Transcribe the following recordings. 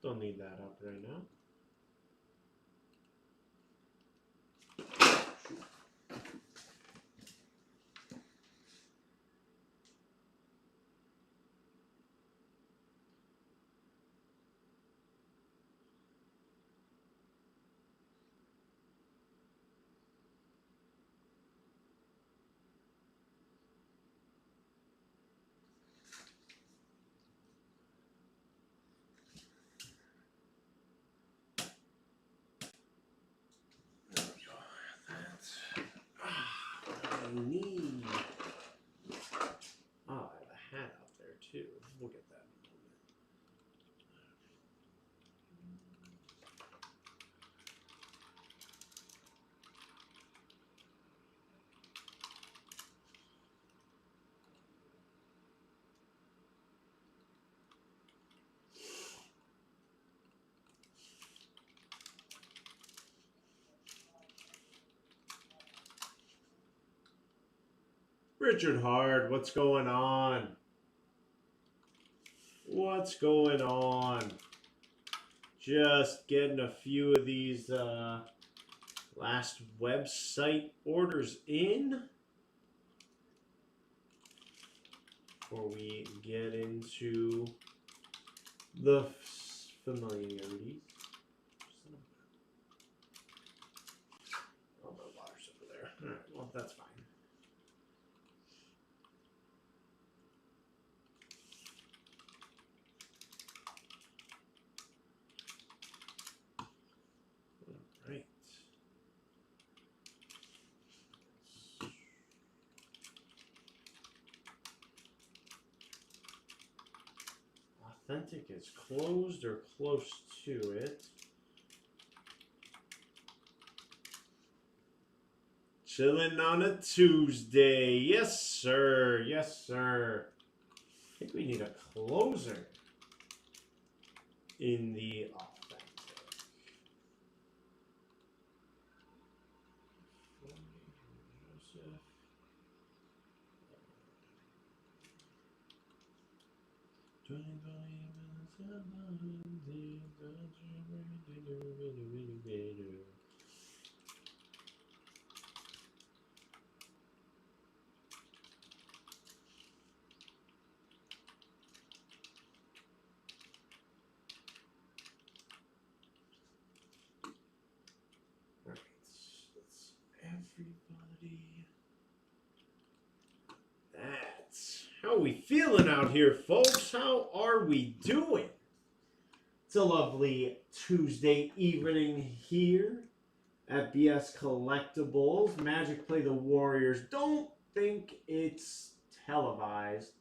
Don't need that up right now. I need. Oh, I have a hat out there too. We'll get that in a moment. Richard Hard, what's going on? What's going on? Just getting a few of these last website orders in before we get into the familiarities. Oh, my water's over there. All right, well, that's fine. All right. Authentic is closed or close to it. Chilling on a Tuesday. Yes, sir. Yes, sir. I think we need a closer in the authentic. Everybody. That's how we feeling out here, folks. How are we doing? It's a lovely Tuesday evening here at BS Collectibles. Magic play the Warriors. Don't think it's televised.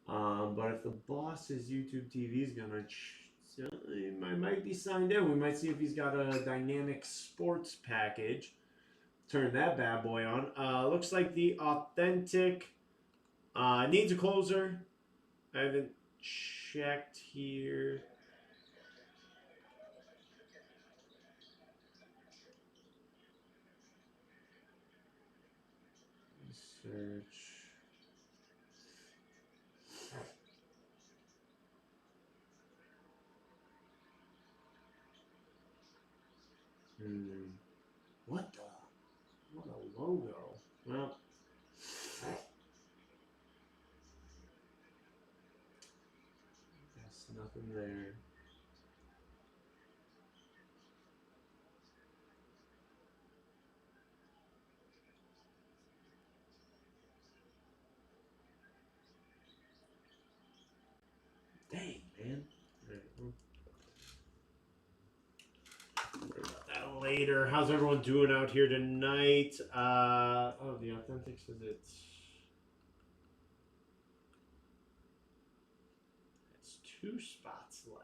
But if the boss's YouTube TV is gonna, I might be signed in. We might see if he's got a dynamic sports package. Turn that bad boy on. Looks like the authentic needs a closer. I haven't checked here. Search. What the? What a logo. Well, there's nothing there. Dang, man. All right, worry about that later. How's everyone doing out here tonight? Oh, the authentic says it's 2 spots left.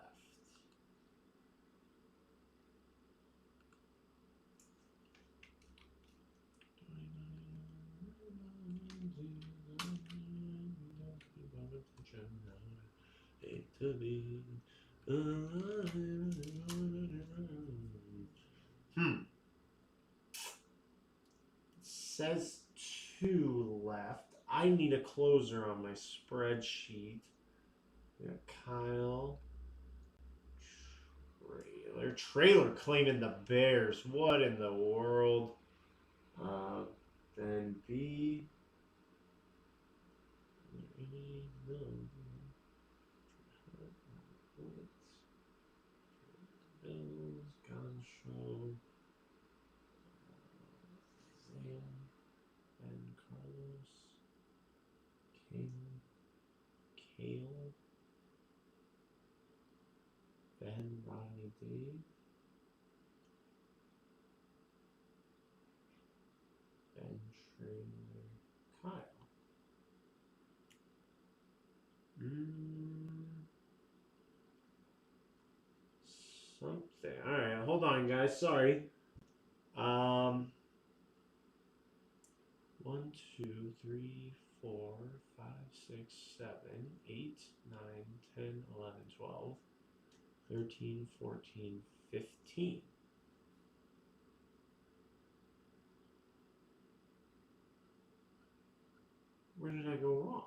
Says 2 left. I need a closer on my spreadsheet. We got Kyle. their trailer claiming the Bears. What in the world? Then B. Bills, Gun Show, Zan, Ben Carlos, Kale, Ben, Rodney, Dave, Ben, Trailer, Kyle. Something. All right, hold on, guys. Sorry. 1, 2, 3, 4, 5, 6, 7, 8, 9, 10, 11, 12, 13, 14, 15. Where did I go wrong?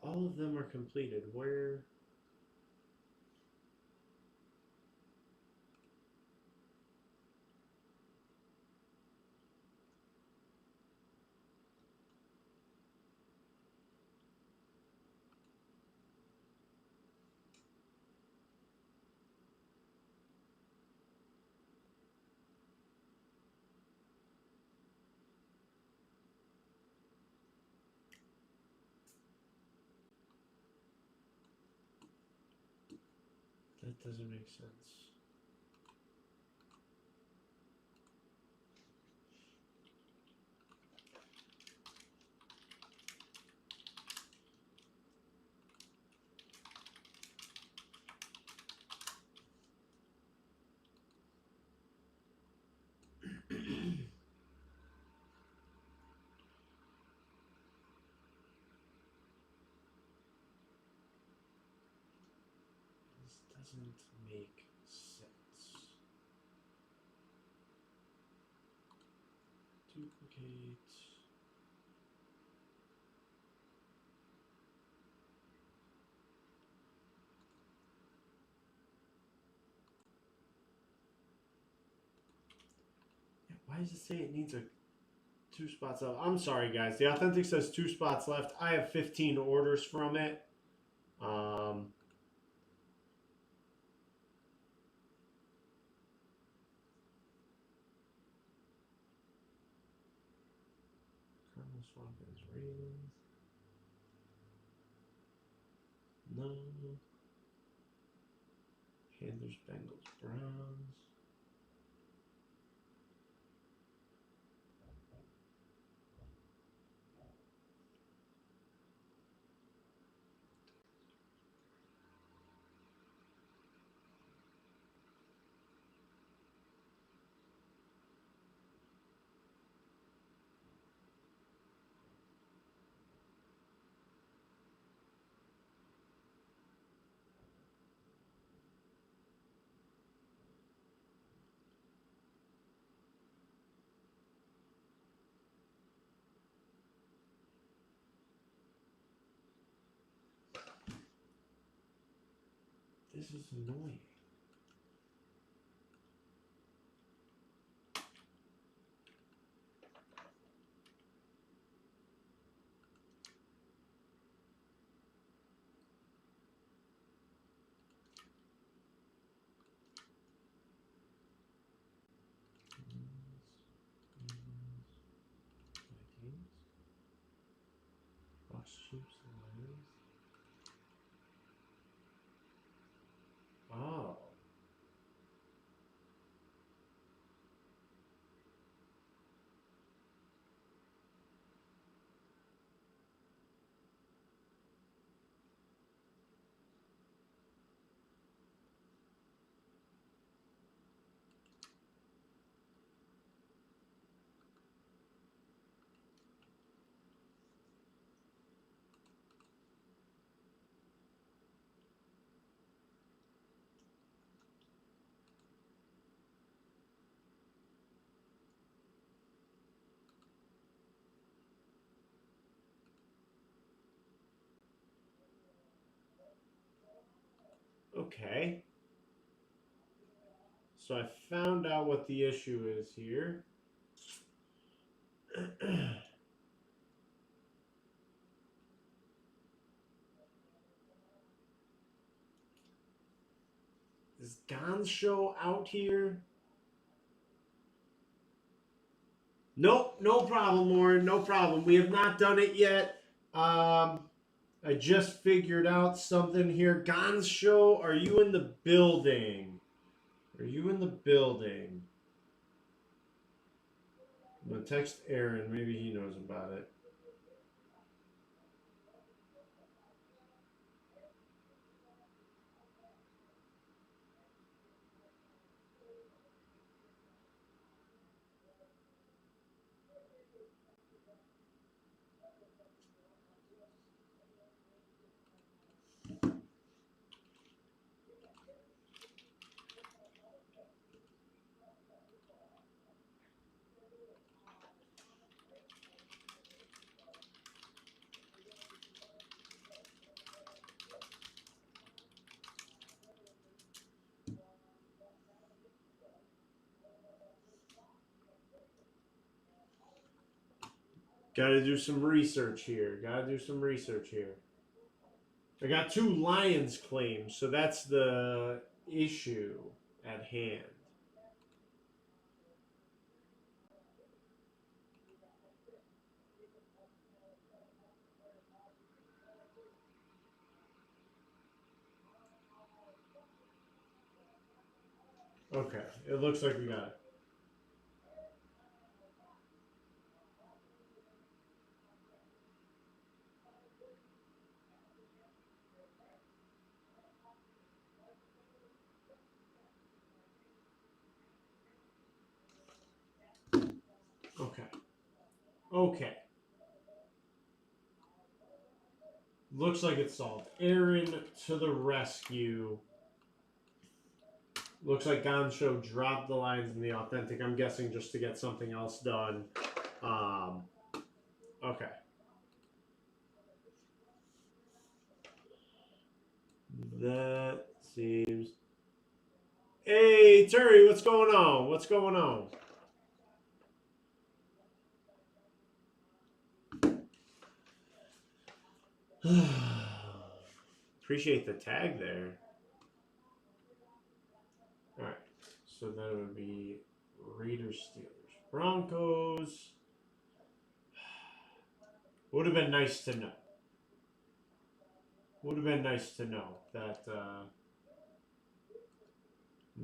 All of them are completed. Where? That doesn't make sense. This doesn't make sense. Duplicate. Yeah, why does it say it needs a 2 spots up? I'm sorry, guys. The Authentic says 2 spots left. I have 15 orders from it. Carlos Watkins, Ravens. No. Panthers, Bengals, Browns. This is annoying. Bucks, Chiefs, Lions. Oh. Okay. So I found out what the issue is here. Is Gon's show out here? Nope, no problem, Lauren. No problem. We have not done it yet. I just figured out something here. Gon's show, are you in the building? Are you in the building? I'm going to text Aaron. Maybe he knows about it. Got to do some research here. Got to do some research here. I got 2 Lions claims, so that's the issue at hand. Okay, it looks like we got it. Okay. Okay. Looks like it's solved. Aaron to the rescue. Looks like Gon Show dropped the lines in the authentic. I'm guessing just to get something else done. Okay. That seems... Hey, Terry, what's going on? What's going on? Appreciate the tag there. All right. So that would be Raiders, Steelers, Broncos. Would have been nice to know. Would have been nice to know that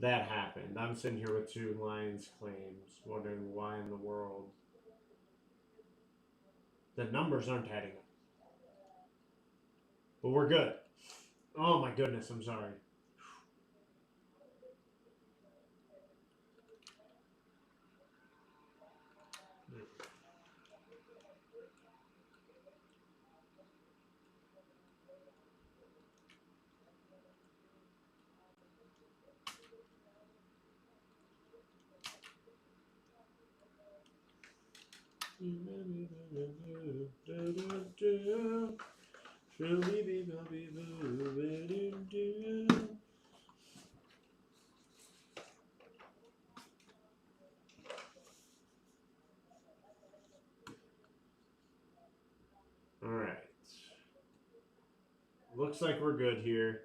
that happened. I'm sitting here with 2 Lions claims, wondering why in the world the numbers aren't adding up. But we're good. Oh my goodness, I'm sorry. All right. Looks like we're good here.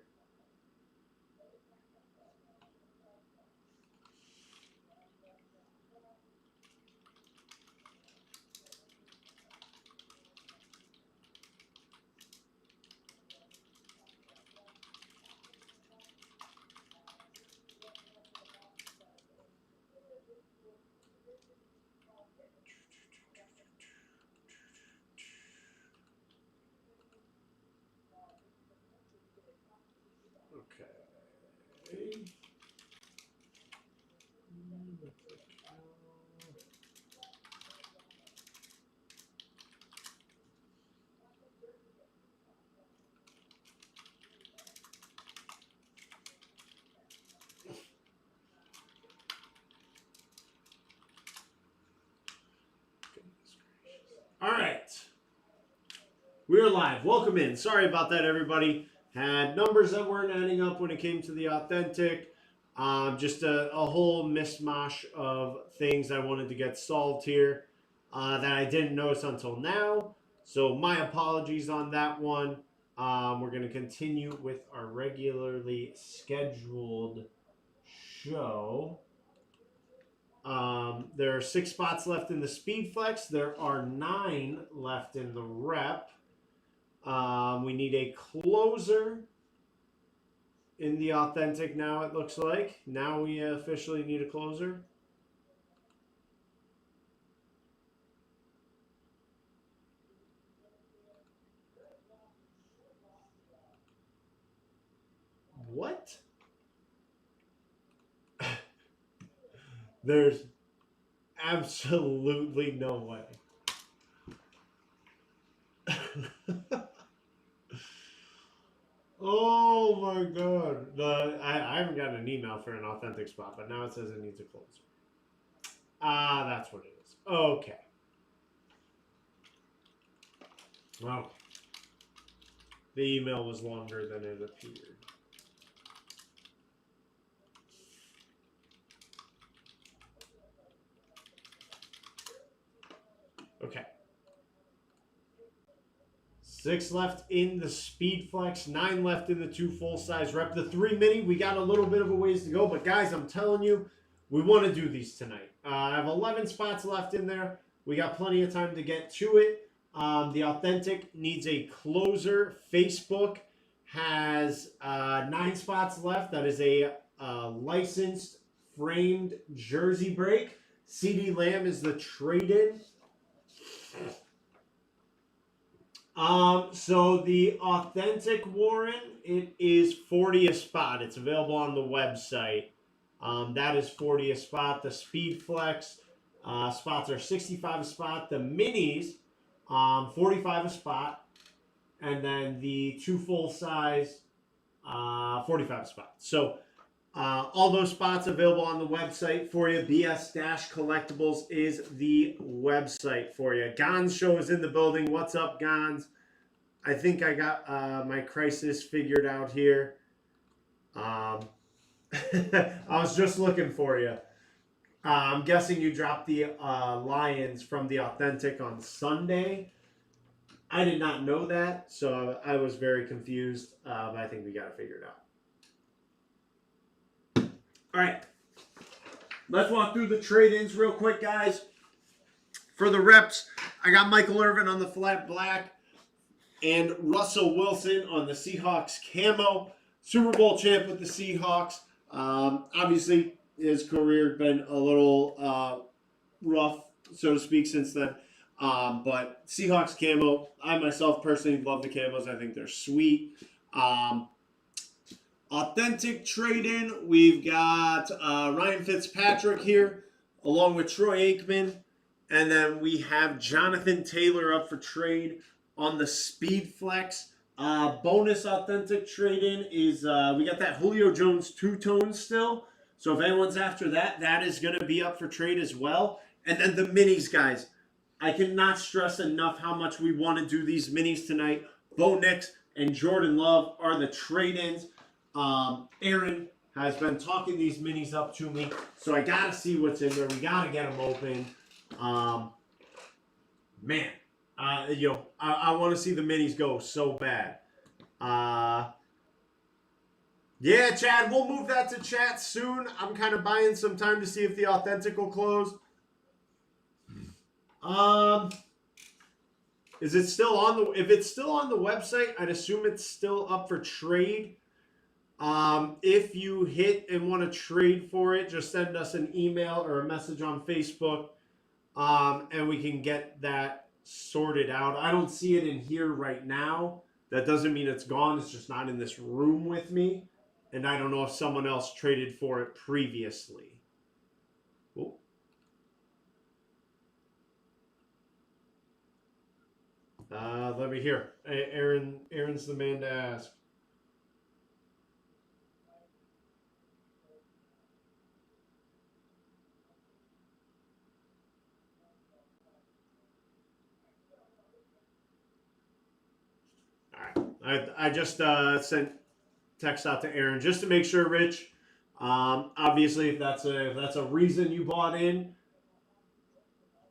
Okay. All right. We're live. Welcome in. Sorry about that, everybody. Had numbers that weren't adding up when it came to the authentic. Just a whole mishmash of things I wanted to get solved here that I didn't notice until now. So my apologies on that one. We're going to continue with our regularly scheduled show. There are 6 spots left in the Speed Flex. There are 9 left in the Rep. We need a closer in the authentic now, it looks like. Now we officially need a closer. What? There's absolutely no way. Oh my god. I haven't gotten an email for an authentic spot, but now it says it needs a closer. That's what it is. Okay. Well, the email was longer than it appeared. Okay. 6 left in the Speed Flex, 9 left in the 2 full-size Rep. The 3 mini, we got a little bit of a ways to go, but guys, I'm telling you, we want to do these tonight. I have 11 spots left in there. We got plenty of time to get to it. The authentic needs a closer. Facebook has 9 spots left. That is a licensed framed jersey break. CeeDee Lamb is the trade-in. So the authentic Warren, it is 40 a spot. It's available on the website. That is 40 a spot. The Speed Flex spots are 65 a spot. The minis, 45 a spot. And then the 2 full size, 45 a spot. So all those spots available on the website for you. BS-Collectibles is the website for you. Gons Show is in the building. What's up, Gons? I think I got my crisis figured out here. I was just looking for you. I'm guessing you dropped the Lions from the authentic on Sunday. I did not know that, so I was very confused. But I think we got it figured out. All right. Let's walk through the trade-ins real quick, guys. For the reps, I got Michael Irvin on the flat black and Russell Wilson on the Seahawks camo. Super Bowl champ with the Seahawks. Obviously, his career been a little rough, so to speak, since then. But Seahawks camo, I myself personally love the camos. I think they're sweet. Authentic trade-in, we've got Ryan Fitzpatrick here, along with Troy Aikman. And then we have Jonathan Taylor up for trade on the Speed Flex. Bonus authentic trade-in is we got that Julio Jones two-tone still. So if anyone's after that, that is going to be up for trade as well. And then the minis, guys. I cannot stress enough how much we want to do these minis tonight. Bo Nix and Jordan Love are the trade-ins. Aaron has been talking these minis up to me, so I got to see what's in there. We got to get them open. Man, I want to see the minis go so bad. Yeah, Chad, we'll move that to chat soon. I'm kind of buying some time to see if the authentic will close. Is it still on the? If it's still on the website, I'd assume it's still up for trade. If you hit and want to trade for it, just send us an email or a message on Facebook, and we can get that sorted out. I don't see it in here right now. That doesn't mean it's gone. It's just not in this room with me. And I don't know if someone else traded for it previously. Oh. Let me hear. Aaron's the man to ask. I just sent text out to Aaron just to make sure, Rich. Obviously, if that's a reason you bought in,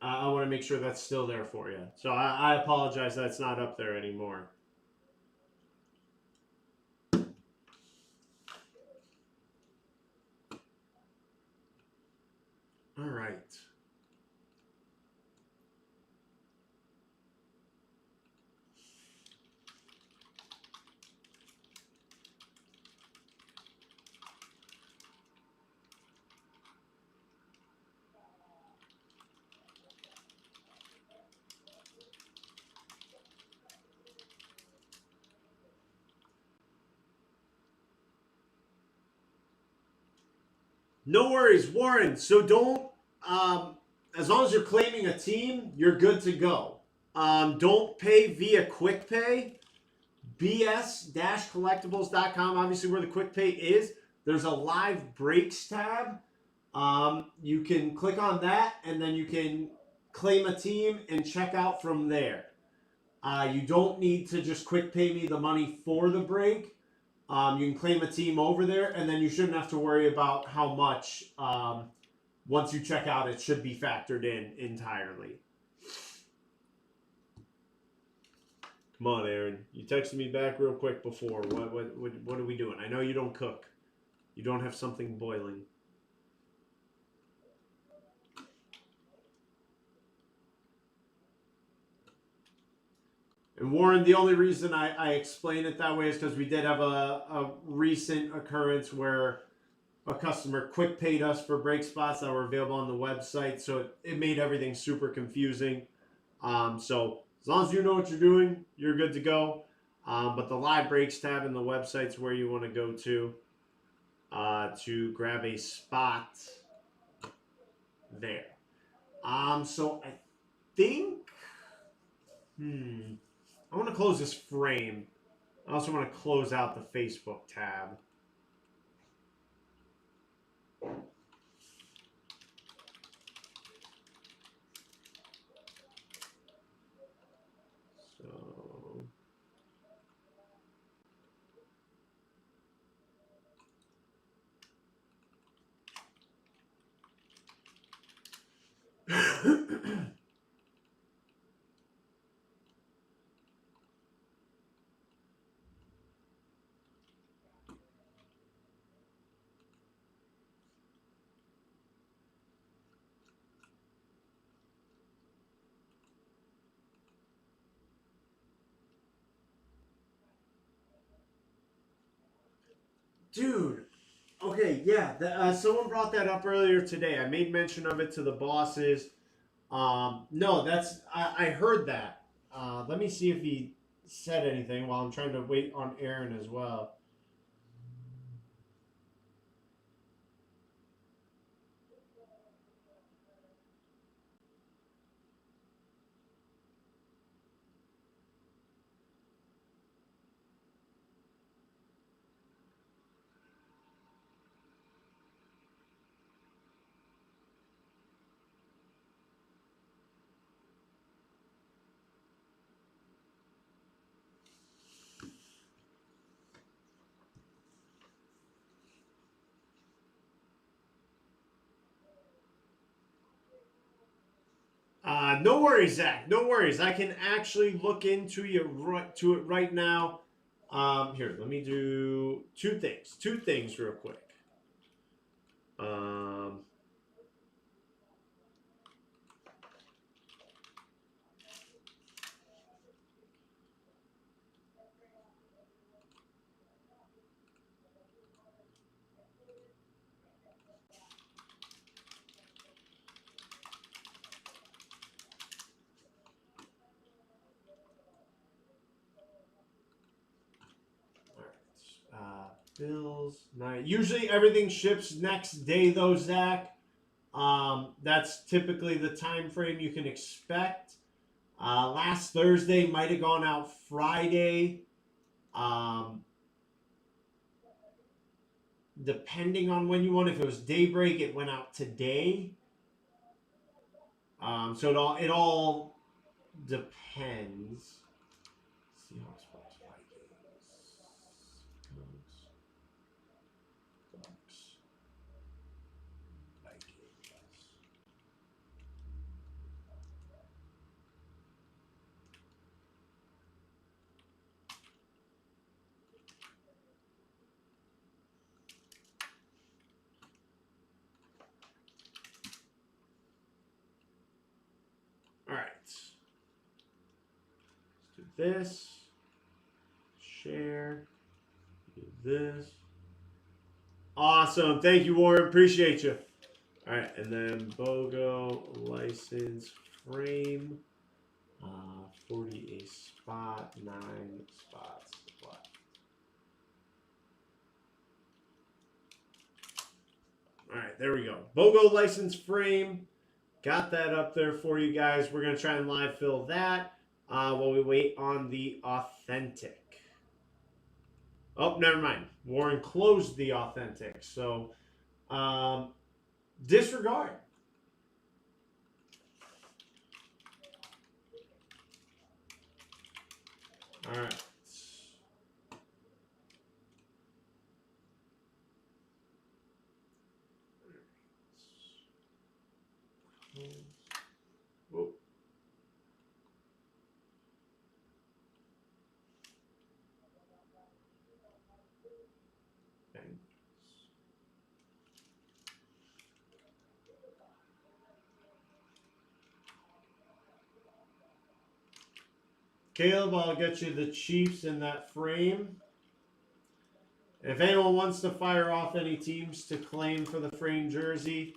I want to make sure that's still there for you. So I apologize that it's not up there anymore. All right. No worries, Warren. So don't, as long as you're claiming a team, you're good to go. Don't pay via QuickPay. bs-collectibles.com, obviously where the QuickPay is. There's a live breaks tab. You can click on that, and then you can claim a team and check out from there. You don't need to just quick pay me the money for the break. You can claim a team over there, and then you shouldn't have to worry about how much. Once you check out, it should be factored in entirely. Come on, Aaron. You texted me back real quick before. What are we doing? I know you don't cook. You don't have something boiling. And Warren, the only reason I explain it that way is because we did have a recent occurrence where a customer quick paid us for break spots that were available on the website. So it made everything super confusing. So as long as you know what you're doing, you're good to go. But the live breaks tab in the website's where you want to go to grab a spot there. So I think, I want to close this frame. I also want to close out the Facebook tab. Dude, okay, yeah. Someone brought that up earlier today. I made mention of it to the bosses. No, I heard that. Let me see if he said anything while I'm trying to wait on Aaron as well. No worries, Zach. No worries. I can actually look into it right now. Here, let me do two things. Two things real quick. Um, Bills. Usually everything ships next day though, Zach. That's typically the time frame you can expect. Last Thursday might have gone out Friday. Depending on when you want. If it was daybreak, it went out today. So it all depends. Seahawks Vikings. this. Share. Do this. Awesome. Thank you, Warren. Appreciate you. All right, and then BOGO license frame. 40 a spot, 9 spots left. All right, there we go. BOGO license frame. Got that up there for you guys. We're going to try and live fill that while we wait on the authentic. Oh, never mind. Warren closed the authentic. So, disregard. All right. Whoa. Bang. Caleb, I'll get you the Chiefs in that frame. If anyone wants to fire off any teams to claim for the frame jersey,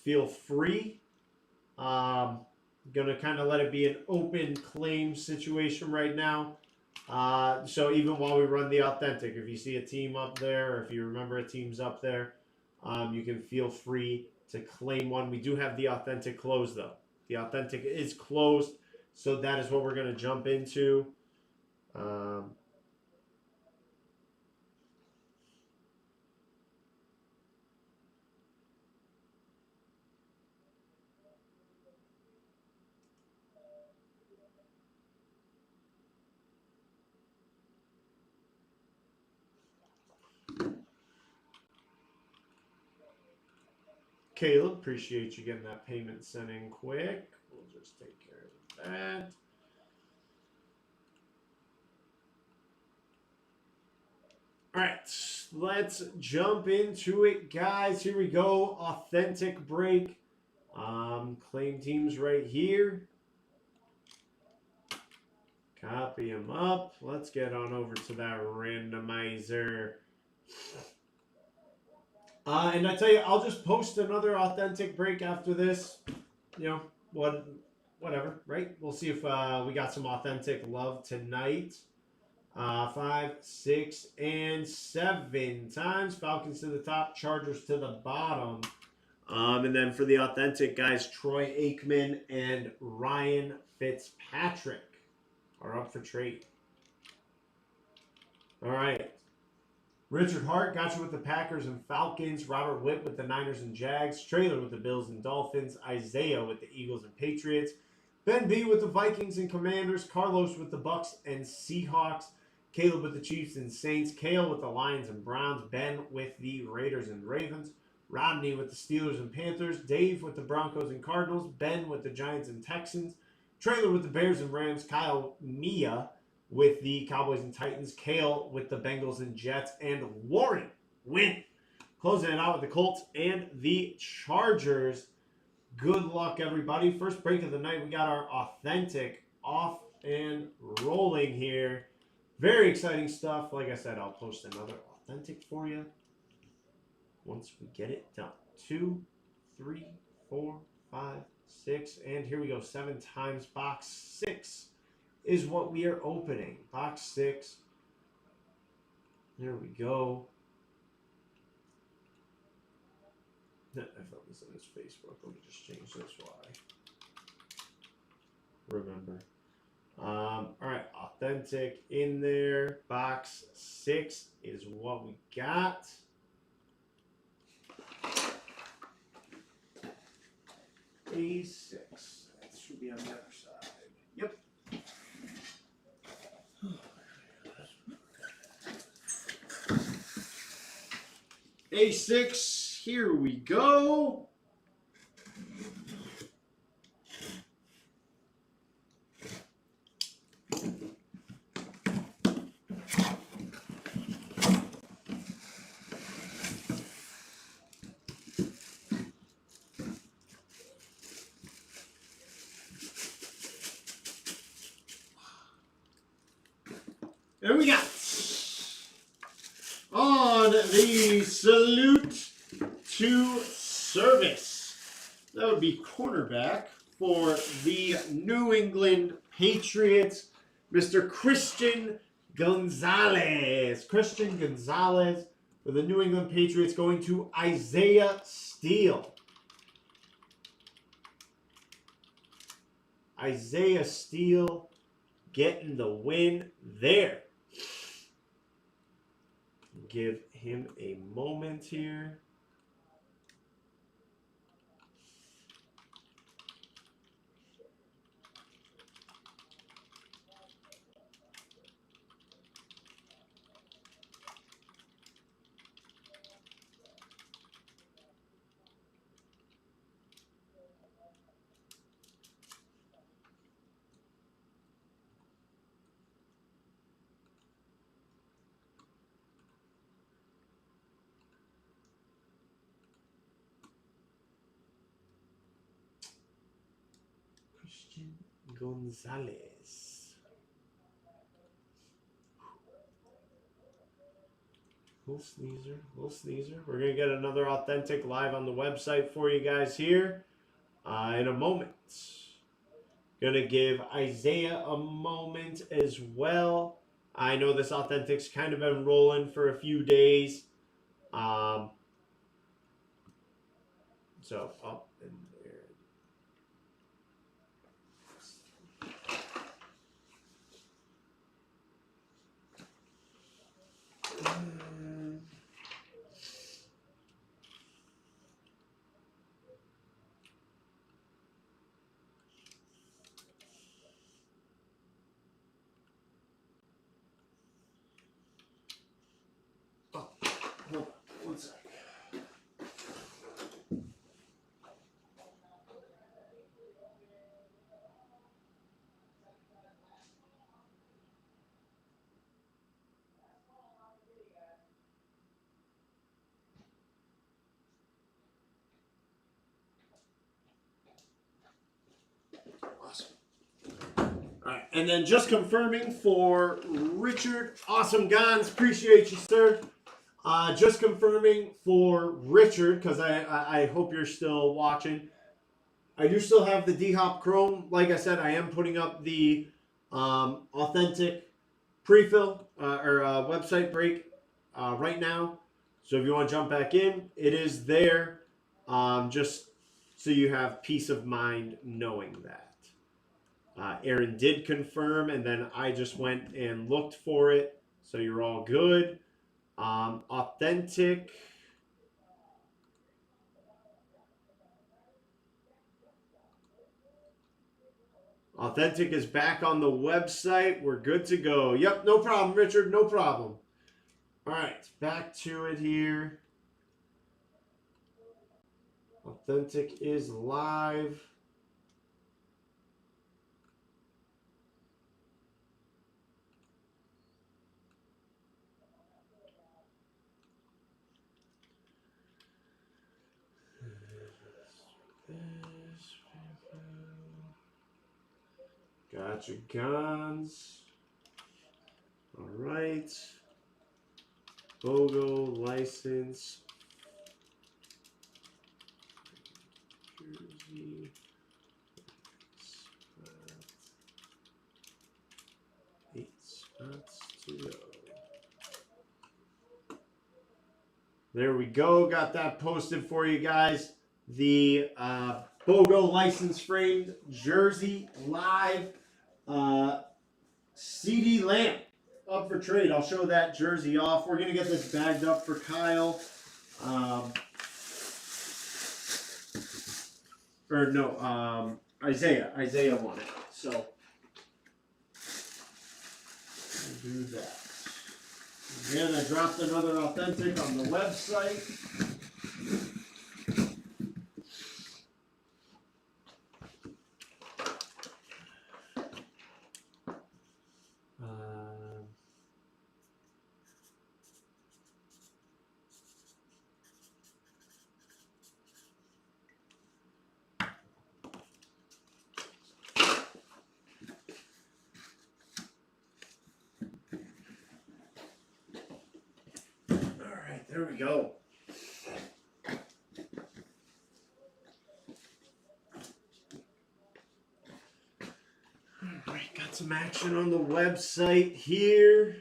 feel free. Going to kind of let it be an open claim situation right now. So even while we run the authentic, if you see a team up there, or if you remember a team's up there, you can feel free to claim one. We do have the authentic closed, though. The authentic is closed, so that is what we're going to jump into. Caleb, appreciate you getting that payment sent in quick. We'll just take care of that. All right, let's jump into it, guys. Here we go. Authentic break. Claim teams right here. Copy them up. Let's get on over to that randomizer. And I tell you, I'll just post another authentic break after this. You know, whatever, right? We'll see if we got some authentic love tonight. 5, 6, and 7 times. Falcons to the top, Chargers to the bottom. And then for the authentic guys, Troy Aikman and Ryan Fitzpatrick are up for trade. All right. Richard Hart got you with the Packers and Falcons. Robert Witt with the Niners and Jags. Trailer with the Bills and Dolphins. Isaiah with the Eagles and Patriots. Ben B with the Vikings and Commanders. Carlos with the Bucks and Seahawks. Caleb with the Chiefs and Saints. Kale with the Lions and Browns. Ben with the Raiders and Ravens. Rodney with the Steelers and Panthers. Dave with the Broncos and Cardinals. Ben with the Giants and Texans. Trailer with the Bears and Rams. Kyle Mia with the Cowboys and Titans. Kale with the Bengals and Jets. And Warren Wynn closing it out with the Colts and the Chargers. Good luck, everybody. First break of the night. We got our authentic off and rolling here. Very exciting stuff. Like I said, I'll post another authentic for you once we get it done. 2, 3, 4, 5, 6, and here we go. 7 times. Box 6 is what we are opening. Box 6. There we go. I thought this on his Facebook. Let me just change this while I remember. All right, authentic in there. Box 6 is what we got. A6. That should be on the other side. Yep. A6. Here we go. And we got on the salute to service. That would be cornerback for the New England Patriots, Mr. Christian Gonzalez. Christian Gonzalez for the New England Patriots going to Isaiah Steele. Isaiah Steele getting the win there. Give him a moment here. Christian Gonzalez. Little sneezer. We're going to get another authentic live on the website for you guys here in a moment. Going to give Isaiah a moment as well. I know this authentic's kind of been rolling for a few days. So up and there. Oh, hold on, one sec. Awesome. All right, and then just confirming for Richard, awesome Gons, appreciate you, sir. Just confirming for Richard, because I hope you're still watching. I do still have the D-Hop Chrome. Like I said, I am putting up the authentic pre-fill or website break right now. So if you want to jump back in, it is there. Just so you have peace of mind knowing that. Aaron did confirm, and then I just went and looked for it. So you're all good. Authentic. Authentic is back on the website. We're good to go. Yep, no problem, Richard. No problem. All right, back to it here. Authentic is live. Got your guns. All right. BOGO license. Jersey. 8 spots to go. There we go. Got that posted for you guys. The BOGO license framed jersey live. CD Lamb up for trade. I'll show that jersey off. We're going to get this bagged up for Kyle. Isaiah. Isaiah won it. So, we'll do that. Again, I dropped another authentic on the website. There we go. All right, got some action on the website here.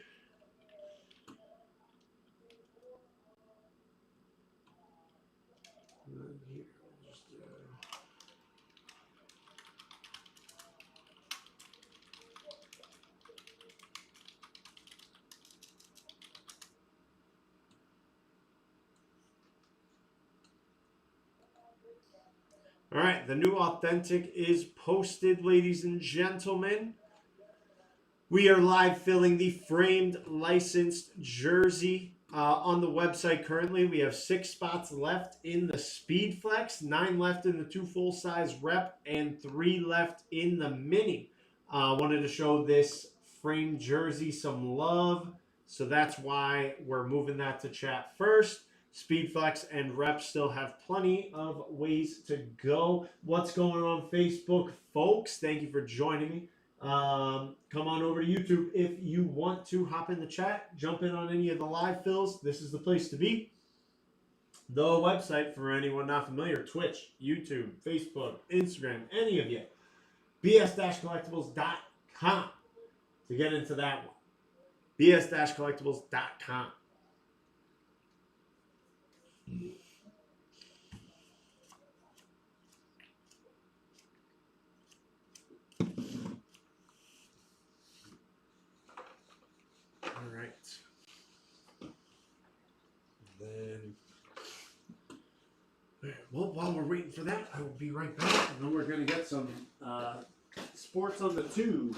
All right, the new Authentic is posted, ladies and gentlemen. We are live filling the framed licensed jersey on the website currently. We have 6 spots left in the Speed Flex, 9 left in the 2 full-size rep, and 3 left in the mini. Wanted to show this framed jersey some love, so that's why we're moving that to chat first. Speed Flex and Rep still have plenty of ways to go. What's going on Facebook, folks? Thank you for joining me. Come on over to YouTube if you want to hop in the chat, jump in on any of the live fills. This is the place to be. The website, for anyone not familiar, Twitch, YouTube, Facebook, Instagram, any of you, bs-collectibles.com to get into that one. bs-collectibles.com. All right. Then, well, while we're waiting for that, I will be right back. And then we're going to get some sports on the tube.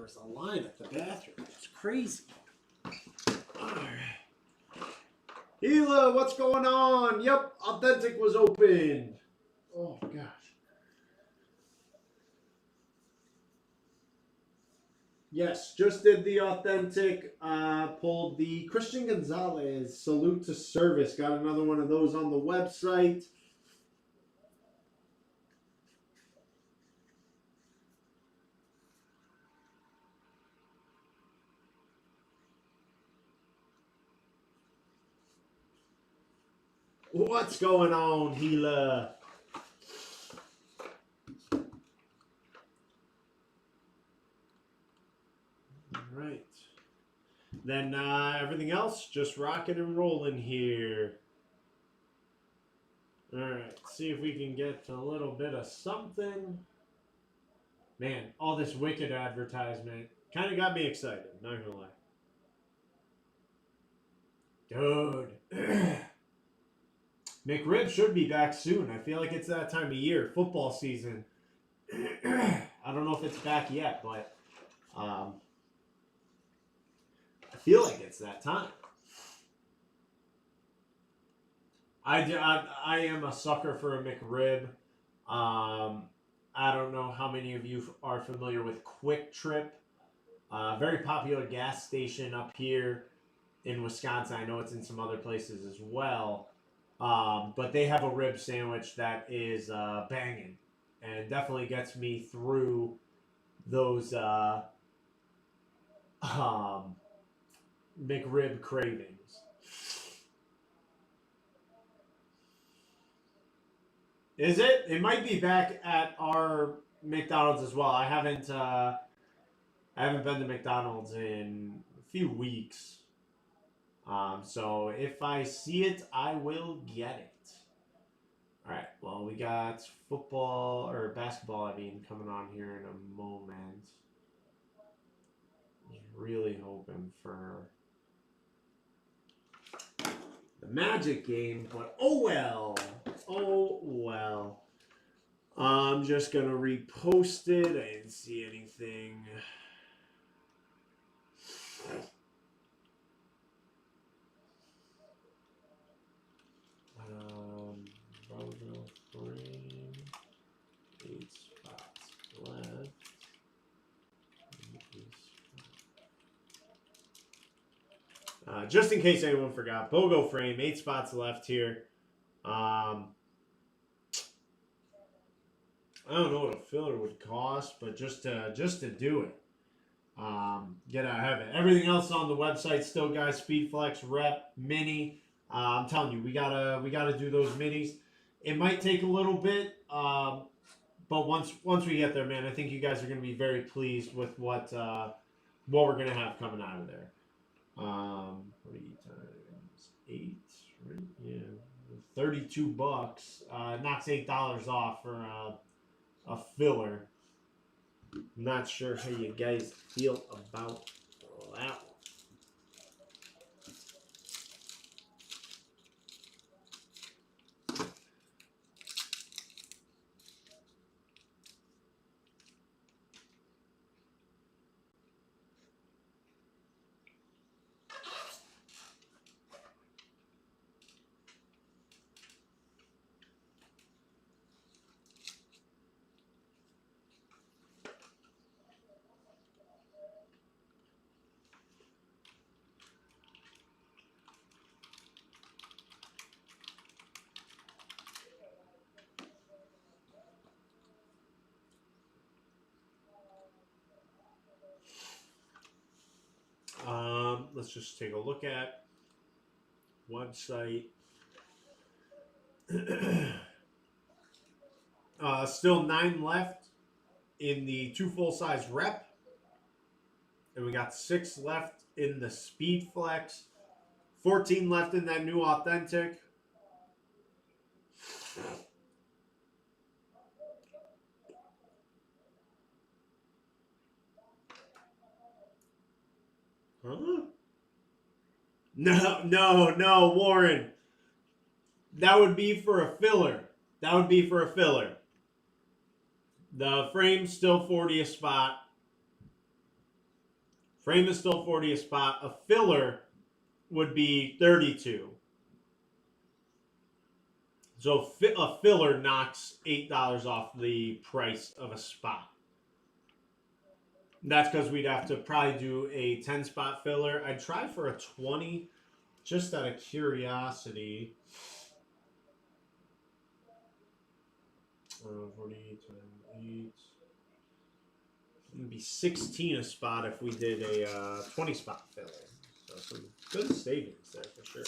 There's a line at the bathroom. It's crazy. All right. Hila, what's going on? Yep, Authentic was opened. Oh, gosh. Yes, just did the Authentic. Pulled the Christian Gonzalez Salute to Service. Got another one of those on the website. What's going on, Hila? All right. Then everything else, just rocking and rolling here. All right, see if we can get a little bit of something. Man, all this Wicked advertisement kind of got me excited, not gonna lie. Dude. McRib should be back soon. I feel like it's that time of year, football season. I don't know if it's back yet, but I feel like it's that time. I am a sucker for a McRib. I don't know how many of you are familiar with Quick Trip. Very popular gas station up here in Wisconsin. I know it's in some other places as well. But they have a rib sandwich that is banging and definitely gets me through those McRib cravings. Is it? It might be back at our McDonald's as well. I haven't been to McDonald's in a few weeks. So if I see it, I will get it. All right. Well, we got football or basketball, coming on here in a moment. Really hoping for the Magic game, but oh well. Oh well. I'm just gonna repost it. I didn't see anything. Logo frame. 8 spots left. Just in case anyone forgot, BOGO frame, 8 spots left here. I don't know what a filler would cost, but just to do it, get out of it. Everything else on the website still, guys. Speedflex, Rep, Mini. I'm telling you, we gotta do those minis. It might take a little bit, but once we get there, man, I think you guys are gonna be very pleased with what we're gonna have coming out of there. 3 times 8, right? Yeah, $32. Knocks $8 off for a filler. Not sure how you guys feel about that one. Let's just take a look at website. Still 9 left in the 2 full-size Rep. And we got 6 left in the Speedflex. 14 left in that new Authentic. Huh? No, Warren. That would be for a filler. The frame's still $40 a spot. Frame is still 40 a spot. A filler would be 32. So a filler knocks $8 off the price of a spot. That's because we'd have to probably do a 10 spot filler. I'd try for a 20 just out of curiosity. 40 times 8. It'd be 16 a spot if we did a 20 spot filler. So some good savings there for sure.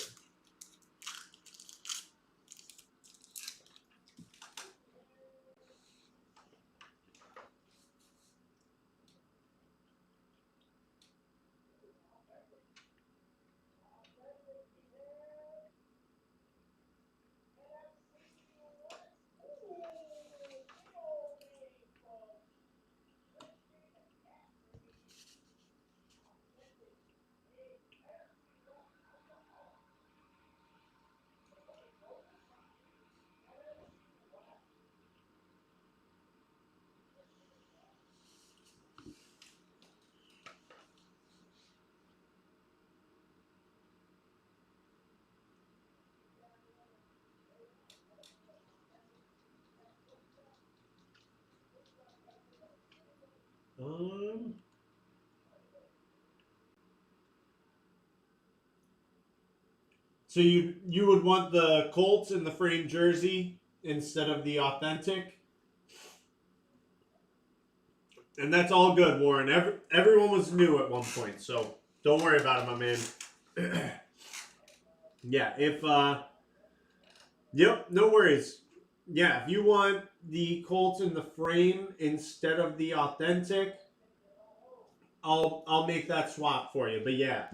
So you would want the Colts in the frame jersey instead of the authentic, and that's all good, Warren. Everyone was new at one point, so don't worry about it, my man. Yeah, yep, no worries. Yeah, if you want the Colts in the frame instead of the authentic, I'll make that swap for you. But yeah,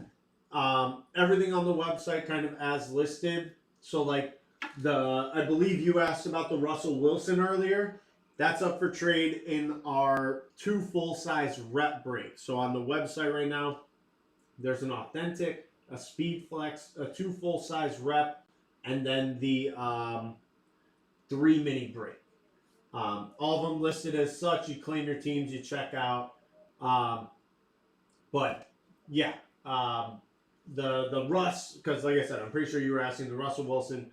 everything on the website kind of as listed. So like I believe you asked about the Russell Wilson earlier. That's up for trade in our 2 full-size rep breaks. So on the website right now, there's an authentic, a speed flex, a 2 full-size rep, and then the 3 mini break. All of them listed as such. You claim your teams, you check out. But yeah, the Russ, because like I said, I'm pretty sure you were asking the Russell Wilson.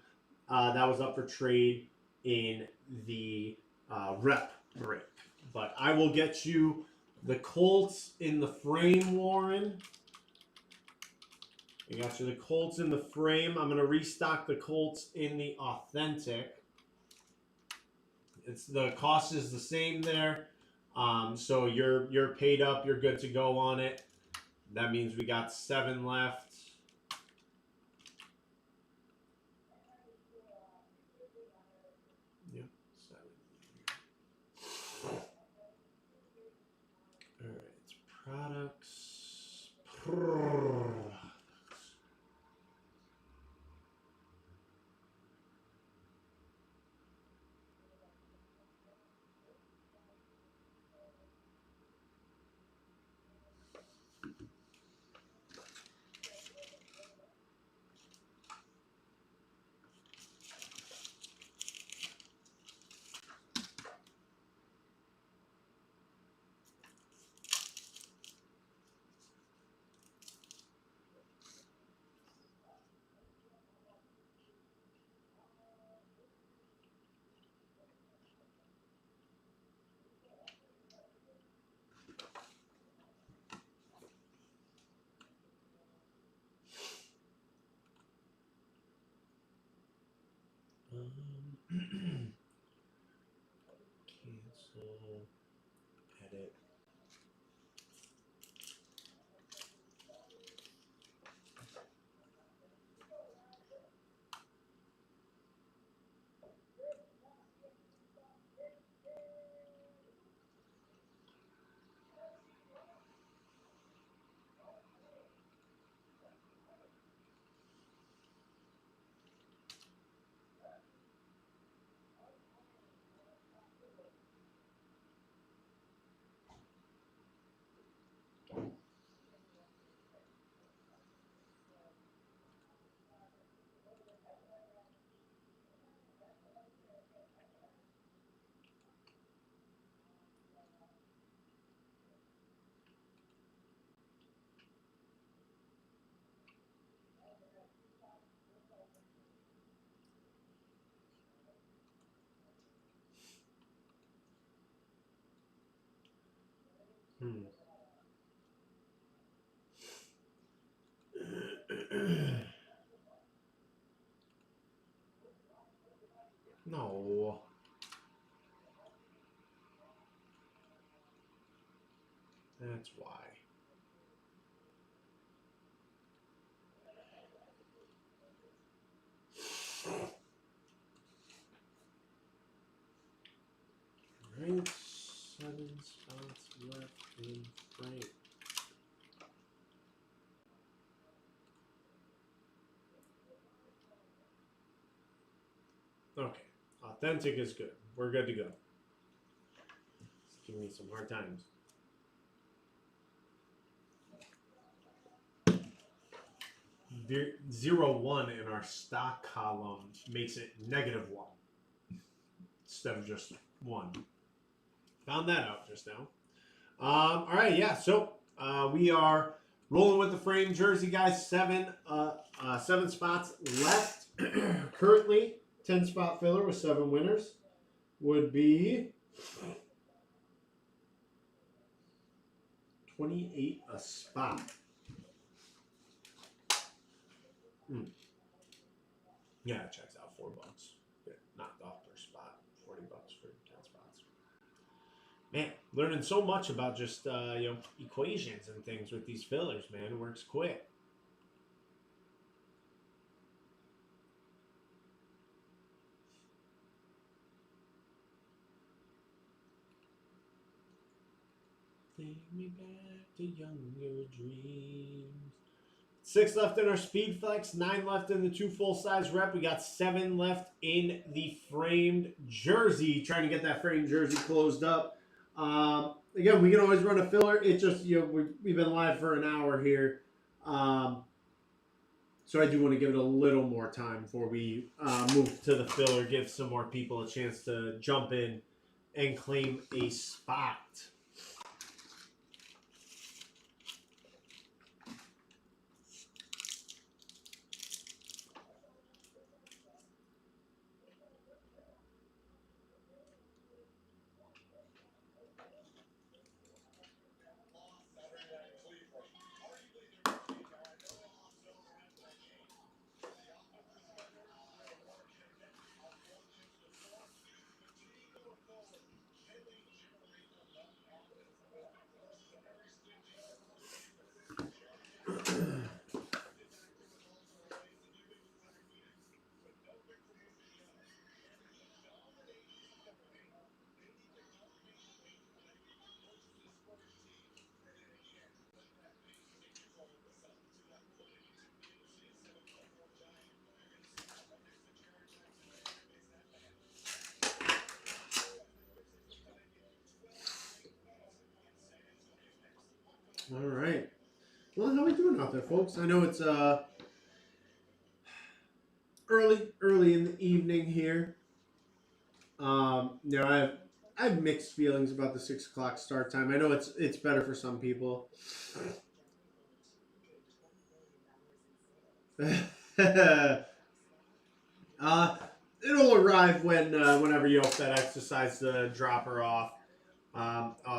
That was up for trade in the rep break. But I will get you the Colts in the frame, Warren. I got you the Colts in the frame. I'm going to restock the Colts in the authentic. It's the cost is the same there. So you're paid up. You're good to go on it. That means we got 7 left. Yep, 7. All right, products. Cancel, edit. No. That's why. Right, 7 spots left in frame. Okay, authentic is good. We're good to go. Just give me some hard times. -1 in our stock column makes it -1 instead of just 1. Found that out just now. All right, yeah. So we are rolling with the frame jersey, guys. 7 spots left. Currently, 10 spot filler with 7 winners would be 28 a spot. Yeah, it checks out. $4. Get knocked off per spot. $40 for 10 spots. Man, learning so much about just equations and things with these fillers, man. It works quick. Take me back to younger dreams. 6 left in our speed flex, 9 left in the 2 full-size rep. We got 7 left in the framed jersey. Trying to get that framed jersey closed up. Again, we can always run a filler. It just, we've been live for an hour here. So I do want to give it a little more time before we move to the filler, give some more people a chance to jump in and claim a spot. All right. Well, how are we doing out there, folks? I know it's early in the evening here. I have mixed feelings about the 6 o'clock start time. I know it's better for some people. It'll arrive whenever FedEx decides to drop her off.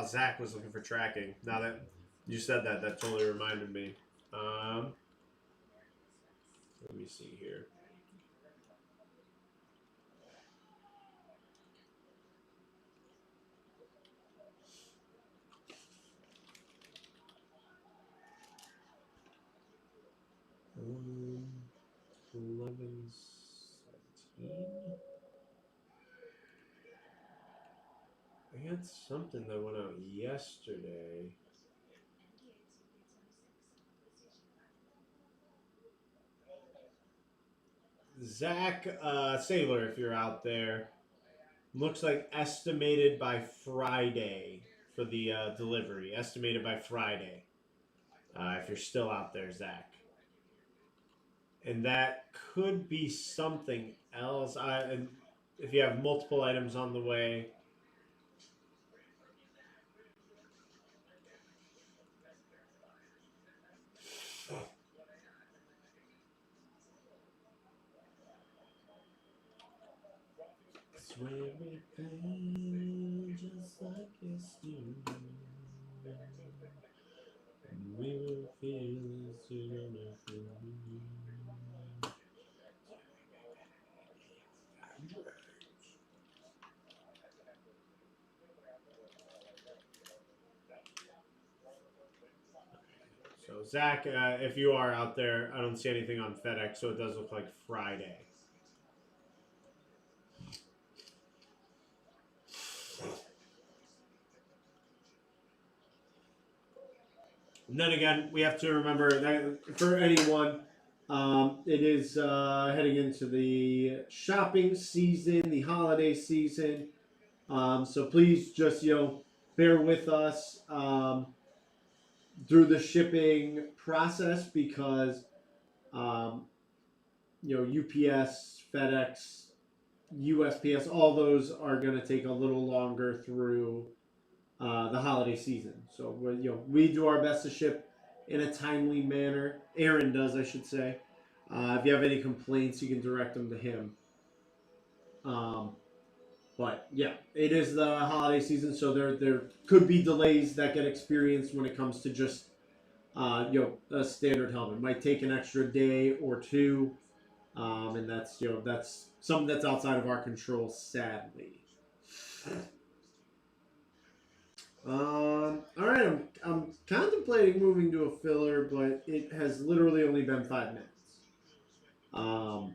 Zach was looking for tracking. Now that you said that, that totally reminded me. Let me see here. Um, 11/17. I had something that went out yesterday. Zach Sailor, if you're out there, looks like estimated by Friday for the delivery. Estimated by Friday. If you're still out there, Zach. And that could be something else. And if you have multiple items on the way. Swear everything just like yesterday. We will feel this together. So, Zach, if you are out there, I don't see anything on FedEx, so it does look like Friday. And then again, we have to remember that for anyone, it is heading into the shopping season, the holiday season. So please just, bear with us through the shipping process because, um, UPS, FedEx, USPS, all those are going to take a little longer through the holiday season. So we do our best to ship in a timely manner. Aaron does, I should say. If you have any complaints, you can direct them to him. But yeah, it is the holiday season, so there could be delays that get experienced when it comes to just a standard helmet. It might take an extra day or two, and that's something that's outside of our control, sadly. All right, I'm contemplating moving to a filler, but it has literally only been 5 minutes. Um,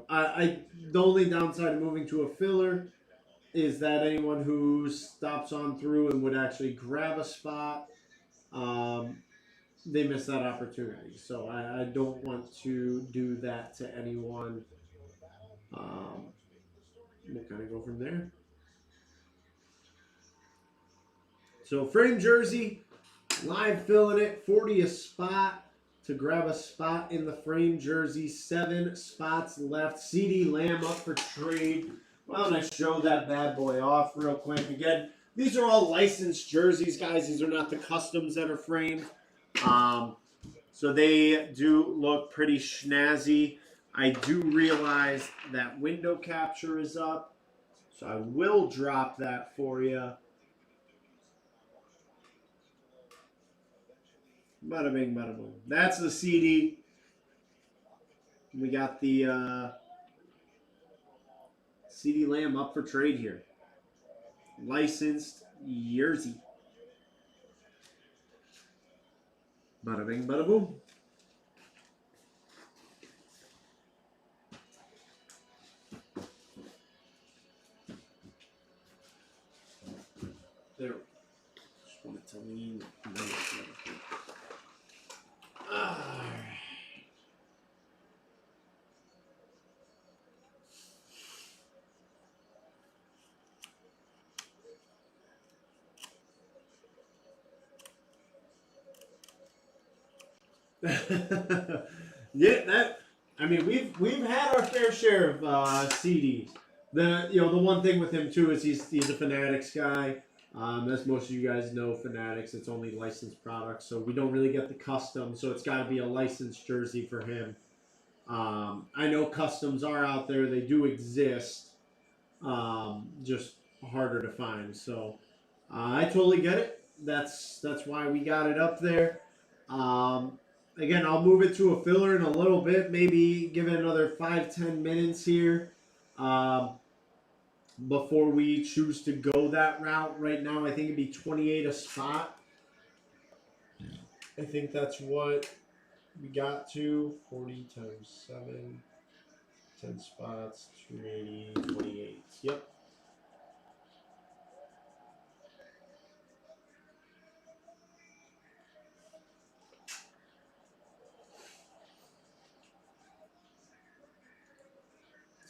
I the only downside of moving to a filler is that anyone who stops on through and would actually grab a spot, um, they miss that opportunity. So I don't want to do that to anyone. Um, we'll kind of go from there. So frame jersey, live filling it, 40 a spot to grab a spot in the frame jersey. 7 spots left. CeeDee Lamb up for trade. Why don't I show that bad boy off real quick? Again, these are all licensed jerseys, guys. These are not the customs that are framed. So they do look pretty snazzy. I do realize that window capture is up. So I will drop that for you. Bada bing, bada boom. That's the CD. We got the CeeDee Lamb up for trade here. Licensed jersey. Bada bing, bada boom. There. Just want it to lean nice. Yeah, we've had our fair share of CDs. The one thing with him too is he's a Fanatics guy. As most of you guys know, Fanatics, it's only licensed products, so we don't really get the custom. So it's got to be a licensed jersey for him. I know customs are out there; they do exist, just harder to find. So I totally get it. That's why we got it up there. Again, I'll move it to a filler in a little bit. Maybe give it another 5-10 minutes here. Before we choose to go that route. Right now, I think it'd be 28 a spot. I think that's what we got to. 40 times 7, 10 spots, 280, 28. Yep.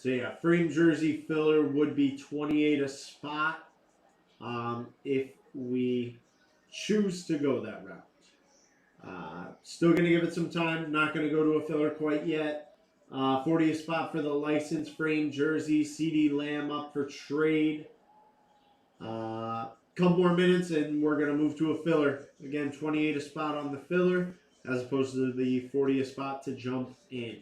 So yeah, frame jersey filler would be 28 a spot if we choose to go that route. Still going to give it some time. Not going to go to a filler quite yet. 40 a spot for the license frame jersey. CeeDee Lamb up for trade. Couple more minutes and we're going to move to a filler. Again, 28 a spot on the filler as opposed to the 40 a spot to jump in.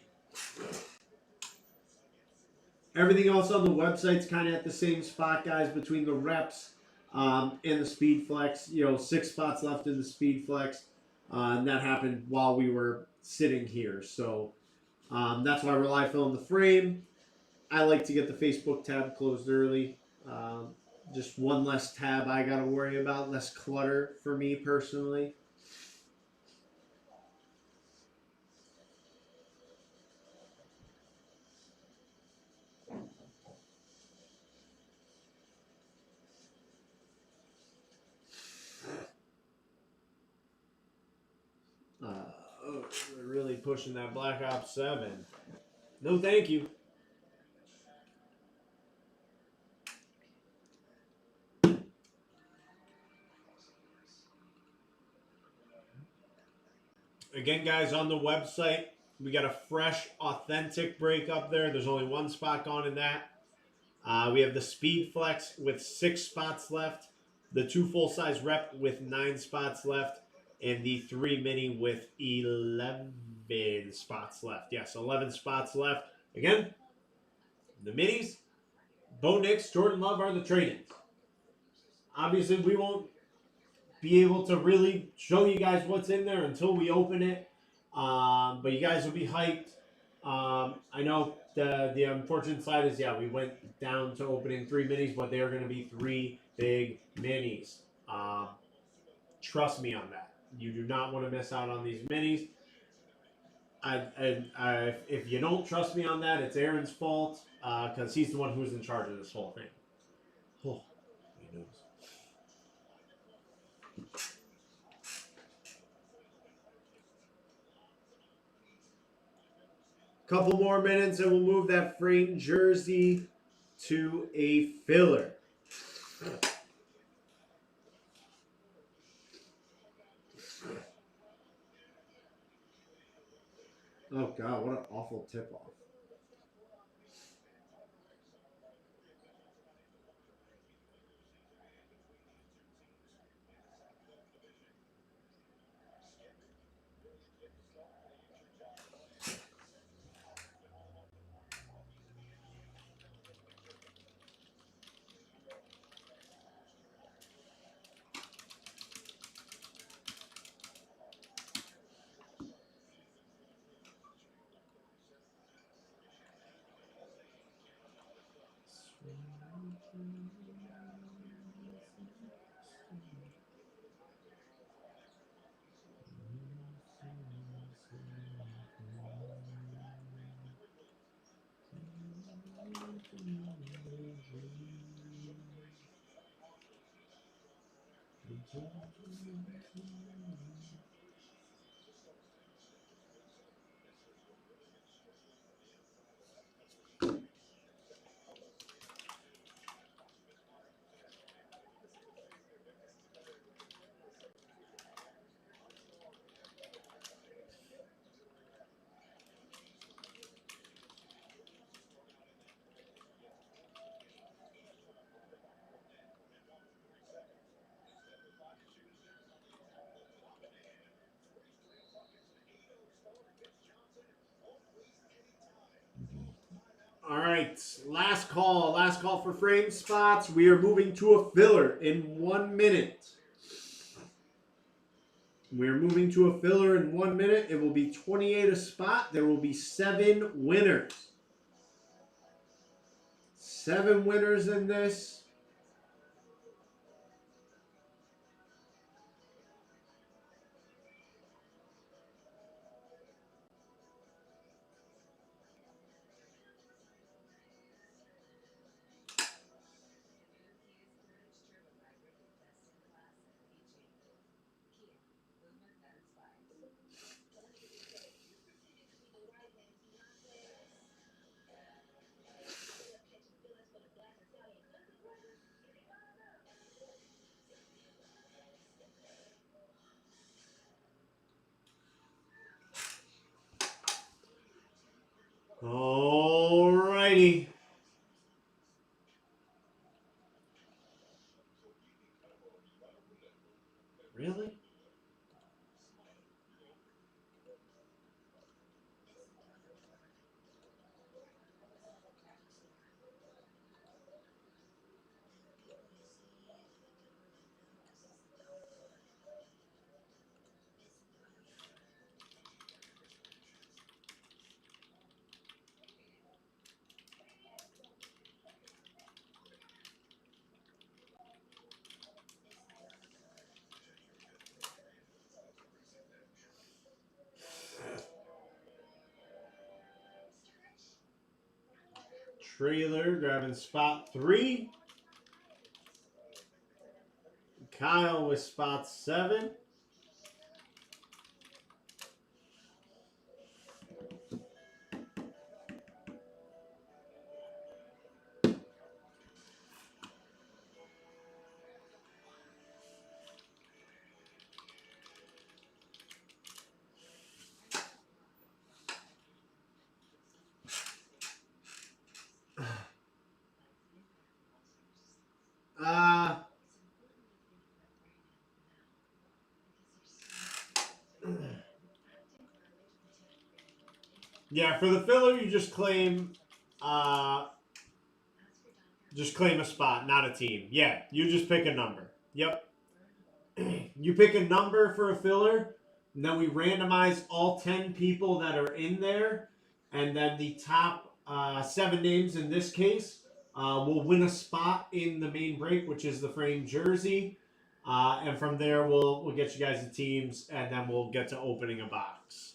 Everything else on the website's kind of at the same spot, guys, between the reps and the speed flex. 6 spots left in the speed flex. And that happened while we were sitting here. So that's why we're live filling the frame. I like to get the Facebook tab closed early. Just one less tab I got to worry about, less clutter for me personally. Oh, they're really pushing that Black Ops 7. No, thank you. Again, guys, on the website, we got a fresh, authentic break up there. There's only one spot gone in that. We have the Speed Flex with 6 spots left, the 2 full-size Rep with 9 spots left, and the 3 Mini with 11 spots left. Yes, 11 spots left. Again, the Minis, Bo Nix, Jordan Love are the trade-ins. Obviously, we won't be able to really show you guys what's in there until we open it. But you guys will be hyped. I know the unfortunate side is, yeah, we went down to opening 3 minis, but they are going to be 3 big minis. Trust me on that. You do not want to miss out on these minis. If you don't trust me on that, it's Aaron's fault because he's the one who's in charge of this whole thing. Oh, he knows. Couple more minutes and we'll move that framed jersey to a filler. Oh God, what an awful tip-off. All right, last call for frame spots. We are moving to a filler in 1 minute. We're moving to a filler in 1 minute. It will be 28 a spot. There will be 7 winners. 7 winners in this. All righty. Really? Trailer grabbing spot 3. Kyle with spot 7. Yeah, for the filler, you just claim a spot, not a team. Yeah, you just pick a number. Yep. You pick a number for a filler, and then we randomize all 10 people that are in there, and then the top 7 names in this case will win a spot in the main break, which is the frame jersey. And from there, we'll get you guys the teams, and then we'll get to opening a box.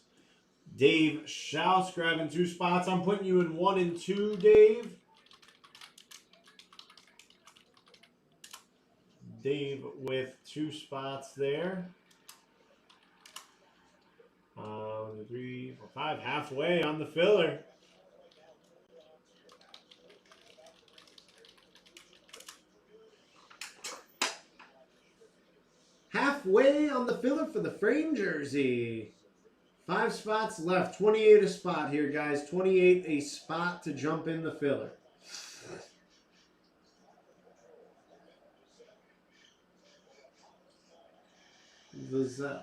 Dave Schaus grabbing 2 spots. I'm putting you in 1 and 2, Dave. Dave with 2 spots there. 1, 2, 3, 4, 5. Halfway on the filler. Halfway on the filler for the frame jersey. 5 spots left. 28 a spot here, guys. 28 a spot to jump in the filler. Vazel.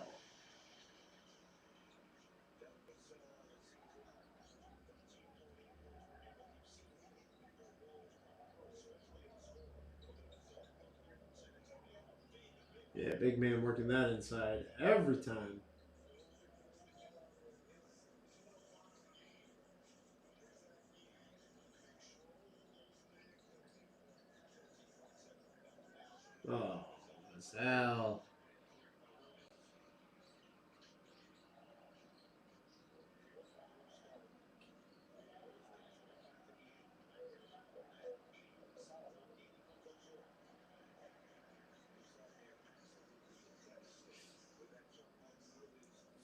Yeah, big man working that inside every time. Oh, Vazel.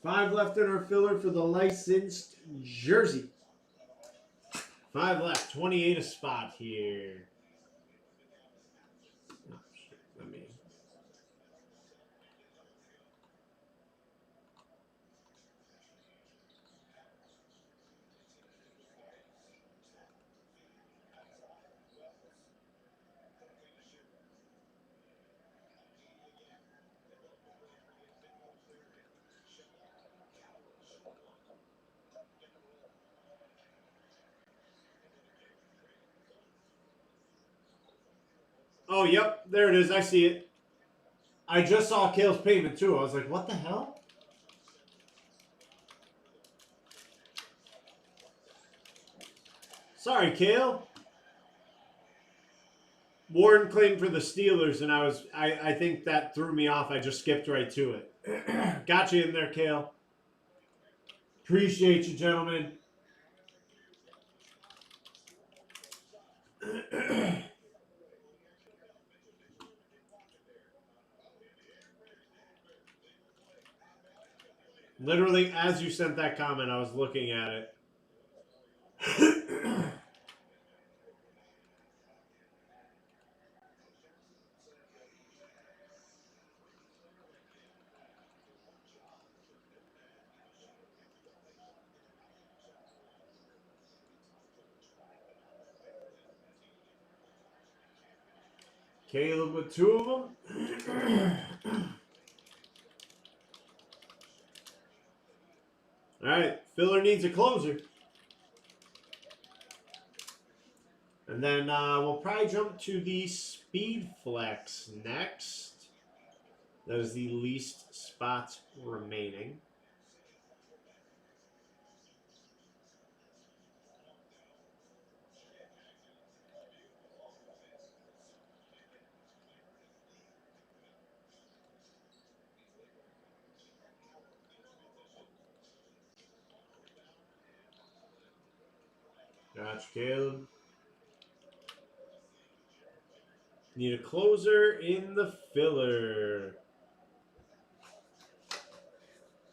Five left in our filler for the licensed jersey. 5 left. 28 a spot here. Oh, shit. Let me. Oh, yep. There it is. I see it. I just saw Kale's payment, too. I was like, what the hell? Sorry, Kale. Warren claimed for the Steelers, and I think that threw me off. I just skipped right to it. Got you in there, Kale. Appreciate you, gentlemen. Literally, as you sent that comment, I was looking at it. Caleb with 2 of them. All right, filler needs a closer. And then we'll probably jump to the Speed Flex next. That is the least spots remaining. Gotcha, Caleb. Need a closer in the filler.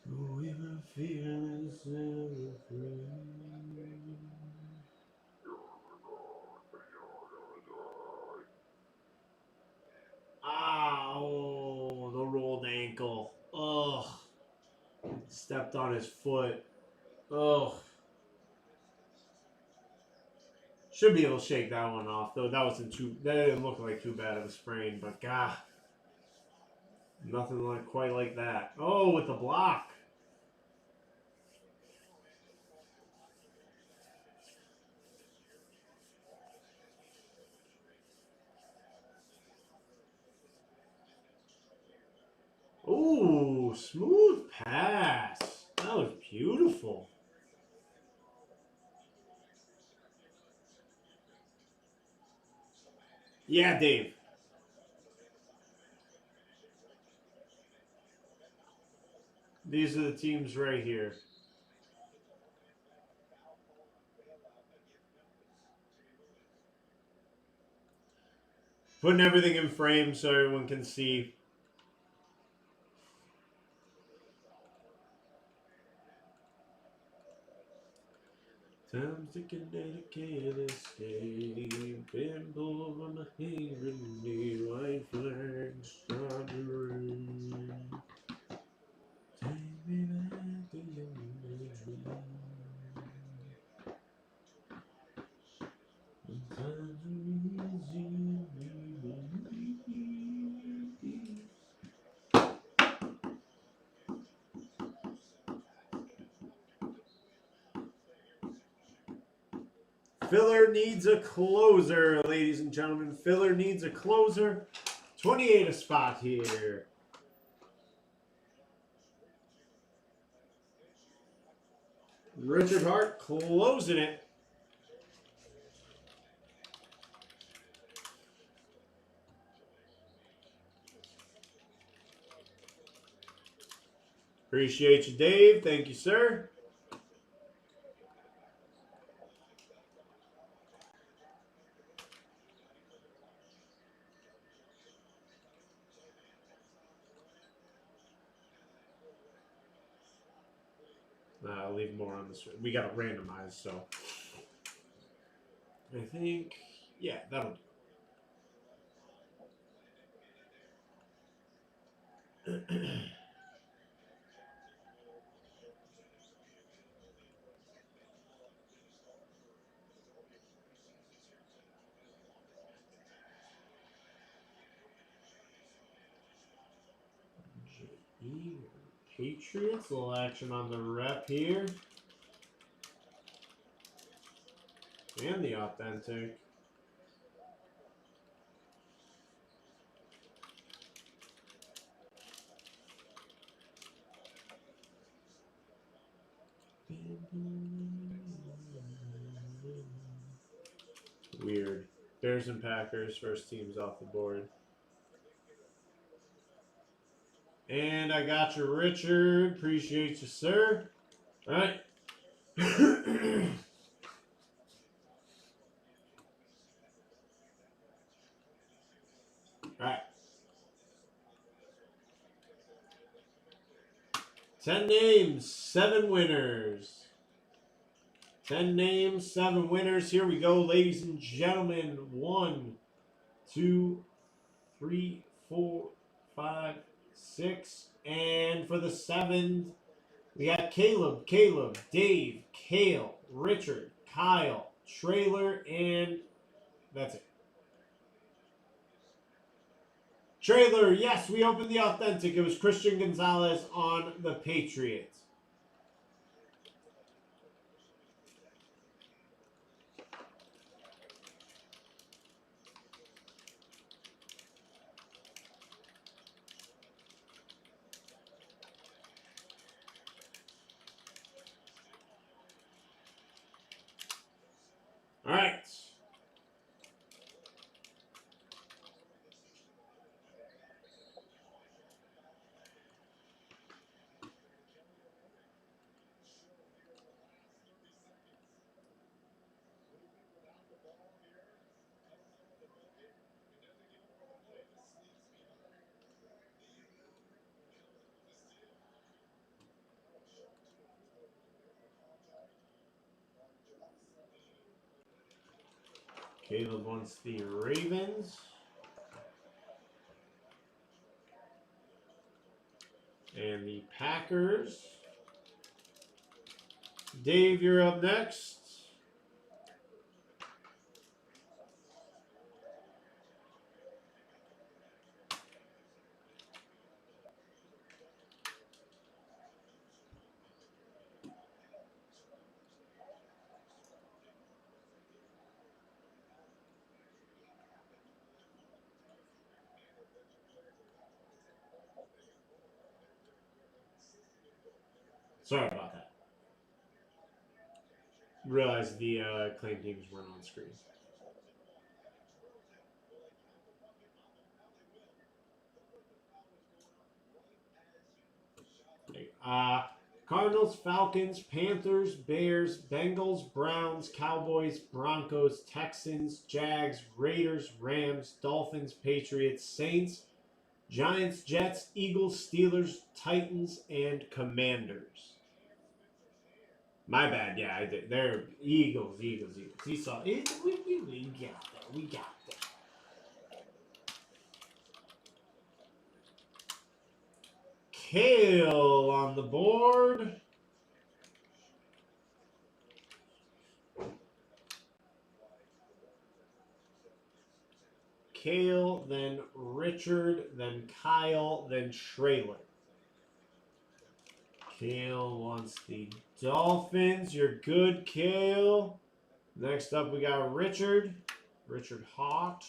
We were feeling so ow, the rolled ankle. Ugh. Stepped on his foot. Ugh. Should be able to shake that one off, though. That didn't look like too bad of a sprain, but God. Nothing quite like that. Oh, with the block. Ooh, smooth pass. That was beautiful. Yeah, Dave. These are the teams right here. Putting everything in frame so everyone can see. Times to Connecticut escape and blow on the heavenly white flags start to rain. Take me back to your dream. Times are easy. Filler needs a closer, ladies and gentlemen. Filler needs a closer. 28 a spot here. Richard Hart closing it. Appreciate you, Dave. Thank you, sir. I'll leave more on this. We got to randomize, so I think, yeah, that'll do. Patriots, a little action on the rep here. And the authentic. Weird. Bears and Packers, first teams off the board. And I got you, Richard. Appreciate you, sir. All right. All right. 10 names, 7 winners. 10 names, 7 winners. Here we go, ladies and gentlemen. 1, 2, 3, 4, 5, 6. And for the 7th, we got Caleb, Dave, Kale, Richard, Kyle, Trailer, and that's it. Trailer, yes, we opened the authentic. It was Christian Gonzalez on the Patriots. All right. Caleb wants the Ravens. And the Packers. Dave, you're up next. Sorry about that. Realized the claim teams weren't on screen. Cardinals, Falcons, Panthers, Bears, Bengals, Browns, Cowboys, Broncos, Texans, Jags, Raiders, Rams, Dolphins, Patriots, Saints, Giants, Jets, Eagles, Steelers, Titans, and Commanders. My bad, yeah, I did. They're Eagles. You saw it. We got that. We got that. Kale on the board. Kale, then Richard, then Kyle, then Trailer. Kale wants the Dolphins. You're good, Kale. Next up, we got Richard. Richard Hott.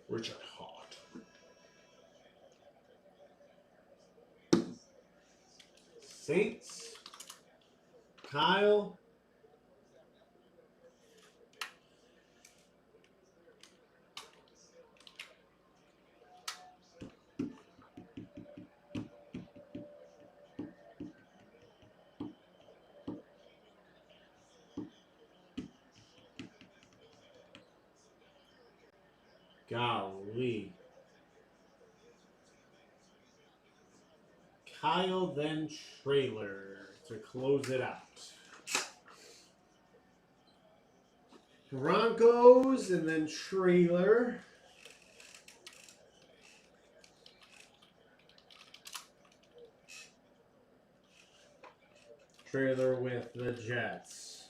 Richard Hott. Saints. Kyle. Golly. Kyle, then Trailer to close it out. Broncos, and then Trailer. Trailer with the Jets.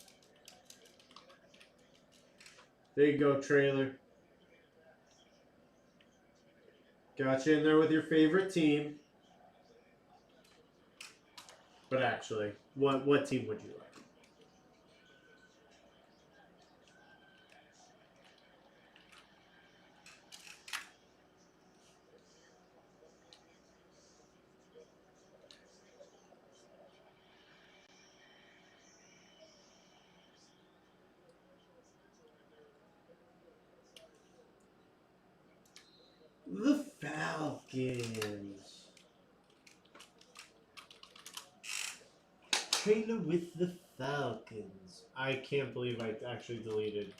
There you go, Trailer. Got you in there with your favorite team. But actually, what team would you like? The Falcons. Trailer with the Falcons. I can't believe I actually deleted.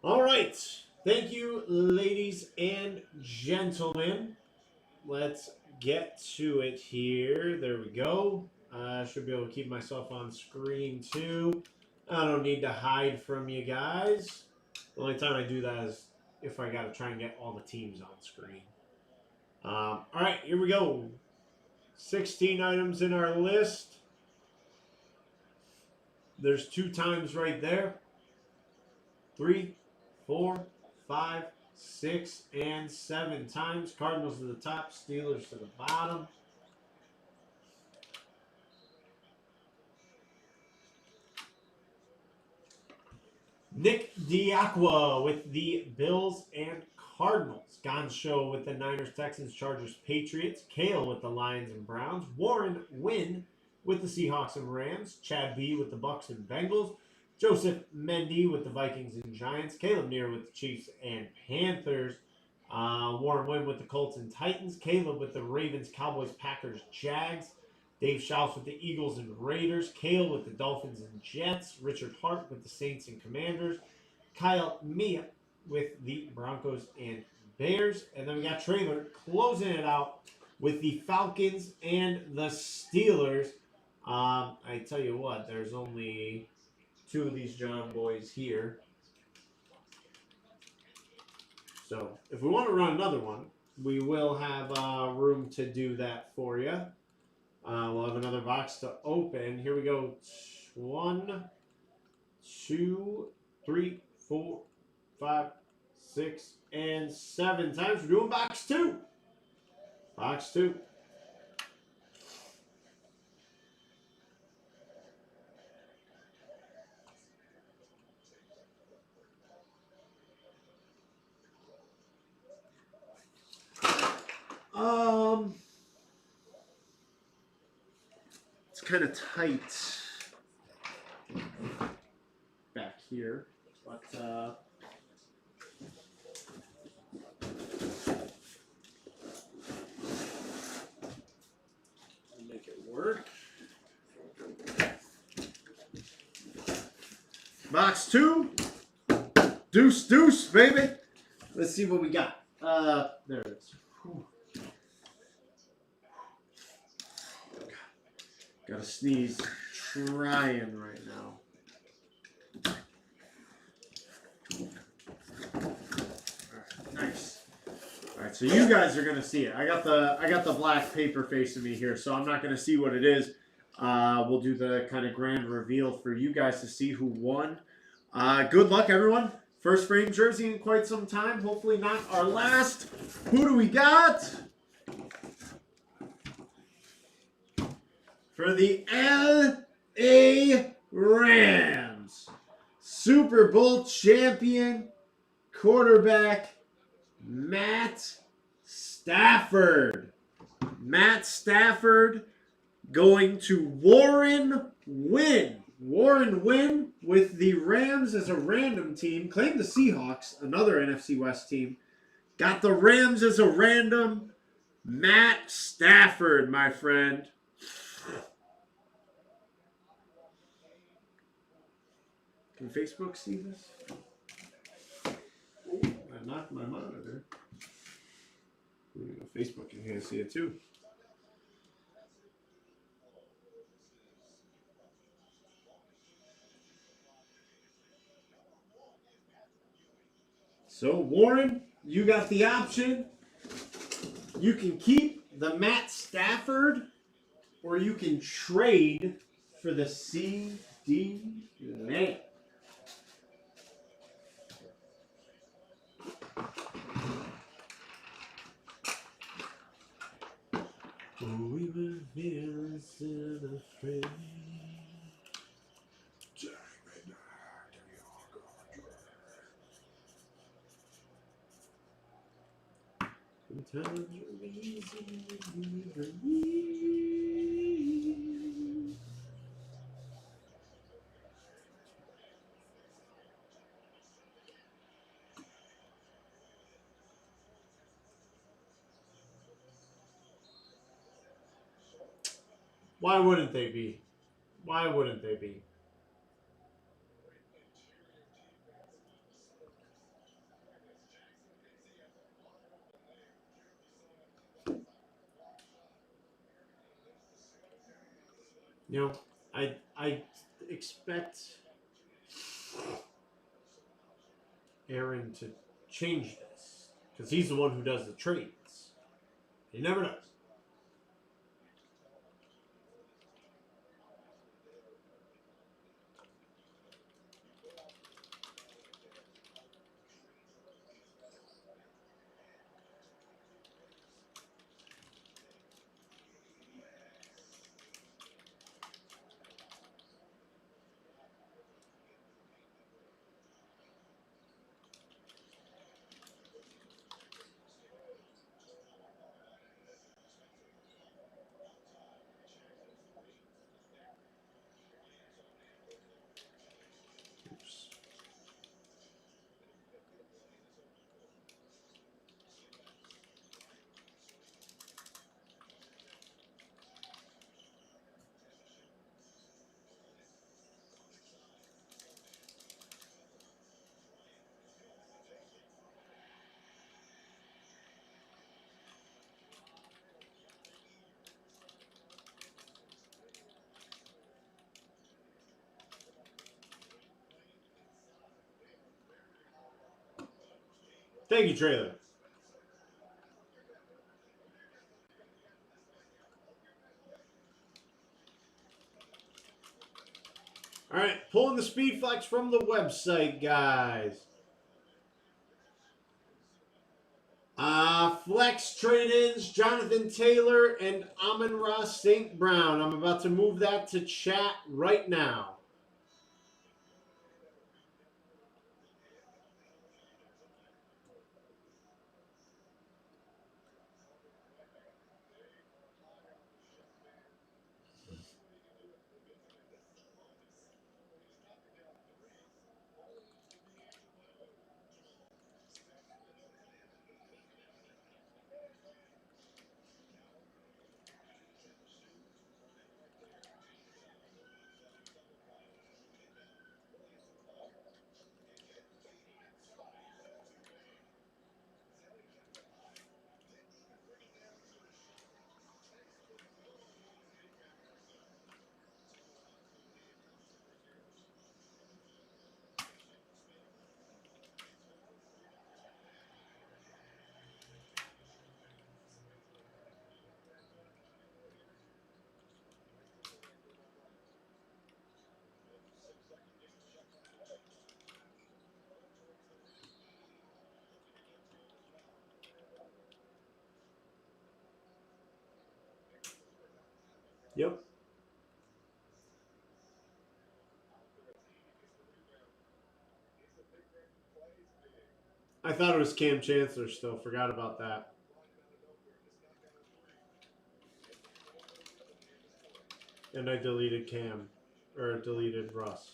All right. Thank you, ladies and gentlemen. Let's get to it here. There we go. I should be able to keep myself on screen too. I don't need to hide from you guys. The only time I do that is if I got to try and get all the teams on screen. All right, here we go. 16 items in our list. There's 2 times right there. 3, 4, 5, 6, and 7 times. Cardinals to the top, Steelers to the bottom. Nick Diacqua with the Bills and Cardinals. Goncho with the Niners, Texans, Chargers, Patriots. Kale with the Lions and Browns. Warren Wynn with the Seahawks and Rams. Chad B with the Bucks and Bengals. Joseph Mendy with the Vikings and Giants. Caleb Neer with the Chiefs and Panthers. Warren Wynn with the Colts and Titans. Caleb with the Ravens, Cowboys, Packers, Jags. Dave Schaus with the Eagles and Raiders. Kale with the Dolphins and Jets. Richard Hart with the Saints and Commanders. Kyle Mia with the Broncos and Bears. And then we got Trailer closing it out with the Falcons and the Steelers. I tell you what, there's only 2 of these John boys here. So if we want to run another one, we will have room to do that for you. We'll have another box to open. Here we go. 1, 2, 3, 4, 5, 6, and 7 times. We're doing box 2. Box 2. kind of tight back here, but we'll make it work. Box 2, deuce, deuce, baby. Let's see what we got. There it is. Whew. Gotta sneeze. Trying right now. Alright, nice. Alright, so you guys are gonna see it. I got the black paper facing me here, so I'm not gonna see what it is. We'll do the kind of grand reveal for you guys to see who won. Good luck, everyone. First frame jersey in quite some time. Hopefully not our last. Who do we got? For the LA Rams, Super Bowl champion quarterback Matt Stafford. Matt Stafford going to Warren Wynn. Warren Wynn with the Rams as a random team. Claimed the Seahawks, another NFC West team. Got the Rams as a random. Matt Stafford, my friend. Can Facebook see this? Oh, I knocked my monitor. Facebook can here see it too. So, Warren, you got the option. You can keep the Matt Stafford, or you can trade for the CD Lamb. We will feel instead of afraid. Sometimes you're easy to believe. Why wouldn't they be? Why wouldn't they be? You know, I expect Aaron to change this because he's the one who does the trades. He never does. Thank you, Trailer. All right, pulling the Speed Flex from the website, guys. Flex trade-ins, Jonathan Taylor and Amon-Ra St. Brown. I'm about to move that to chat right now. Yep. I thought it was Cam Chancellor still. Forgot about that. And I deleted Cam. Or deleted Russ.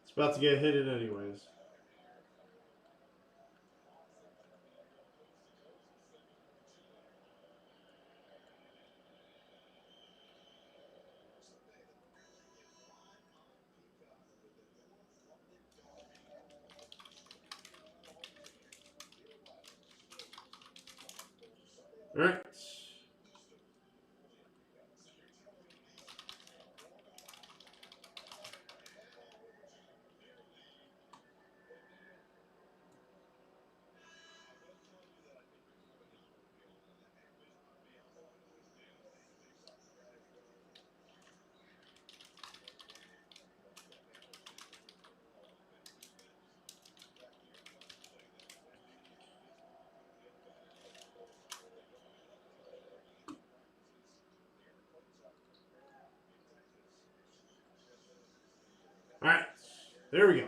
It's about to get hidden anyways. All right. All right. There we go.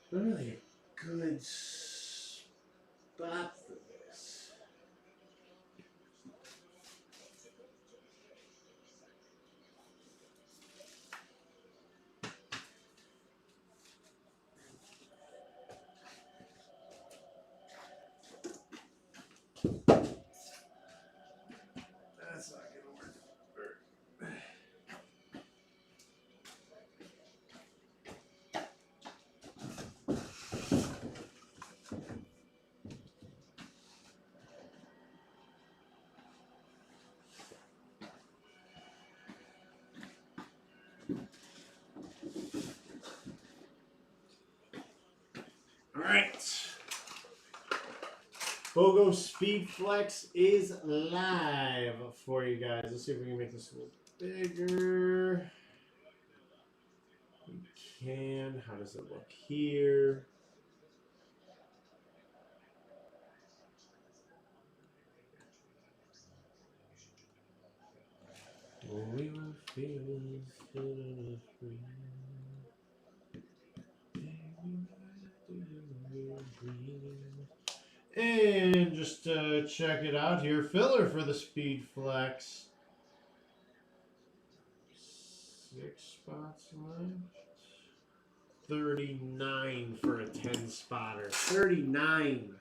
Not really a good spot for this. That's not gonna work. All right. BOGO Speed Flex is live for you guys. Let's see if we can make this a little bigger. We can. How does it look here? We were feeling free. And just to check it out here, filler for the Speed Flex. 6 spots left. 39 for a 10 spotter. 39.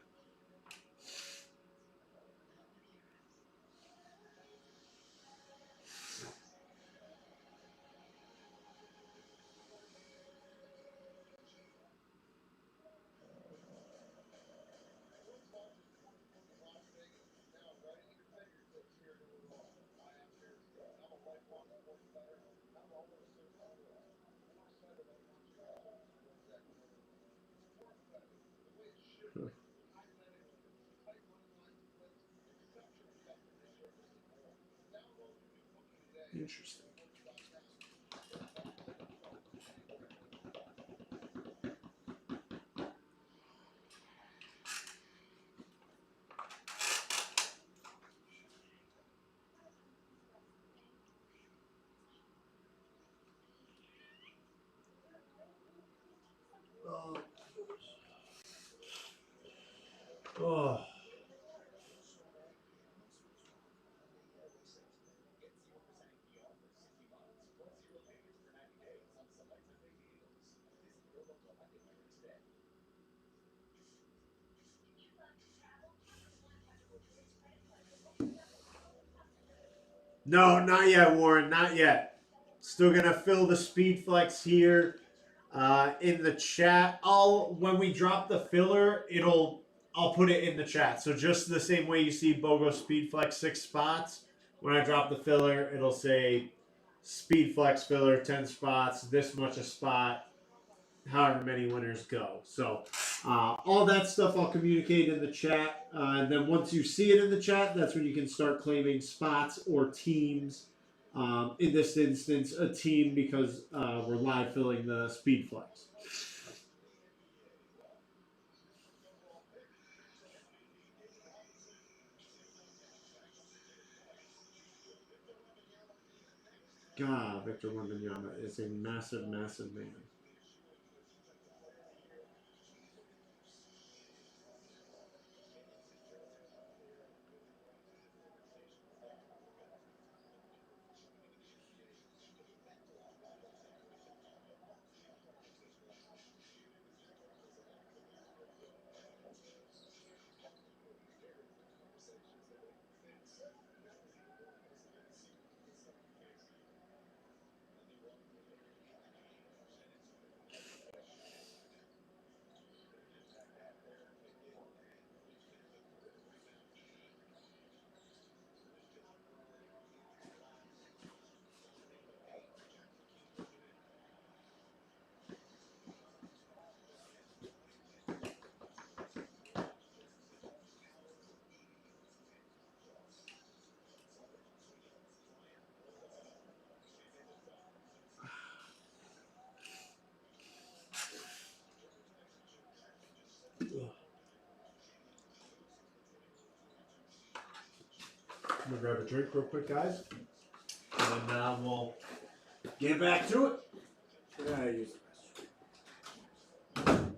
Interesting. Oh. No, not yet, Warren. Not yet. Still gonna fill the Speed Flex here in the chat. When we drop the filler, I'll put it in the chat. So just the same way you see BOGO Speed Flex 6 spots. When I drop the filler, it'll say Speed Flex filler 10 spots, this much a spot. however many winners go. So all that stuff I'll communicate in the chat. And then once you see it in the chat, that's when you can start claiming spots or teams. In this instance, a team because we're live filling the speed flex. God, Victor Wembanyama is a massive, massive man. I'm gonna grab a drink real quick, guys, and we'll get back to it. Yeah, I use the restroom.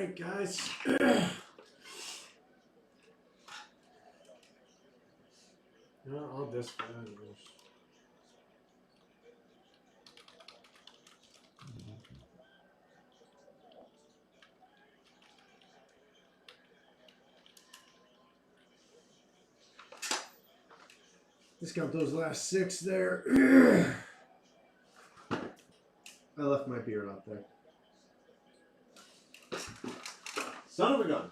right, guys. I'll discount this. Discount those last 6 there. I left my beer out there. Son of a gun.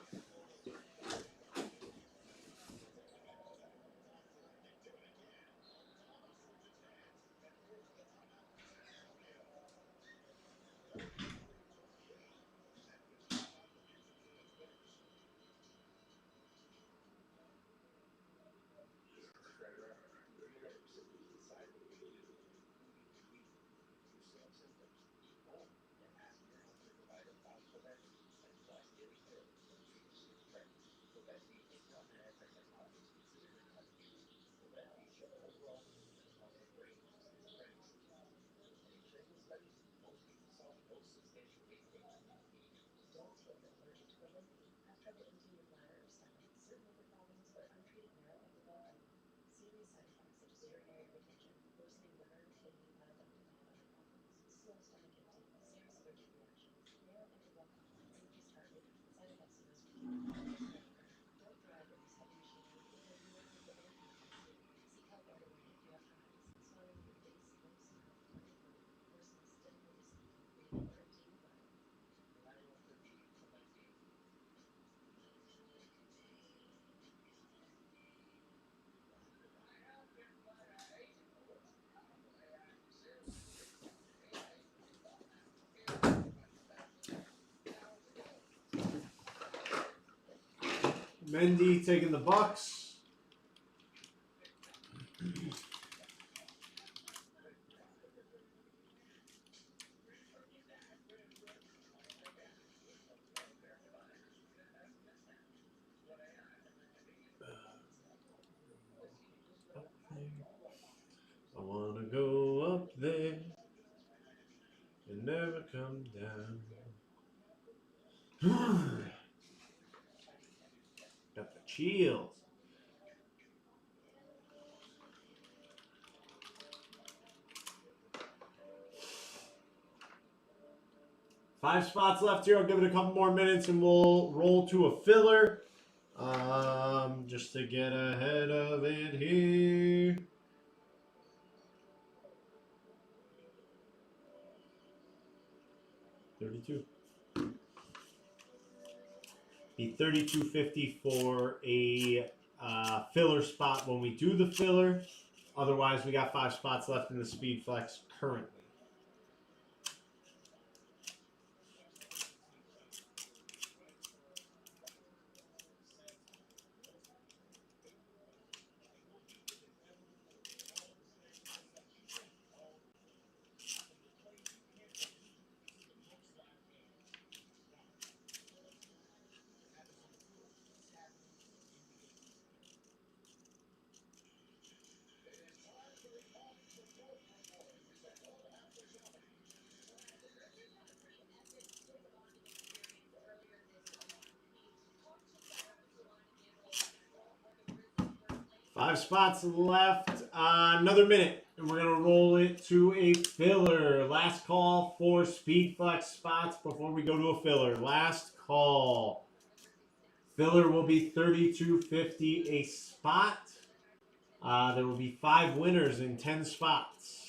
Mendy taking the Bucks. I wanna go up there and never come down. Got the chills. Five spots left here. I'll give it a couple more minutes and we'll roll to a filler. Just to get ahead of it here. $32. Be $32.50 for a filler spot when we do the filler. Otherwise, we got 5 spots left in the Speed Flex currently. Five spots left. Another minute, and we're going to roll it to a filler. Last call for Speed Flex spots before we go to a filler. Last call. Filler will be $32.50 a spot. There will be 5 winners in 10 spots.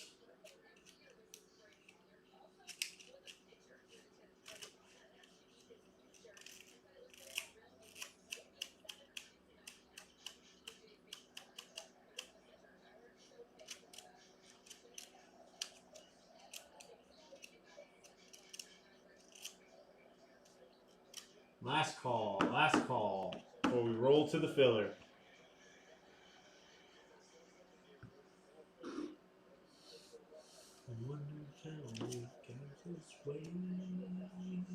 Last call before we roll to the filler. I wonder how we got this way, when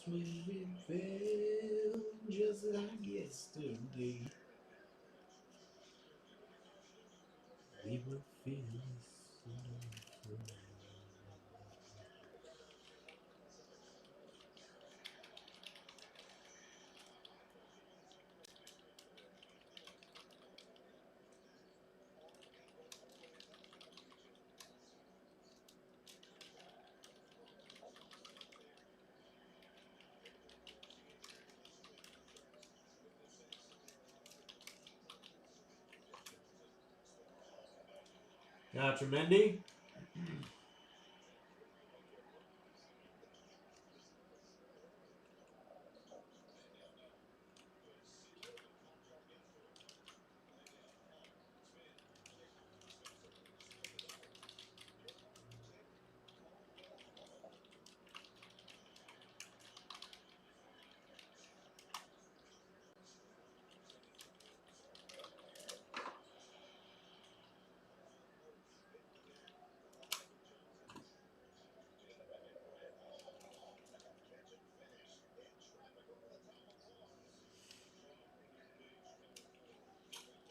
we fell just like yesterday. We were feeling so good. Gotcha, Mendy.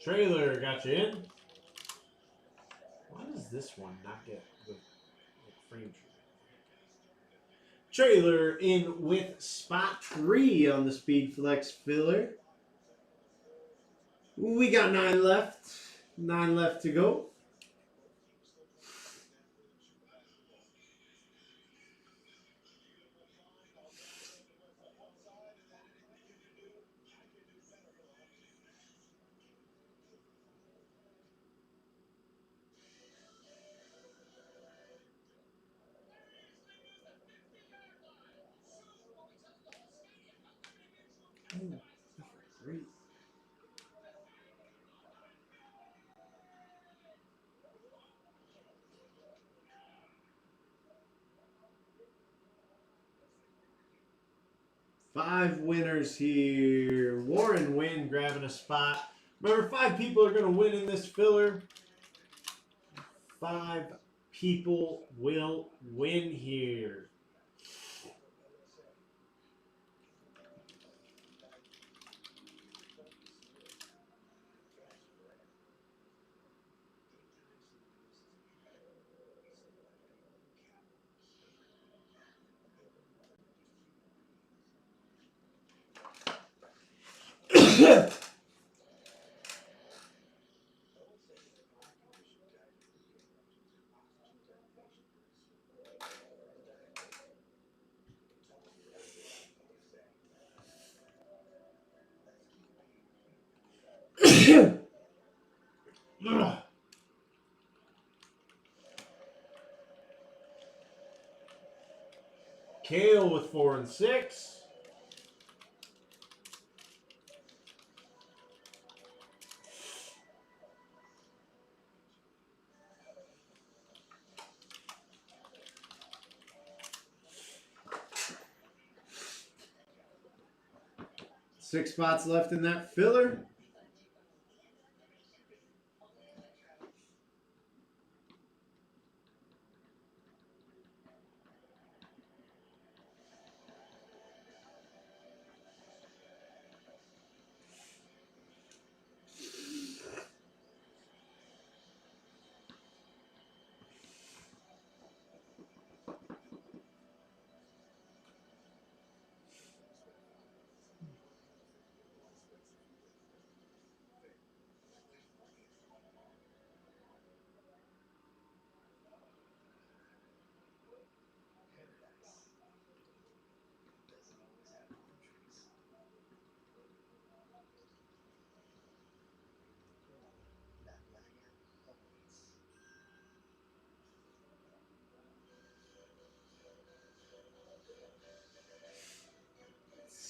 Trailer got you in. Why does this one not get the frame treatment? Trailer in with spot 3 on the Speed Flex filler. We got 9 left. 9 left to go. Oh, great. Five winners here. Warren Wynn grabbing a spot. Remember, 5 people are going to win in this filler. 5 people will win here. Kale with 4 and 6. Six spots left in that filler.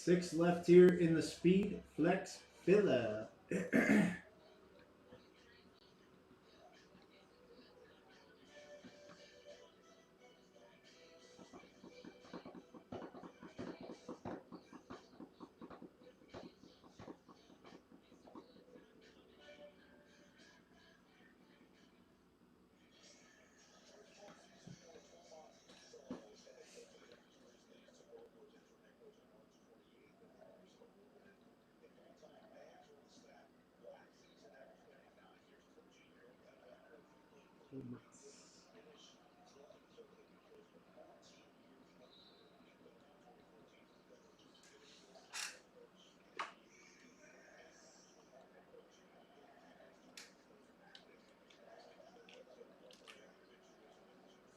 Six left here in the Speed Flex filler.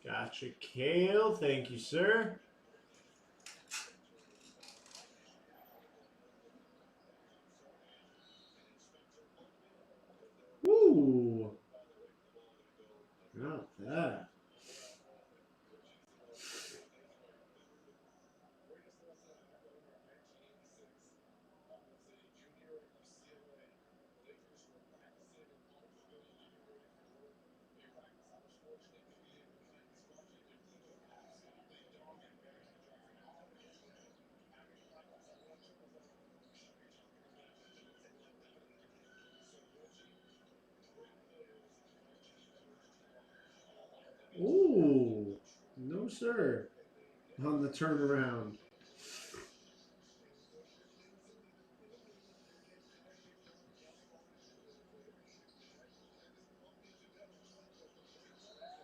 Gotcha, Kale. Thank you, sir. Ooh. Ooh, no sir. On the turnaround.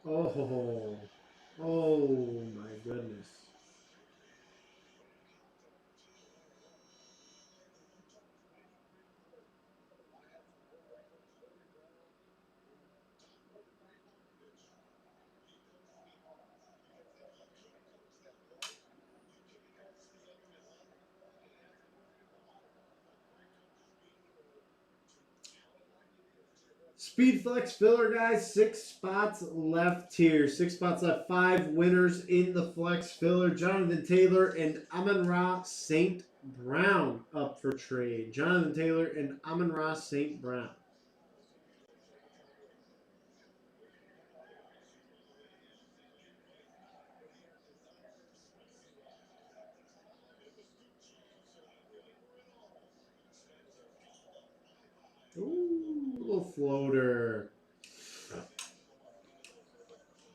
Oh, oh my goodness. Speed Flex filler, guys. 6 spots left here. 6 spots left. 5 winners in the Flex filler. Jonathan Taylor and Amon-Ra St. Brown up for trade. Jonathan Taylor and Amon-Ra St. Brown. Ooh, little floater.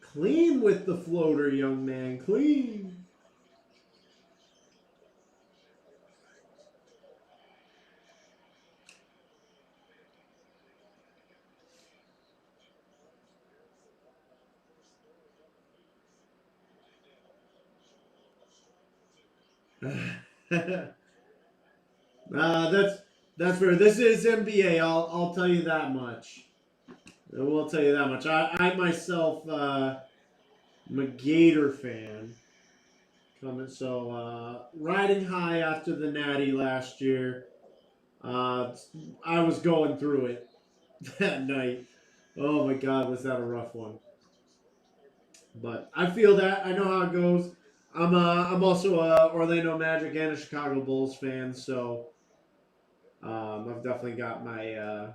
Clean with the floater, young man. Clean. That's fair. This is NBA. I'll tell you that much. I will tell you that much. I myself, am a Gator fan. Coming so riding high after the Natty last year. I was going through it that night. Oh my God, was that a rough one? But I feel that. I know how it goes. I'm also a Orlando Magic and a Chicago Bulls fan, so I've definitely got my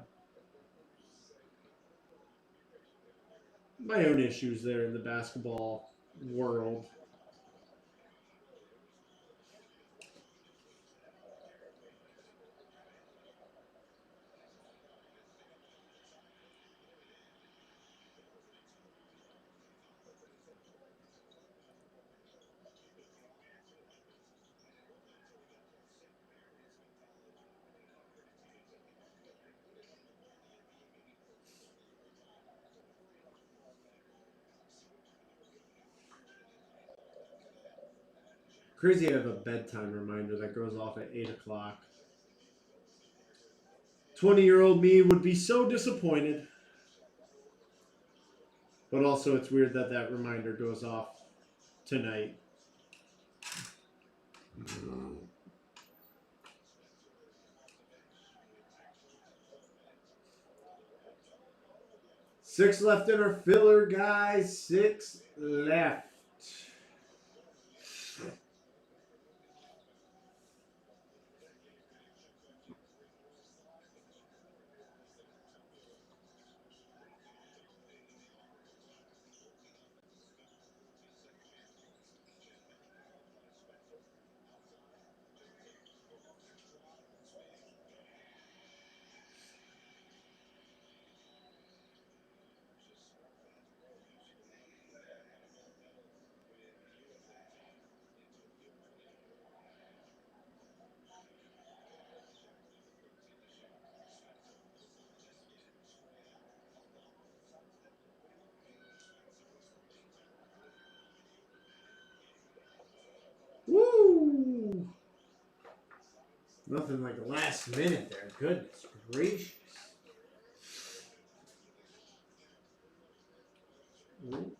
own issues there in the basketball world. Crazy, I have a bedtime reminder that goes off at 8 o'clock. 20-year-old me would be so disappointed. But also, it's weird that that reminder goes off tonight. 6 left in our filler, guys. 6 left. Woo! Nothing like last minute there. Goodness gracious. Ooh.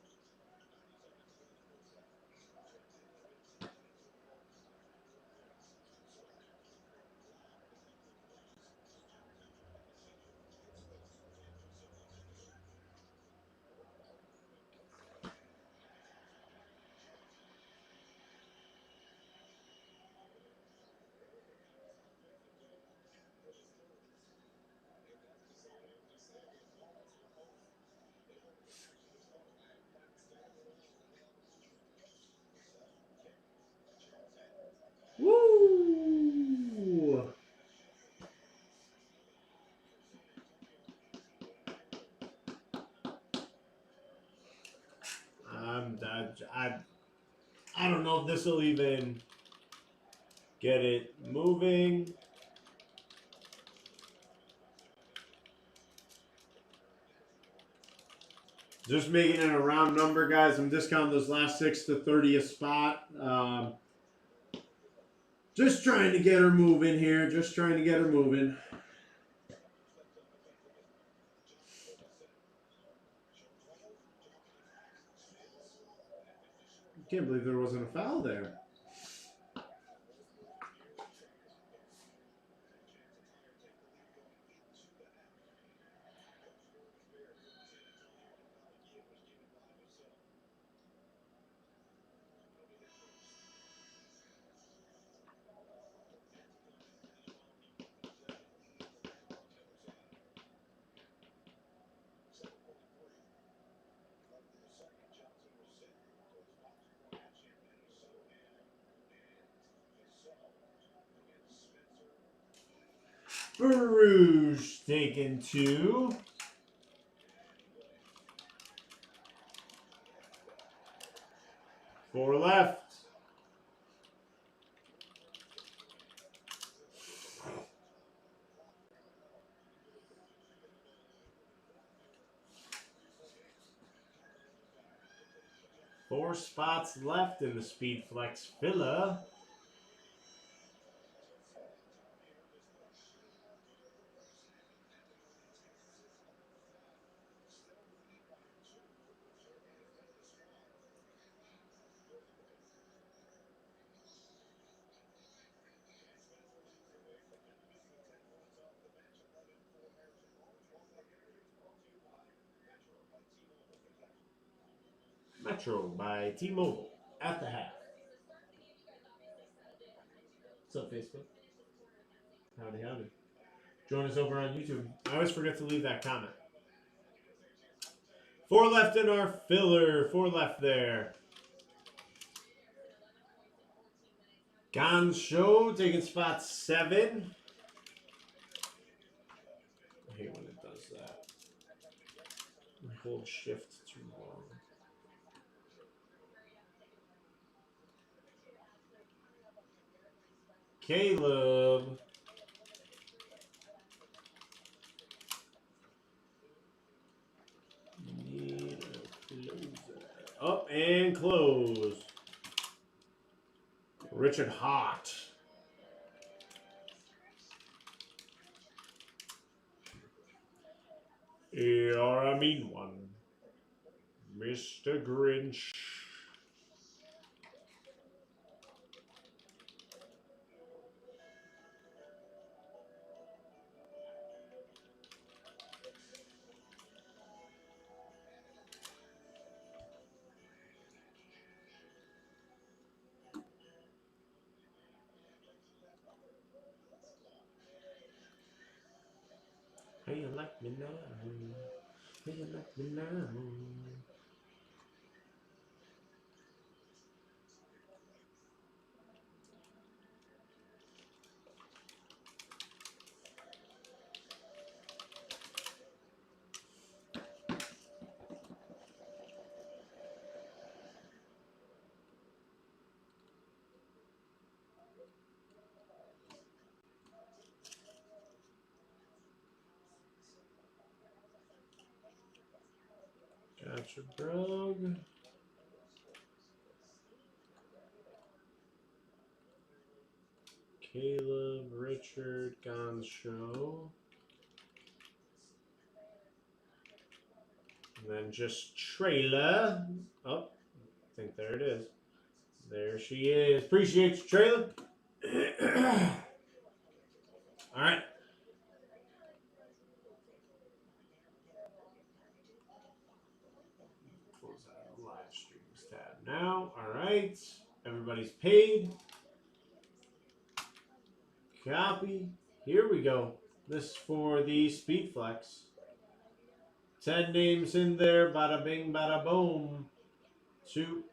I don't know if this will even get it moving. Just making it a round number, guys. I'm discounting those last 6 to 30th spot. Just trying to get her moving here. Just trying to get her moving. Can't believe there wasn't a foul there. Baruch taking 2. Four left. Four spots left in the Speed Flex filler. Metro by T-Mobile at the half. What's up, Facebook? Howdy, howdy. Join us over on YouTube. I always forget to leave that comment. 4 left in our filler. 4 left there. Gon's Show taking spot 7. I hate when it does that. I hold shift too long. Caleb. Need a closer. Up and close. Richard Hart. You're a mean one, Mr. Grinch. Hey, you like me now? Hey, you like me now? Gotcha, bro. Caleb, Richard, Gon's Show. And then just Trailer. Oh, I think there it is. There she is. Appreciate you, Trailer. All right. Close out the live streams tab now. All right. Everybody's paid. Copy. Here we go. This is for the Speed Flex. 10 names in there. Bada bing, bada boom. 2,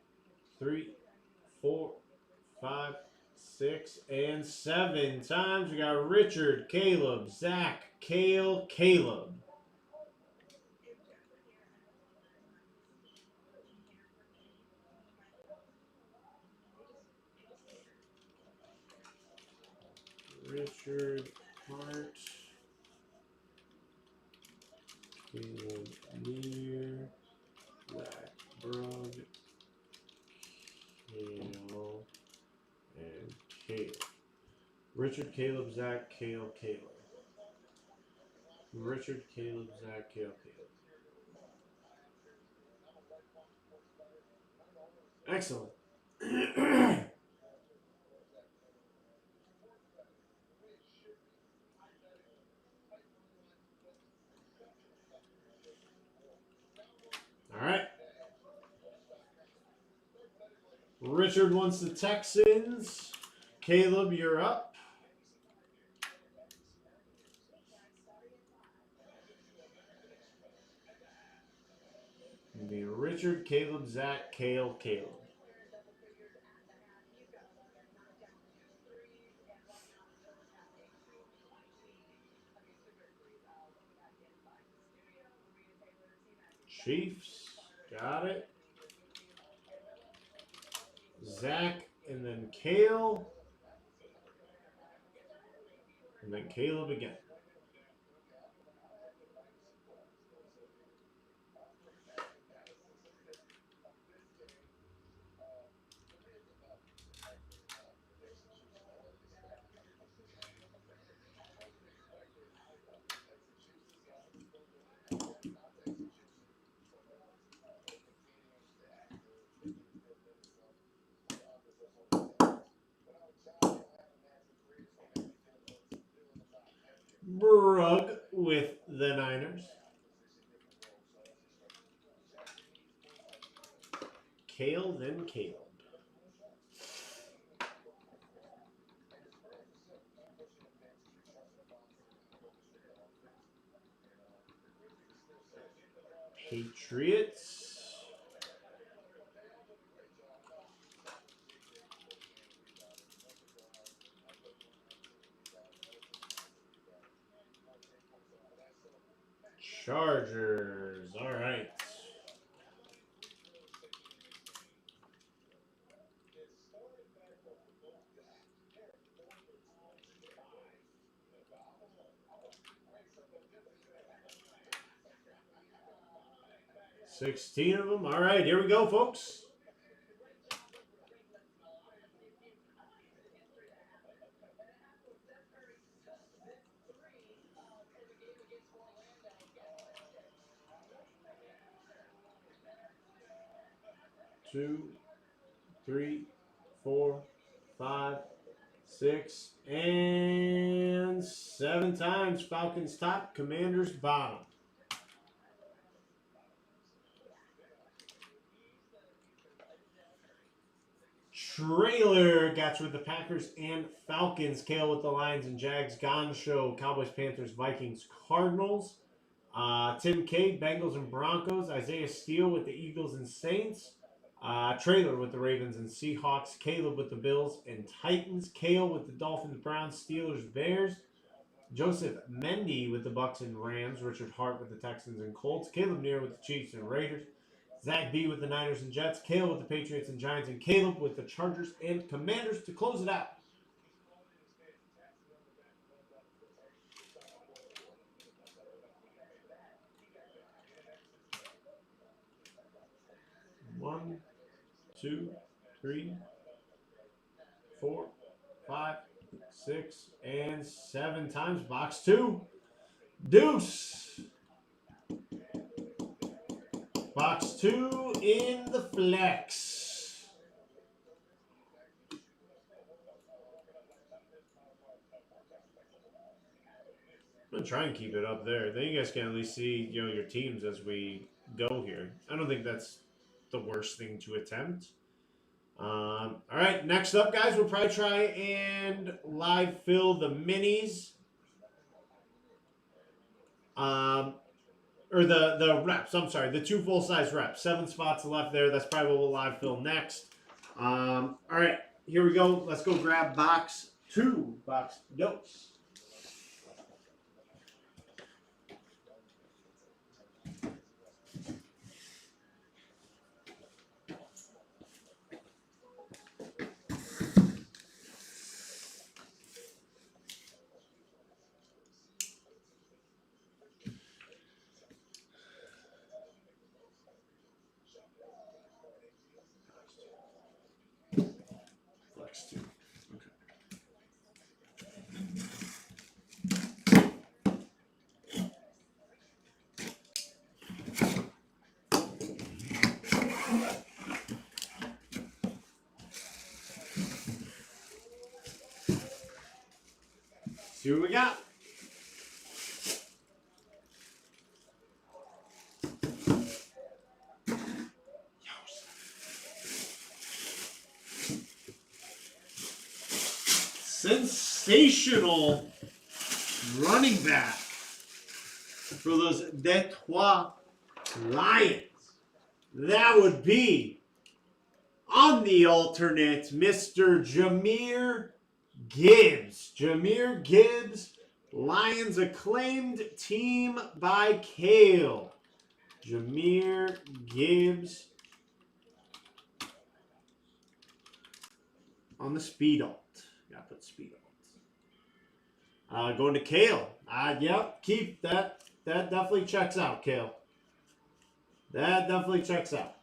3, 4, 5, 6, and 7 times. We got Richard, Caleb, Zach, Kale, Caleb. Richard Hart. Caleb Neer. Zach Brug. Kale. And Caleb. Richard, Caleb, Zach, Kale, Caleb. Richard, Caleb, Zach, Kale, Caleb. Excellent. All right. Richard wants the Texans. Caleb, you're up. The Richard, Caleb, Zach, Kale, Caleb. Chiefs, got it. Zach, and then Kale. And then Caleb again. Brug with the Niners. Kale, then Caleb. Patriots. Chargers. All right. $16 of them. All right, here we go, folks. Two, 3, 4, 5, 6, and 7 times. Falcons top, Commanders bottom. Trailer got you with the Packers and Falcons. Kale with the Lions and Jags. Gone Show, Cowboys, Panthers, Vikings, Cardinals. Tim K, Bengals and Broncos. Isaiah Steele with the Eagles and Saints. Trailer with the Ravens and Seahawks. Caleb with the Bills and Titans. Kale with the Dolphins, Browns, Steelers, Bears. Joseph Mendy with the Bucks and Rams. Richard Hart with the Texans and Colts. Caleb Neer with the Chiefs and Raiders. Zach B with the Niners and Jets. Kale with the Patriots and Giants. And Caleb with the Chargers and Commanders to close it out. One, 2, 3, 4, 5, 6, and 7 times. Box 2. Deuce. Box 2 in the flex. I'm going to try and keep it up there. Then you guys can at least see, your teams as we go here. I don't think that's the worst thing to attempt. All right, next up, guys, we'll probably try and live fill the minis. Or the reps, I'm sorry, the 2 full-size reps. 7 spots left there. That's probably what we'll live fill next. All right, here we go. Let's go grab box 2. Box notes. See what we got. Sensational running back for those Detroit Lions. That would be, on the alternate, Mr. Jahmyr Gibbs. Jahmyr Gibbs, Lions acclaimed team by Kale. Jahmyr Gibbs on the speed alt. Gotta put speed alt. Going to Kale. Yep, keep that. That definitely checks out, Kale. That definitely checks out.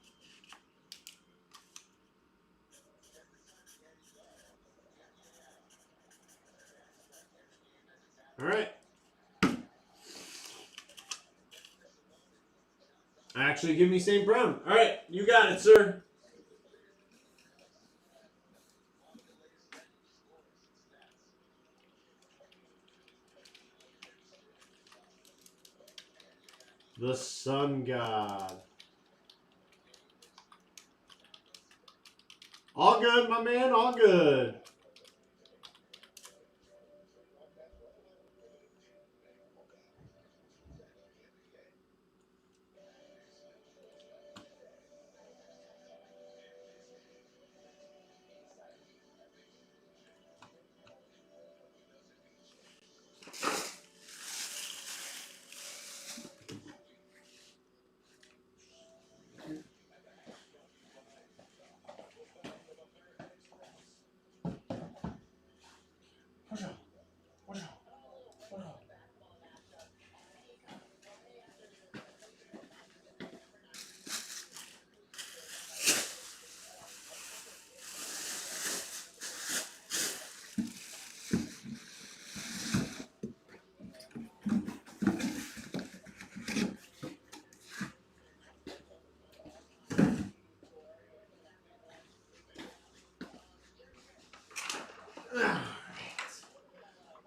All right. Actually, give me St. Brown. All right, you got it, sir. The Sun God. All good, my man. All good.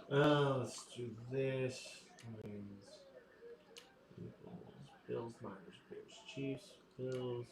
Let's do this. Bills, Niners, Bears, Chiefs, Bills.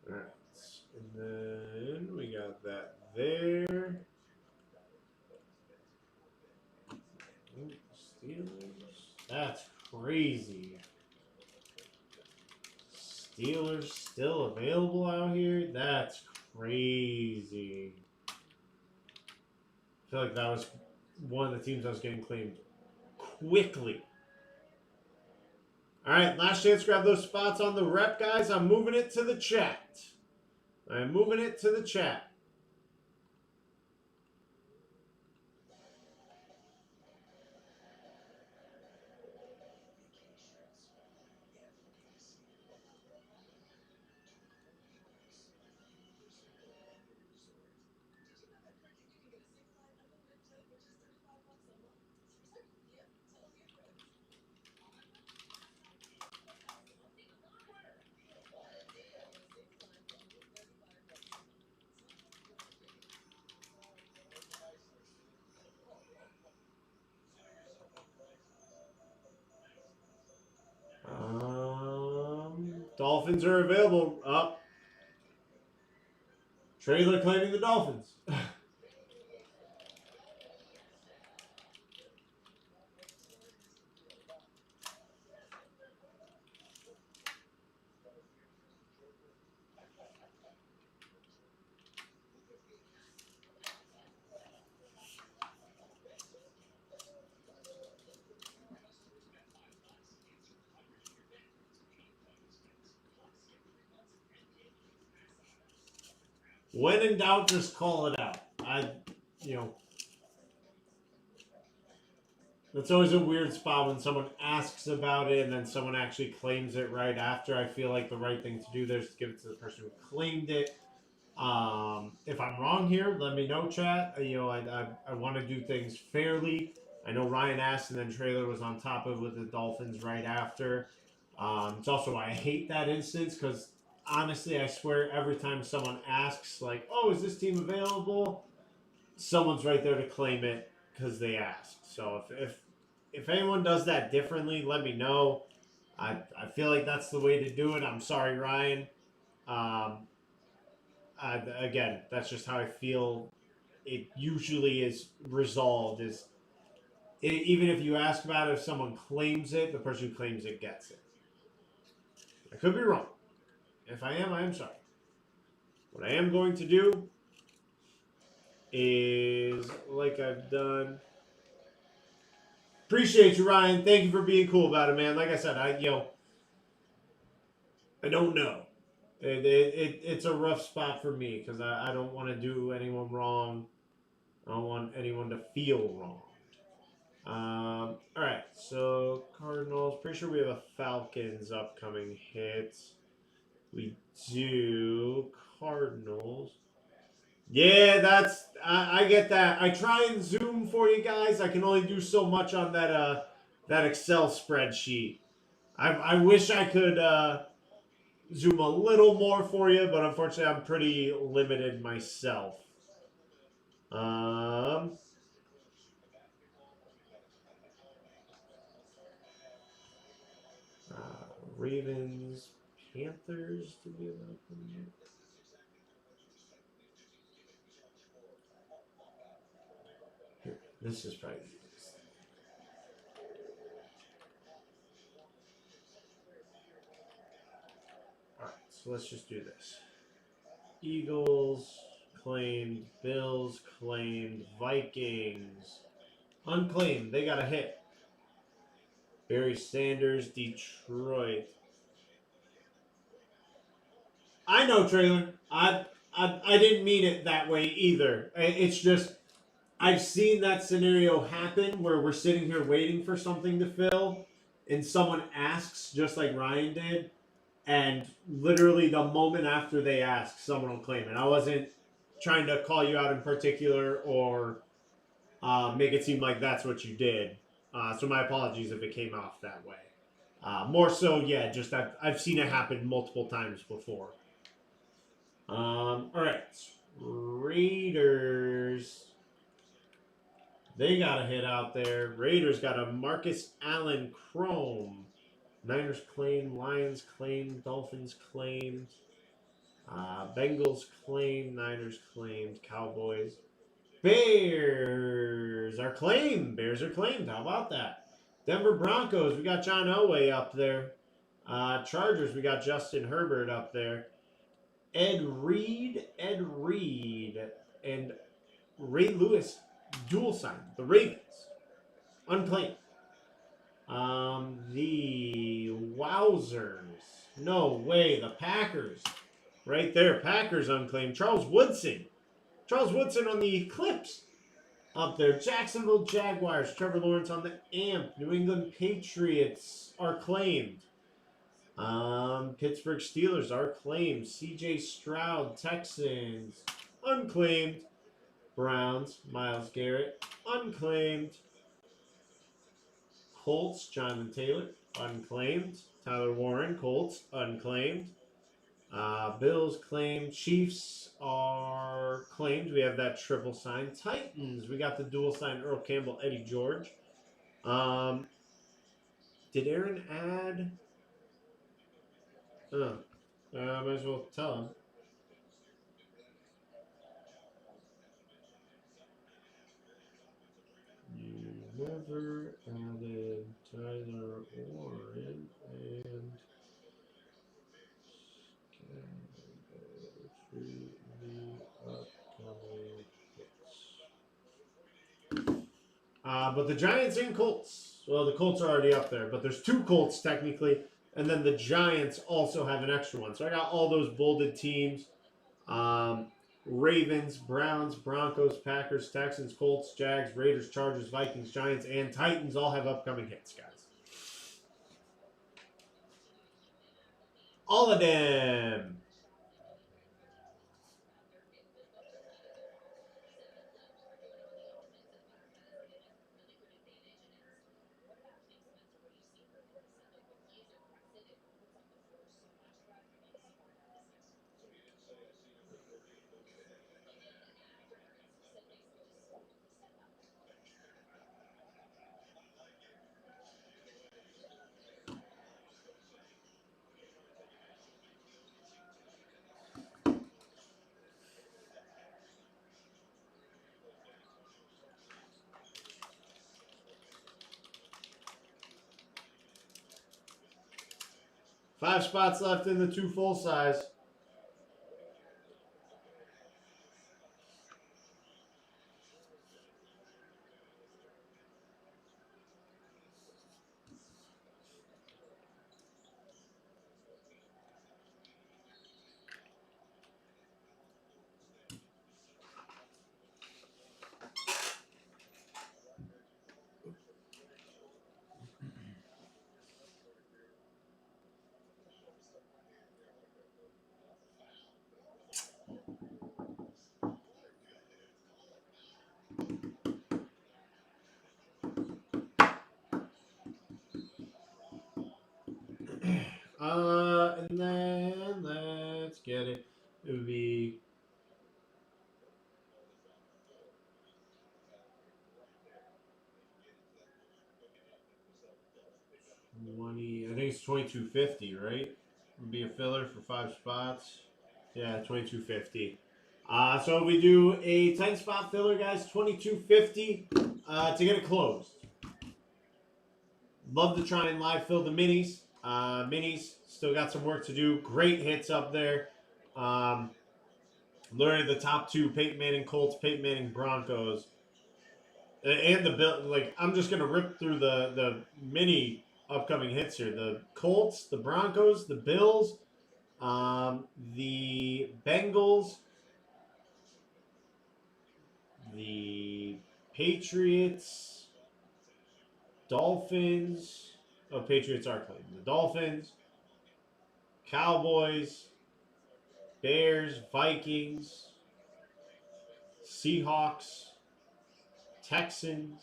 Alright, and then we got that there. Steelers. That's crazy. Steelers still available out here? That's crazy. I feel like that was one of the teams I was getting claimed quickly. All right, last chance to grab those spots on the rep, guys. I'm moving it to the chat. I'm moving it to the chat. Dolphins are available. Up. Trailer claiming the Dolphins. When in doubt, just call it out. That's always a weird spot when someone asks about it and then someone actually claims it right after. I feel like the right thing to do there is to give it to the person who claimed it. If I'm wrong here, let me know, chat. I want to do things fairly. I know Ryan asked, and then Trailer was on top of it with the Dolphins right after. It's also why I hate that instance because honestly, I swear every time someone asks, like, "Oh, is this team available?" Someone's right there to claim it because they asked. So if anyone does that differently, let me know. I feel like that's the way to do it. I'm sorry, Ryan. Um, Again, that's just how I feel. It usually is resolved. Even if you ask about it, if someone claims it, the person who claims it gets it. I could be wrong. If I am sorry. What I am going to do is, like I've done. Appreciate you, Ryan. Thank you for being cool about it, man. Like I said, I don't know. It's a rough spot for me because I don't want to do anyone wrong. I don't want anyone to feel wrong. All right, so Cardinals. Pretty sure we have a Falcons upcoming hit. We do Cardinals. Yeah, I get that. I try and zoom for you guys. I can only do so much on that Excel spreadsheet. I wish I could zoom a little more for you, but unfortunately, I'm pretty limited myself. Ravens, Panthers. Did we have that? Here, this is probably the easiest. All right, so let's just do this. Eagles claimed, Bills claimed, Vikings unclaimed. They got a hit. Barry Sanders, Detroit. I know, Trailer. I didn't mean it that way either. It's just I've seen that scenario happen where we're sitting here waiting for something to fill, and someone asks just like Ryan did, and literally the moment after they ask, someone will claim it. I wasn't trying to call you out in particular or make it seem like that's what you did. So my apologies if it came off that way. More so, yeah, just I've seen it happen multiple times before. All right, Raiders. They got a hit out there. Raiders got a Marcus Allen Chrome. Niners claimed, Lions claimed, Dolphins claimed, Bengals claimed, Niners claimed, Cowboys. Bears are claimed. Bears are claimed. How about that? Denver Broncos, we got John Elway up there. Chargers, we got Justin Herbert up there. Ed Reed, and Ray Lewis dual sign. The Ravens. Unclaimed. The Wowzers. No way. The Packers. Right there. Packers unclaimed. Charles Woodson. Charles Woodson on the Eclipse. Up there. Jacksonville Jaguars. Trevor Lawrence on the AMP. New England Patriots are claimed. Pittsburgh Steelers are claimed. CJ Stroud. Texans. Unclaimed. Browns. Myles Garrett. Unclaimed. Colts, Jonathan Taylor, unclaimed. Tyler Warren, Colts, unclaimed. Bills claimed. Chiefs are claimed. We have that triple sign. Titans, we got the dual sign Earl Campbell, Eddie George. Did Aaron add? Might as well tell him. You never added Tyler Warren and but the Giants and Colts. Well, the Colts are already up there, but there's two Colts technically, and then the Giants also have an extra one. So I got all those bolded teams. Ravens, Browns, Broncos, Packers, Texans, Colts, Jags, Raiders, Chargers, Vikings, Giants, and Titans all have upcoming hits, guys. All of them. Five spots left in the 2 full size. And then let's get it. It would be I think it's 2250, right? Would be a filler for 5 spots. Yeah, 2250. So we do a 10 spot filler, guys. 2250 to get it closed. Love to try and live fill the minis. Minis still got some work to do. Great hits up there. Literally the top 2: Peyton Manning Colts, Peyton Manning Broncos, and the Bill. Like, I'm just gonna rip through the mini upcoming hits here. The Colts, the Broncos, the Bills, the Bengals, the Patriots, Dolphins. Oh, Patriots are playing. The Dolphins, Cowboys, Bears, Vikings, Seahawks, Texans.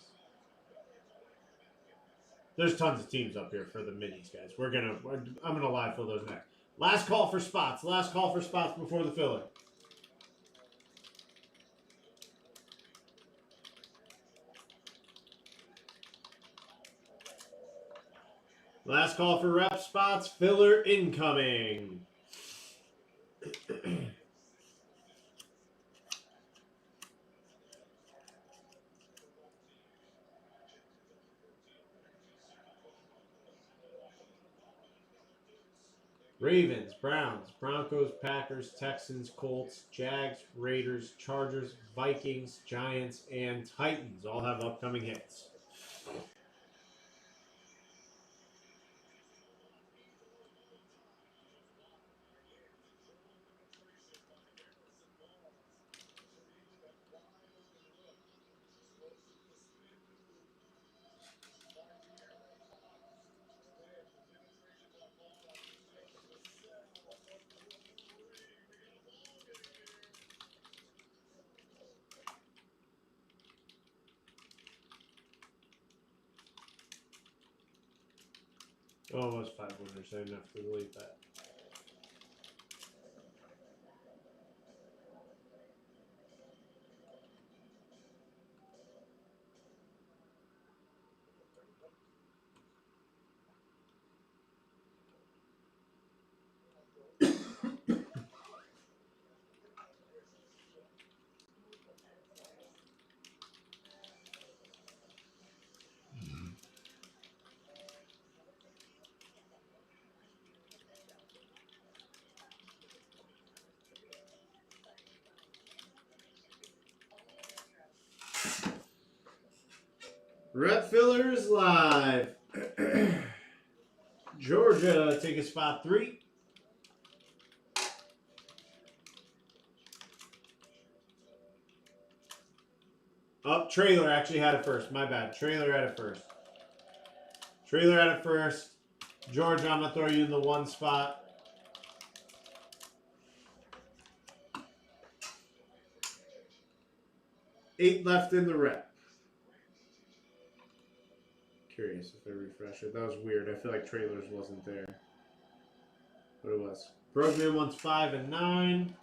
There's tons of teams up here for the minis, guys. I'm gonna live fill those next. Last call for spots. Last call for spots before the filler. Last call for rep spots. Filler incoming. Ravens, Browns, Broncos, Packers, Texans, Colts, Jags, Raiders, Chargers, Vikings, Giants, and Titans all have upcoming hits. Oh, it was 5 winners. I didn't have to delete that. Rep fillers live. Georgia take a spot 3. Oh, Trailer actually had it first. My bad. Trailer had it first. Trailer had it first. George, I'm going to throw you in the one spot. Eight left in the rep. Curious if they refresh it. That was weird. I feel like Trailers wasn't there. But it was. Brogman wants 5 and 9.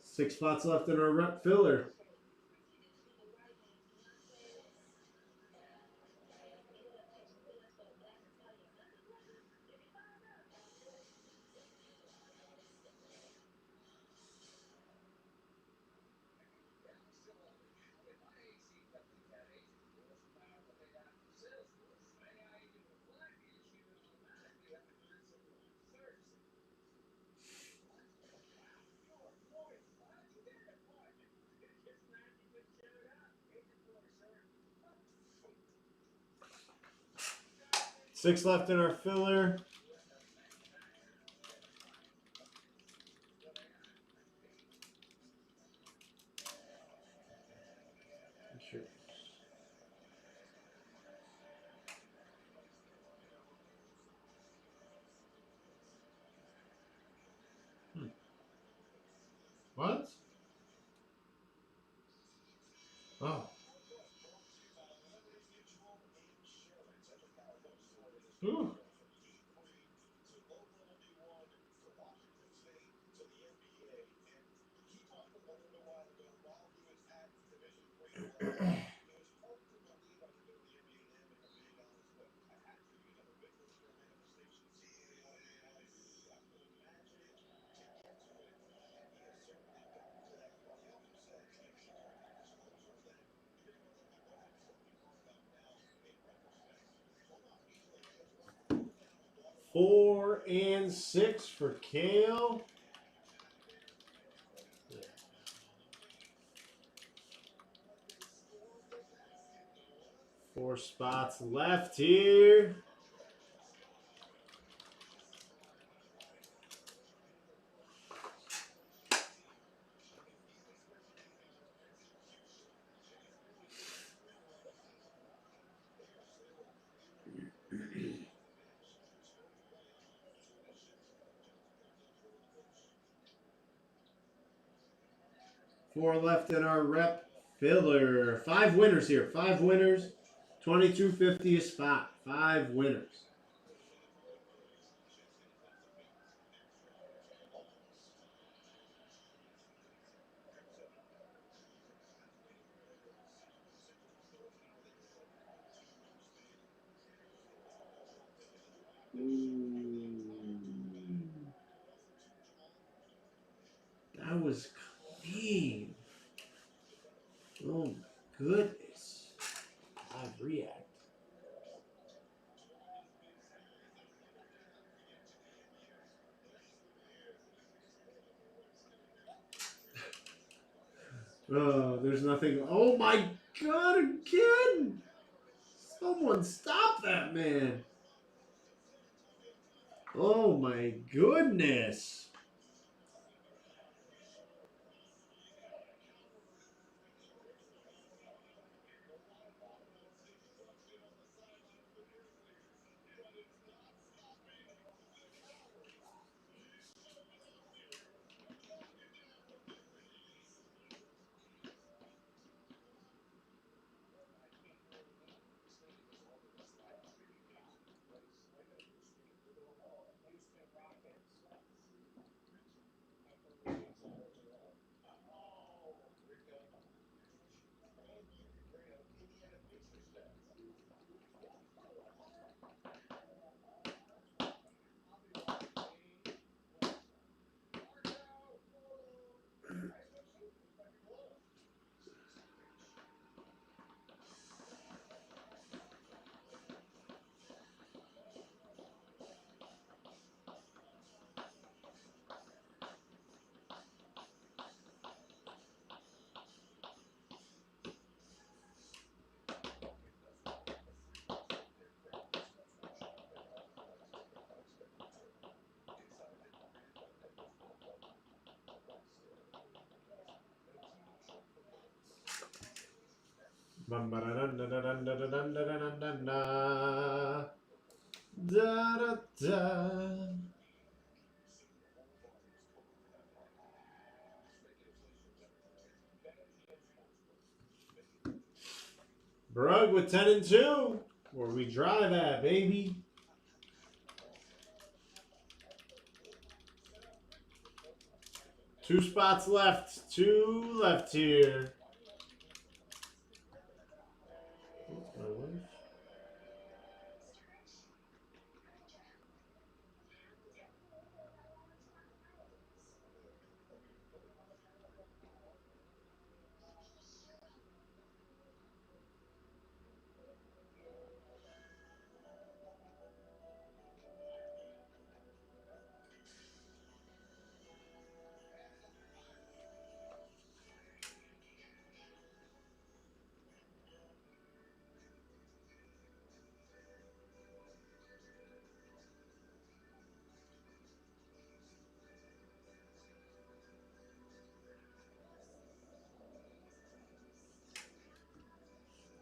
Six spots left in our rep filler. Six left in our filler. Sure. What? Oh. Ooh. Four and 6 for Kale. Four spots left here. Four left in our rep filler. 5 winners here. 5 winners. $22.50 a spot. 5 winners. That was clean. Oh my goodness. Live react. Oh, there's nothing. Oh my god, again! Someone stop that man. Oh my goodness. Brug with 10-2. Where we drive at, baby. Two spots left. Two left here. My wife.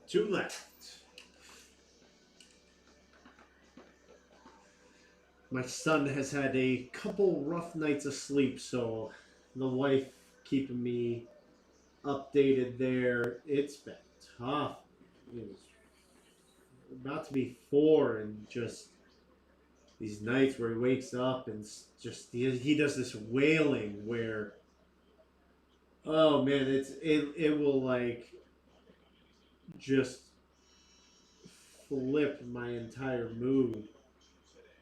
Two left. My son has had a couple rough nights of sleep, so the wife keeping me updated there. It's been tough. It's about to be 4, and just these nights where he wakes up and just he does this wailing where, oh man, it will like just flip my entire mood.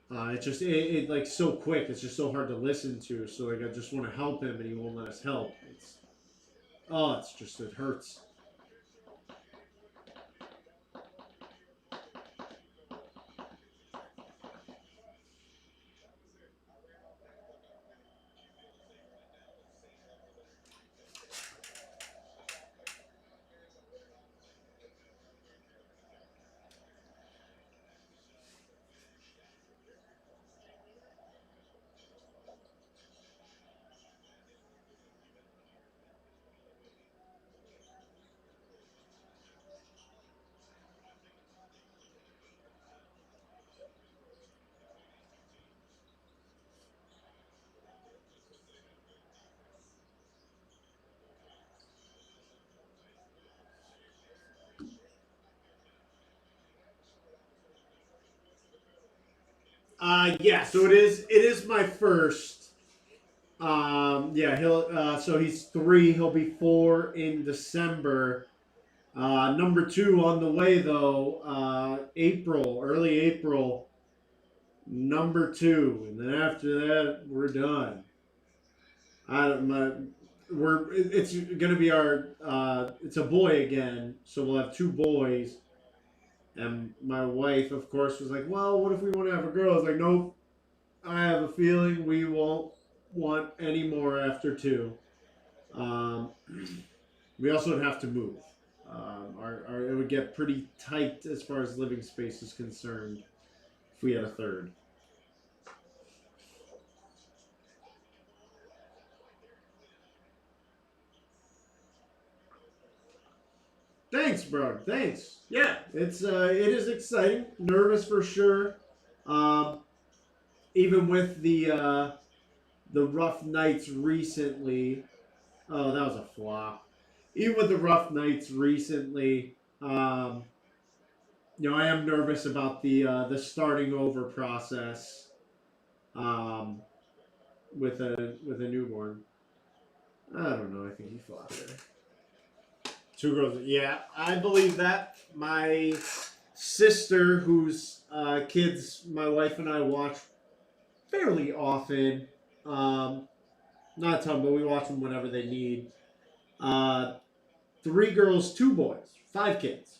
It like so quick. It's just so hard to listen to. So like I just want to help him, and he won't let us help. It's just it hurts. Yeah. So it is. It is my first. Yeah. He'll. So he's 3. He'll be 4 in December. Number 2 on the way though. April, early April. Number 2, and then after that we're done. I don't. It's gonna be our. It's a boy again, so we'll have 2 boys. And my wife, of course, was like, "Well, what if we want to have a girl?" I was like, "Nope. I have a feeling we won't want any more after 2." Um, we also would have to move. It would get pretty tight as far as living space is concerned if we had a third. Thanks, bro. Thanks. Yeah, it is exciting. Nervous for sure. Um, Even with the rough nights recently. Oh, that was a flop. Even with the rough nights recently, I am nervous about the starting over process um, with a newborn. I don't know. I think he flopped there. 2 girls. Yeah, I believe that. My sister, whose kids my wife and I watch fairly often, not a ton, but we watch them whenever they need. Uh, 3 girls, 2 boys, 5 kids.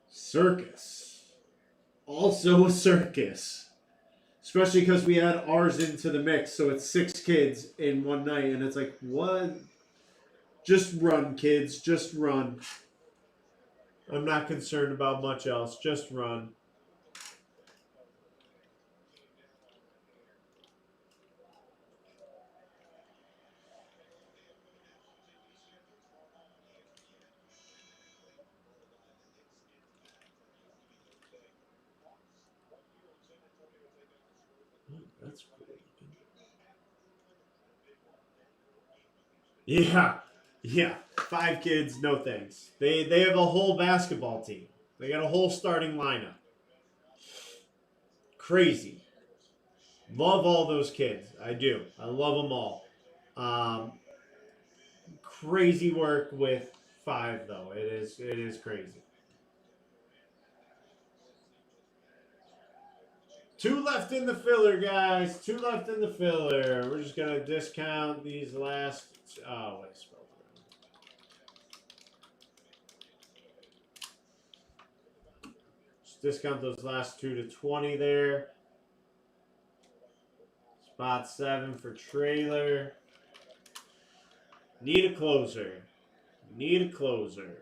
Circus. Also a circus. Especially because we add ours into the mix, so it's 6 kids in one night, and it's like, what? Just run, kids. Just run. I'm not concerned about much else. Just run. Yeah. Yeah. 5 kids, no thanks. They have a whole basketball team. They got a whole starting lineup. Crazy. Love all those kids. I do. I love them all. Um, crazy work with 5 though. It is crazy. 2 left in the filler, guys. 2 left in the filler. We're just gonna discount these last. Oh, wait, spelled it wrong. Just discount those last 2 to 20 there. Spot 7 for trailer. Need a closer. Need a closer.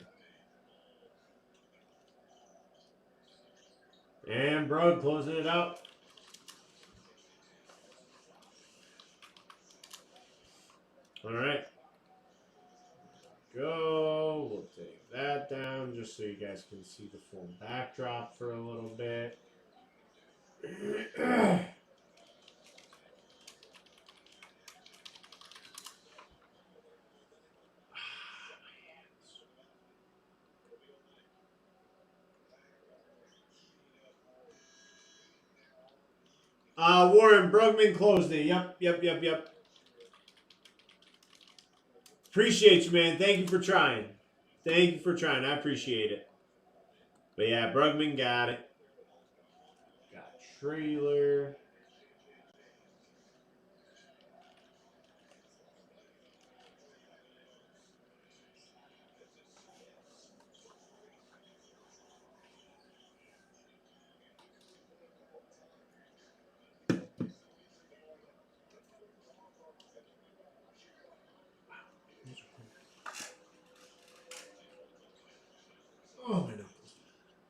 And Brug closing it out. All right. Go. We'll take that down just so you guys can see the full backdrop for a little bit. Warren Brugman closed it. Yep. Appreciate you, man. Thank you for trying. Thank you for trying. I appreciate it. But yeah, Brugman got it. Got trailer. Oh my knuckles.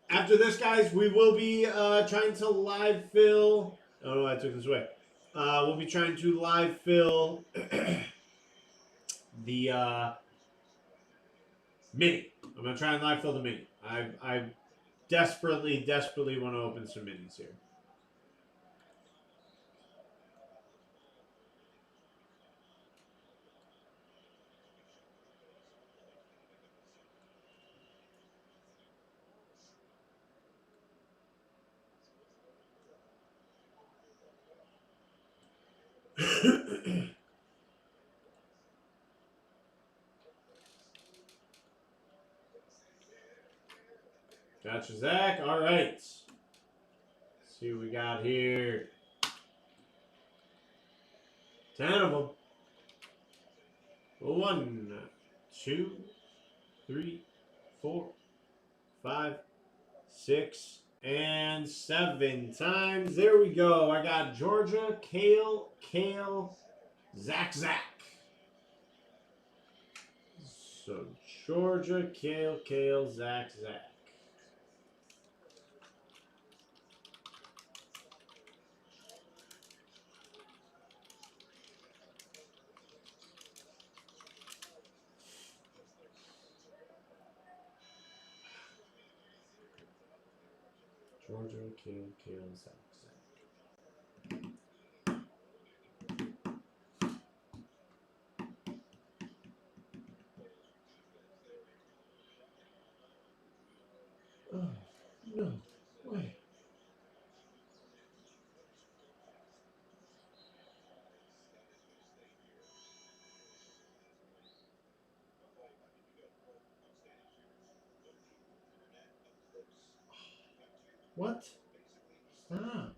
After this, guys, we will be trying to live fill. Oh no, I took this away. We'll be trying to live fill the mini. I'm gonna try and live fill the mini. I desperately want to open some minis here. Gotcha, Zach. All right. Let's see what we got here. 10 of them. 1, 2, 3, 4, 5, 6, and 7 times. There we go. I got Georgia, Kale, Zach. So Georgia, Kale, Zach. Georgia, Kale, Zach. Oh, no way. What? Stop.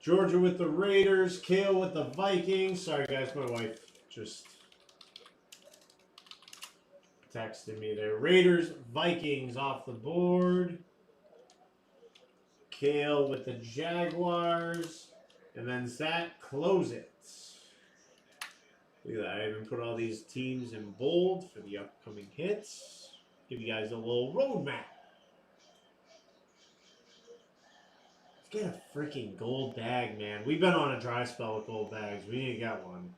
Georgia with the Raiders, Kale with the Vikings. Sorry, guys, my wife just texted me there. Raiders, Vikings off the board. Kale with the Jaguars. And then Zach, close it. Look at that. I even put all these teams in bold for the upcoming hits. Give you guys a little roadmap. get a freaking gold bag, man. We've been on a dry spell with gold bags. We need to get one.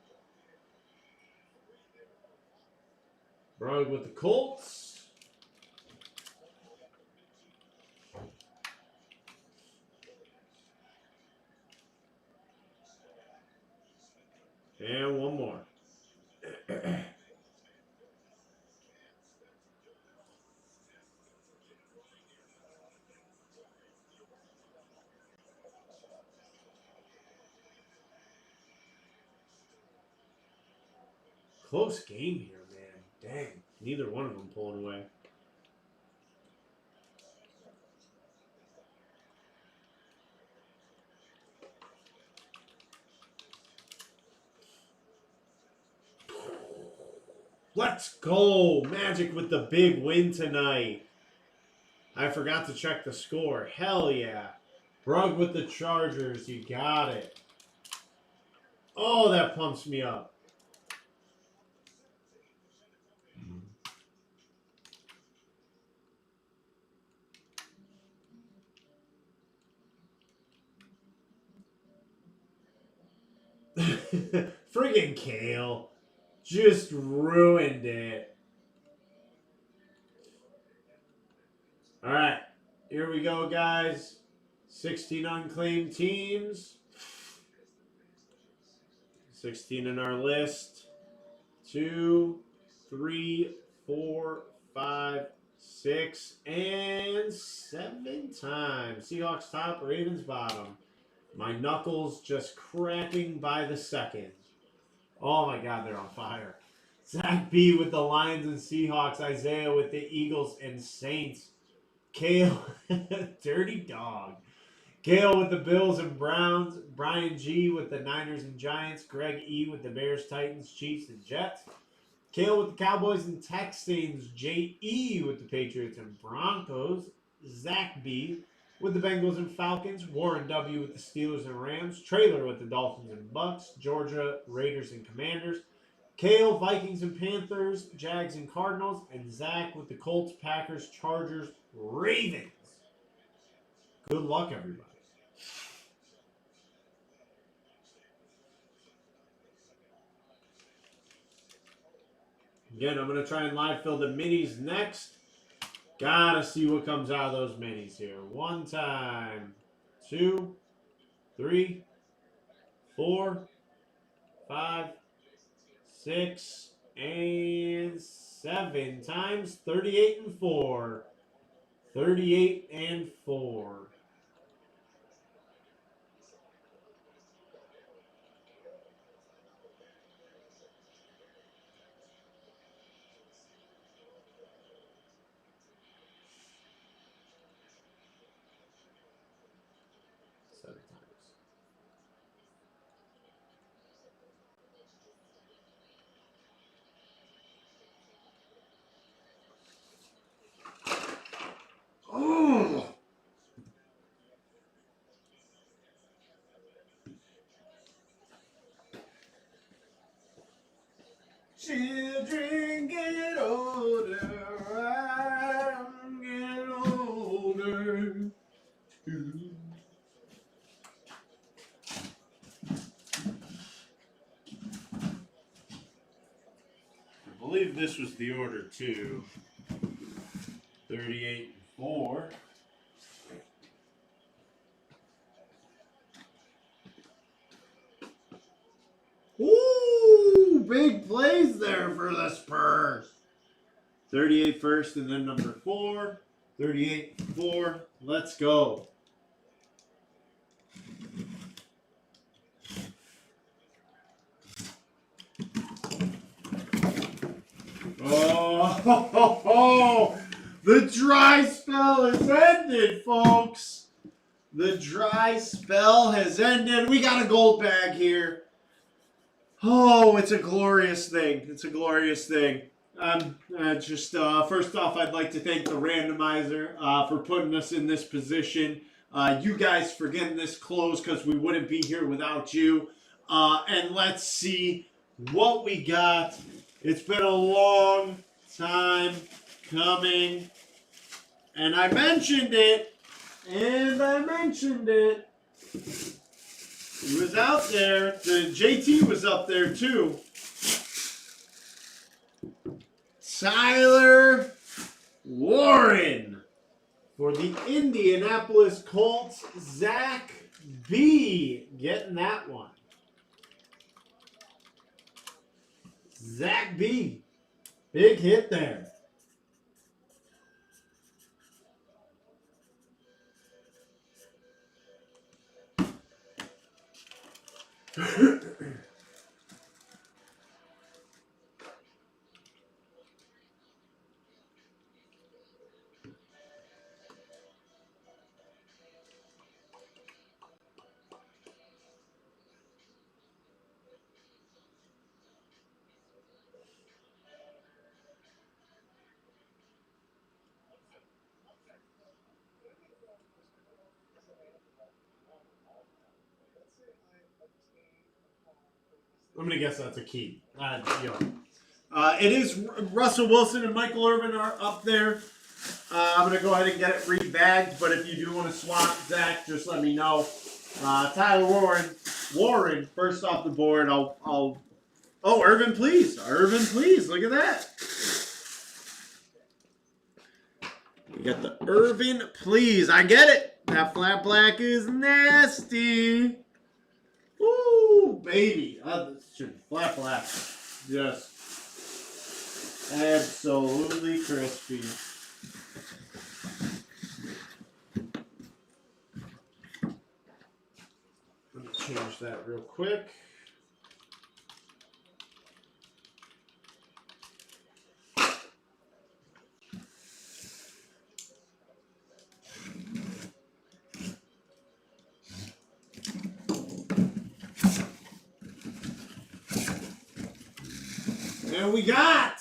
Brog with the Colts. And one more. Close game here, man. Dang. Neither one of them pulling away. Let's go. Magic with the big win tonight. I forgot to check the score. Hell yeah. Brug with the Chargers. You got it. Oh, that pumps me up. Friggin' Kale. Just ruined it. Alright. Here we go, guys. 16 unclaimed teams. 16 in our list. 2, 3, 4, 5, 6, and 7 times. Seahawks top, Ravens bottom. My knuckles just cracking by the second. Oh my God, they're on fire. Zach B with the Lions and Seahawks. Isaiah with the Eagles and Saints. Kale, dirty dog. Kale with the Bills and Browns. Brian G with the Niners and Giants. Greg E with the Bears, Titans, Chiefs, and Jets. Kale with the Cowboys and Texans. J.E. with the Patriots and Broncos. Zach B with the Bengals and Falcons. Warren W with the Steelers and Rams. Trailer with the Dolphins and Bucks. Georgia, Raiders and Commanders. Kale, Vikings and Panthers. Jags and Cardinals. And Zach with the Colts, Packers, Chargers, Ravens. Good luck, everybody. Again, I'm going to try and live fill the minis next. Gotta see what comes out of those minis here. 1 time, 2, 3, 4, 5, 6, and 7 times. 38 and 4. 38 and 4. Oh! Children get older, I'm getting older too. I believe this was the order too. 38 and 4. Ooh, big plays there for the Spurs. 38 first and then number 4. 38 4. Let's go. Oh, the dry spell has ended, folks. The dry spell has ended. We got a gold bag here. Oh, it's a glorious thing. It's a glorious thing. First off, I'd like to thank the randomizer for putting us in this position. You guys for getting this close because we wouldn't be here without you. And let's see what we got. It's been a long time coming. And I mentioned it And I mentioned it. He was out there. The JT was up there too. Tyler Warren for the Indianapolis Colts. Zach B getting that one. Zach B. Big hit there. I'm going to guess that's a key. It is Russell Wilson and Michael Irvin are up there. I'm going to go ahead and get it rebagged, but if you do want to swap, Zach, just let me know. Tyler Warren, first off the board. Oh, Irvin, please. Irvin, please. Look at that. We got the Irvin, please. I get it. That flat black is nasty. Ooh, baby. Flat black. Yes. Absolutely crispy. Let me change that real quick. And we got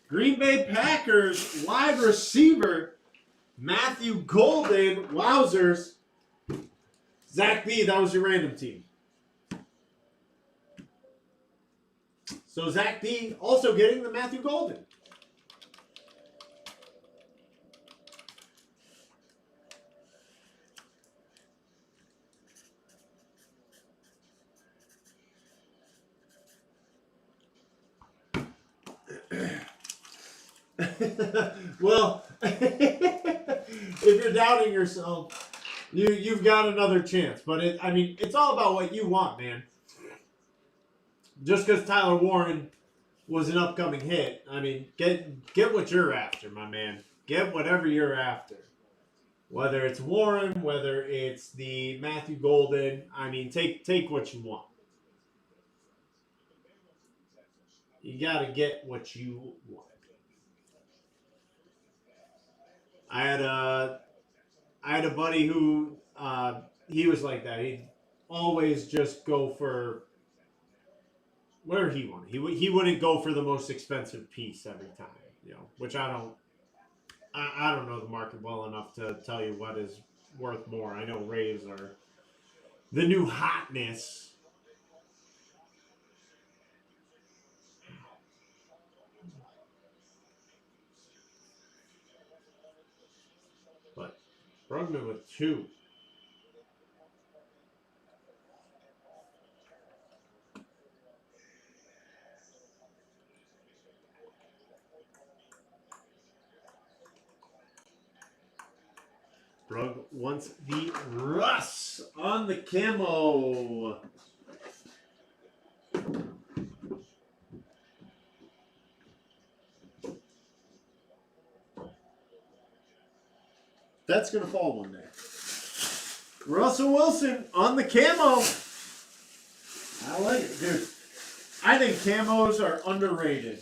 Green Bay Packers wide receiver Matthew Golden. Wowzers. Zach B, that was your random team. So Zach B also getting the Matthew Golden. Well, if you're doubting yourself, you've got another chance. But it's all about what you want, man. Just because Tyler Warren was an upcoming hit, get what you're after, my man. Get whatever you're after. Whether it's Warren, whether it's the Matthew Golden, take what you want. You got to get what you want. I had a buddy who he was like that. He'd always just go for whatever he wanted. He wouldn't go for the most expensive piece every time, which I don't know the market well enough to tell you what is worth more. I know Rays are the new hotness. But Brugman with 2. Brug wants the Russ on the camo. That's going to fall one day. Russell Wilson on the camo. I like it, dude. I think camos are underrated.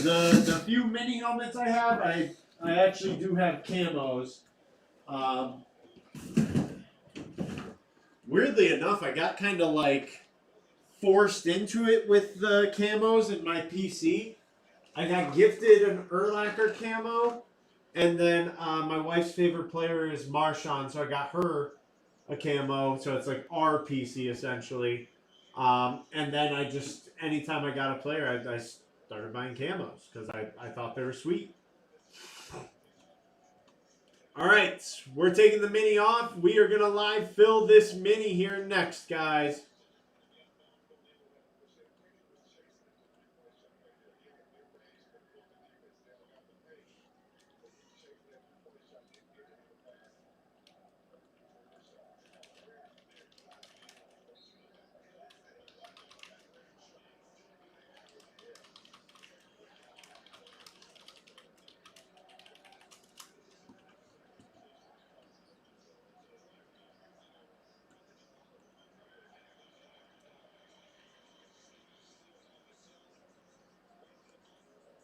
The few mini helmets I have, I actually do have camos. Weirdly enough, I got kind of like forced into it with the camos in my PC. I got gifted an Urlacher camo, and then my wife's favorite player is Marshawn, so I got her a camo, so it's like our PC essentially. And then I just, anytime I got a player, started buying camos because I thought they were sweet. All right, we're taking the mini off. We are going to live fill this mini here next, guys.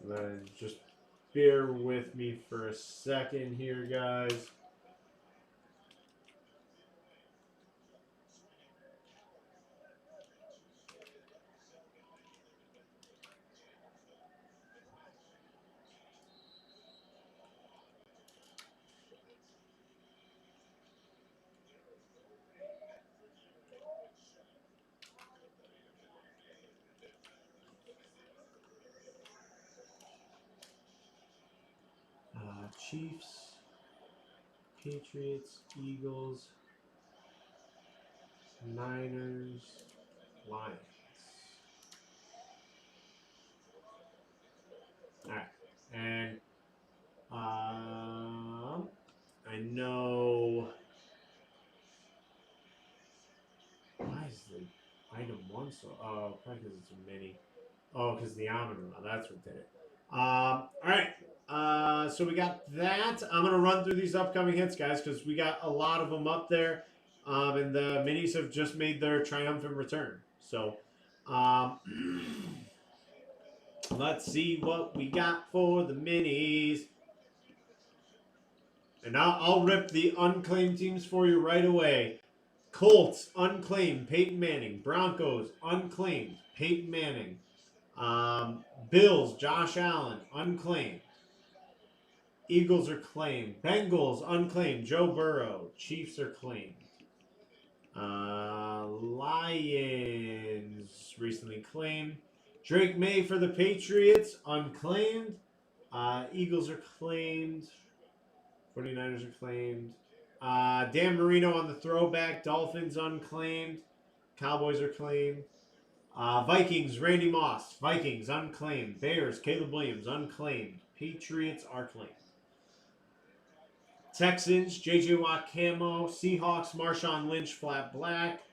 Then just bear with me for a second here, guys. Chiefs, Patriots, Eagles, Niners, Lions. All right, and I know. Why is the item one so? Oh, probably because it's a mini. Oh, because the Omnidron. That's what did it. All right. So we got that. I'm going to run through these upcoming hits, guys, because we got a lot of them up there. And the minis have just made their triumphant return. So let's see what we got for the minis. And I'll rip the unclaimed teams for you right away. Colts, unclaimed, Peyton Manning. Broncos, unclaimed, Peyton Manning. Bills, Josh Allen, unclaimed. Eagles are claimed. Bengals, unclaimed, Joe Burrow. Chiefs are claimed. Lions, recently claimed. Drake May for the Patriots, unclaimed. Eagles are claimed. 49ers are claimed. Dan Marino on the throwback. Dolphins unclaimed. Cowboys are claimed. Vikings, Randy Moss. Vikings, unclaimed. Bears, Caleb Williams, unclaimed. Patriots are claimed. Texans, J.J. Watt camo. Seahawks, Marshawn Lynch flat black.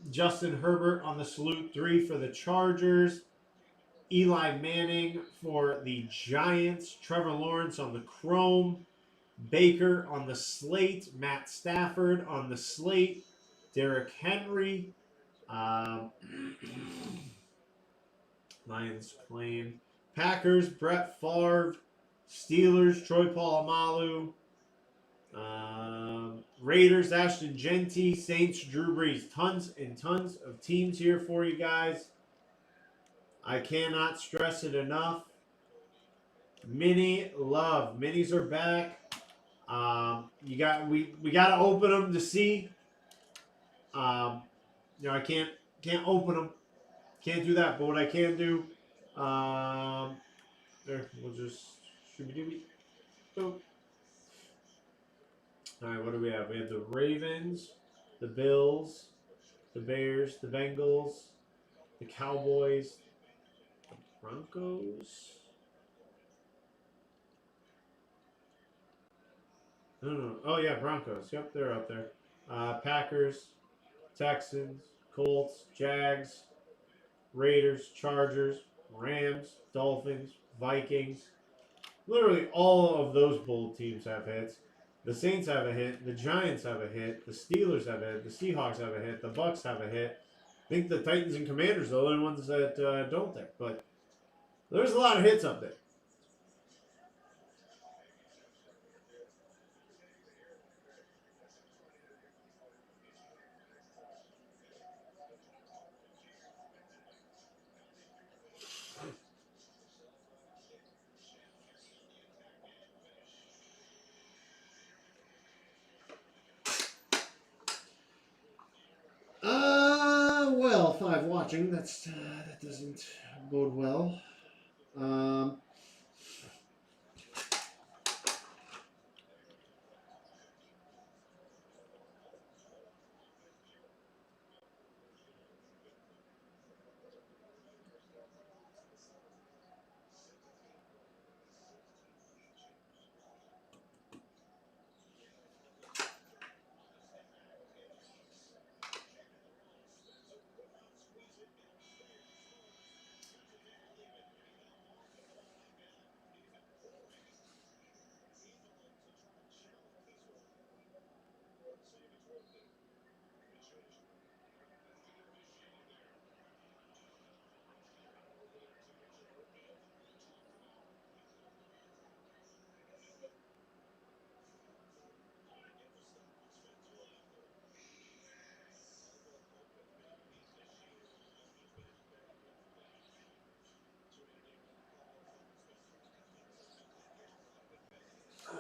Justin Herbert on the Salute 3 for the Chargers. Eli Manning for the Giants. Trevor Lawrence on the Chrome. Baker on the slate. Matt Stafford on the slate. Derrick Henry. Lions claim. Packers, Brett Favre. Steelers, Troy Polamalu. Raiders, Ashton Genty. Saints, Drew Brees. Tons and tons of teams here for you guys. I cannot stress it enough. Mini love. Minis are back. We got to open them to see. I can't open them. Can't do that. But what I can do, there, we'll just boom. All right, what do we have? We have the Ravens, the Bills, the Bears, the Bengals, the Cowboys, the Broncos. No. Oh yeah, Broncos. Yep, they're up there. Packers, Texans, Colts, Jags, Raiders, Chargers, Rams, Dolphins, Vikings. Literally all of those bold teams have hits. The Saints have a hit. The Giants have a hit. The Steelers have a hit. The Seahawks have a hit. The Bucks have a hit. I think the Titans and Commanders are the only ones that don't there. But there's a lot of hits up there. Well, live watching. That doesn't bode well. Um,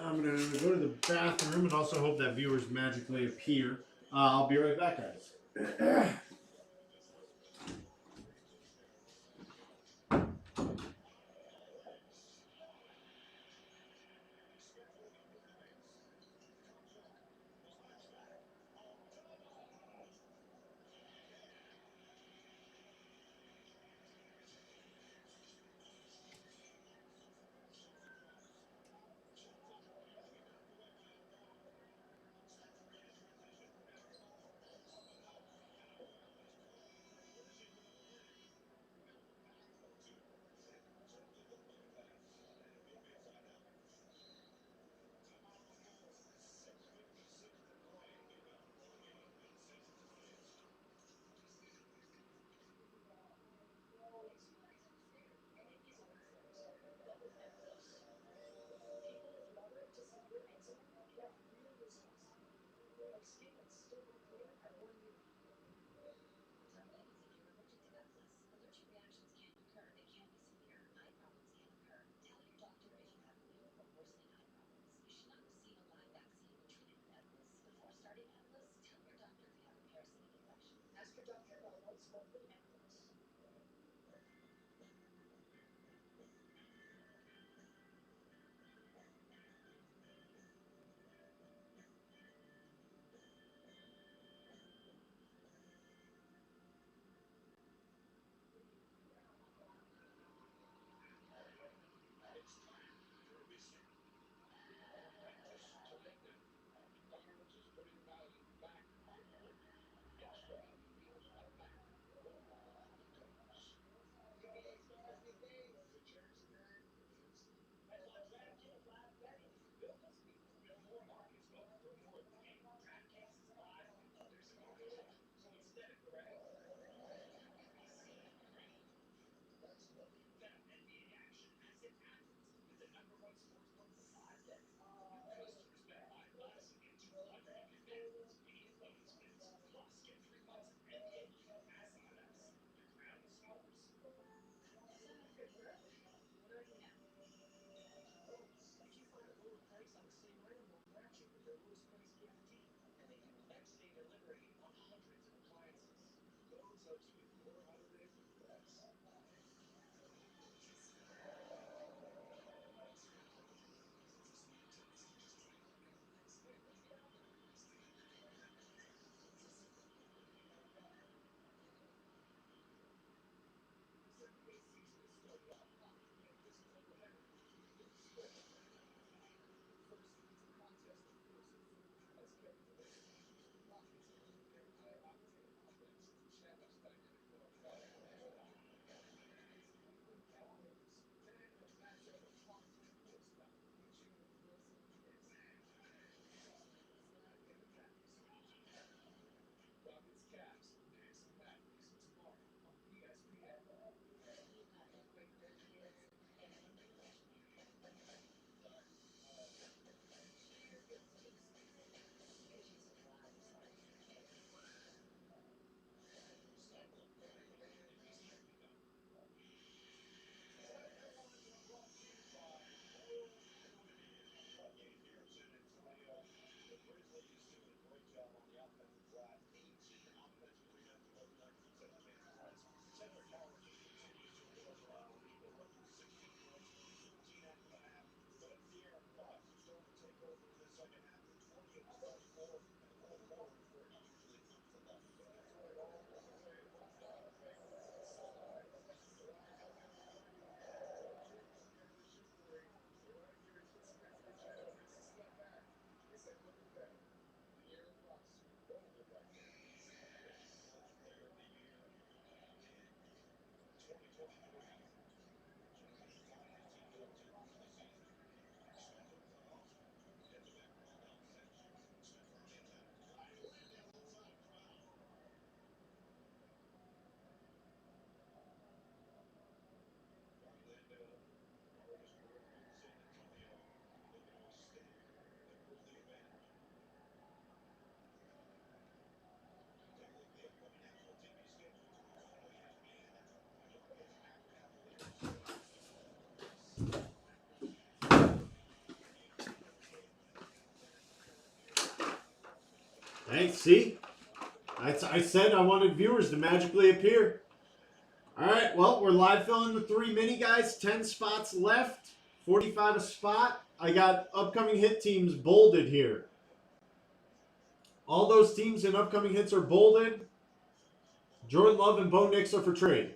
I'm gonna go to the bathroom and also hope that viewers magically appear. I'll be right back, guys. Hey, see? I said I wanted viewers to magically appear. All right, well, we're live filling the 3 mini, guys. 10 spots left. 45 a spot. I got upcoming hit teams bolded here. All those teams in upcoming hits are bolded. Jordan Love and Bo Nix are for trade.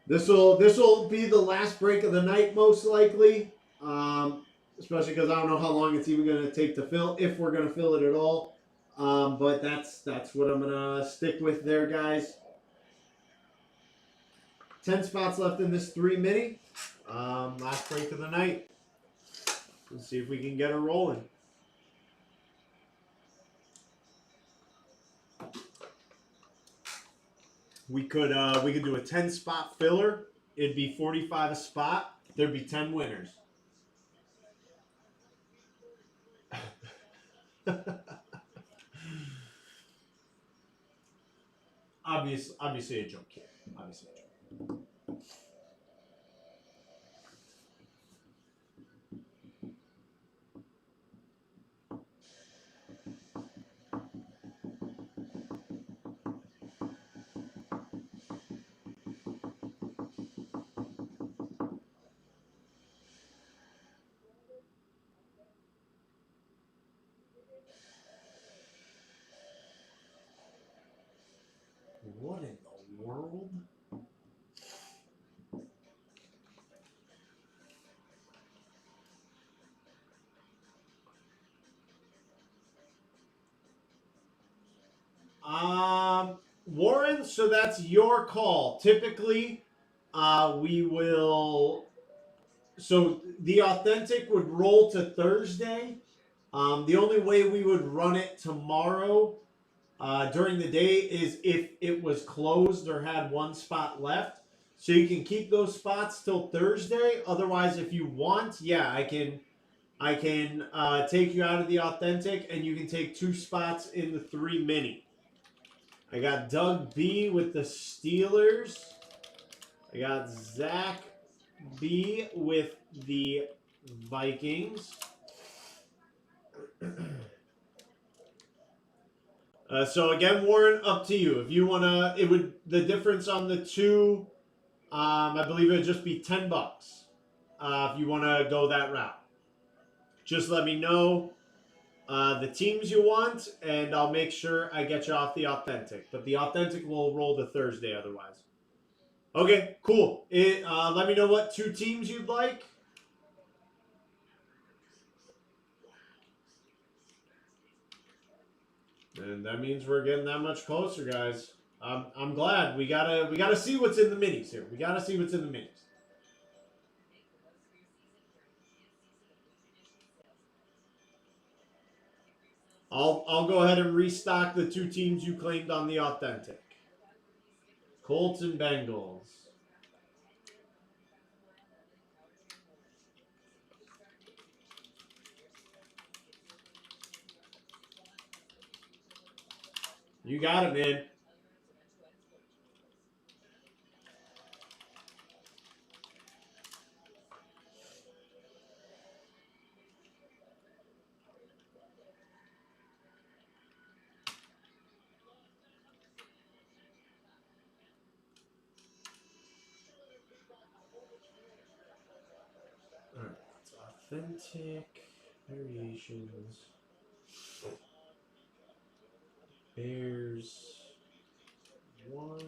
This will be the last break of the night, most likely. Especially because I don't know how long it's even going to take to fill, if we're going to fill it at all. But that's what I'm going to stick with there, guys. 10 spots left in this 3 mini. Last break of the night. Let's see if we can get her rolling. We could do a 10 spot filler. It'd be 45 a spot. There'd be 10 winners. Obviously a joke here. Obviously a joke. What in the world? Warren, so that's your call. Typically, we will. So the authentic would roll to Thursday. The only way we would run it tomorrow during the day is if it was closed or had one spot left. So you can keep those spots till Thursday. Otherwise, if you want, yeah, I can take you out of the authentic and you can take 2 spots in the 3 mini. I got Doug B with the Steelers. I got Zach B with the Vikings. So again, Warren, up to you. If you wanna, the difference on the 2, I believe it would just be $10. If you wanna go that route, just let me know the teams you want, and I'll make sure I get you off the authentic. But the authentic will roll to Thursday otherwise. Okay, cool. Let me know what 2 teams you'd like. And that means we're getting that much closer, guys. I'm glad. We gotta see what's in the minis here. We gotta see what's in the minis. I'll go ahead and restock the 2 teams you claimed on the authentic. Colts and Bengals. You got it, man. All right, it's authentic variations. Bears 1.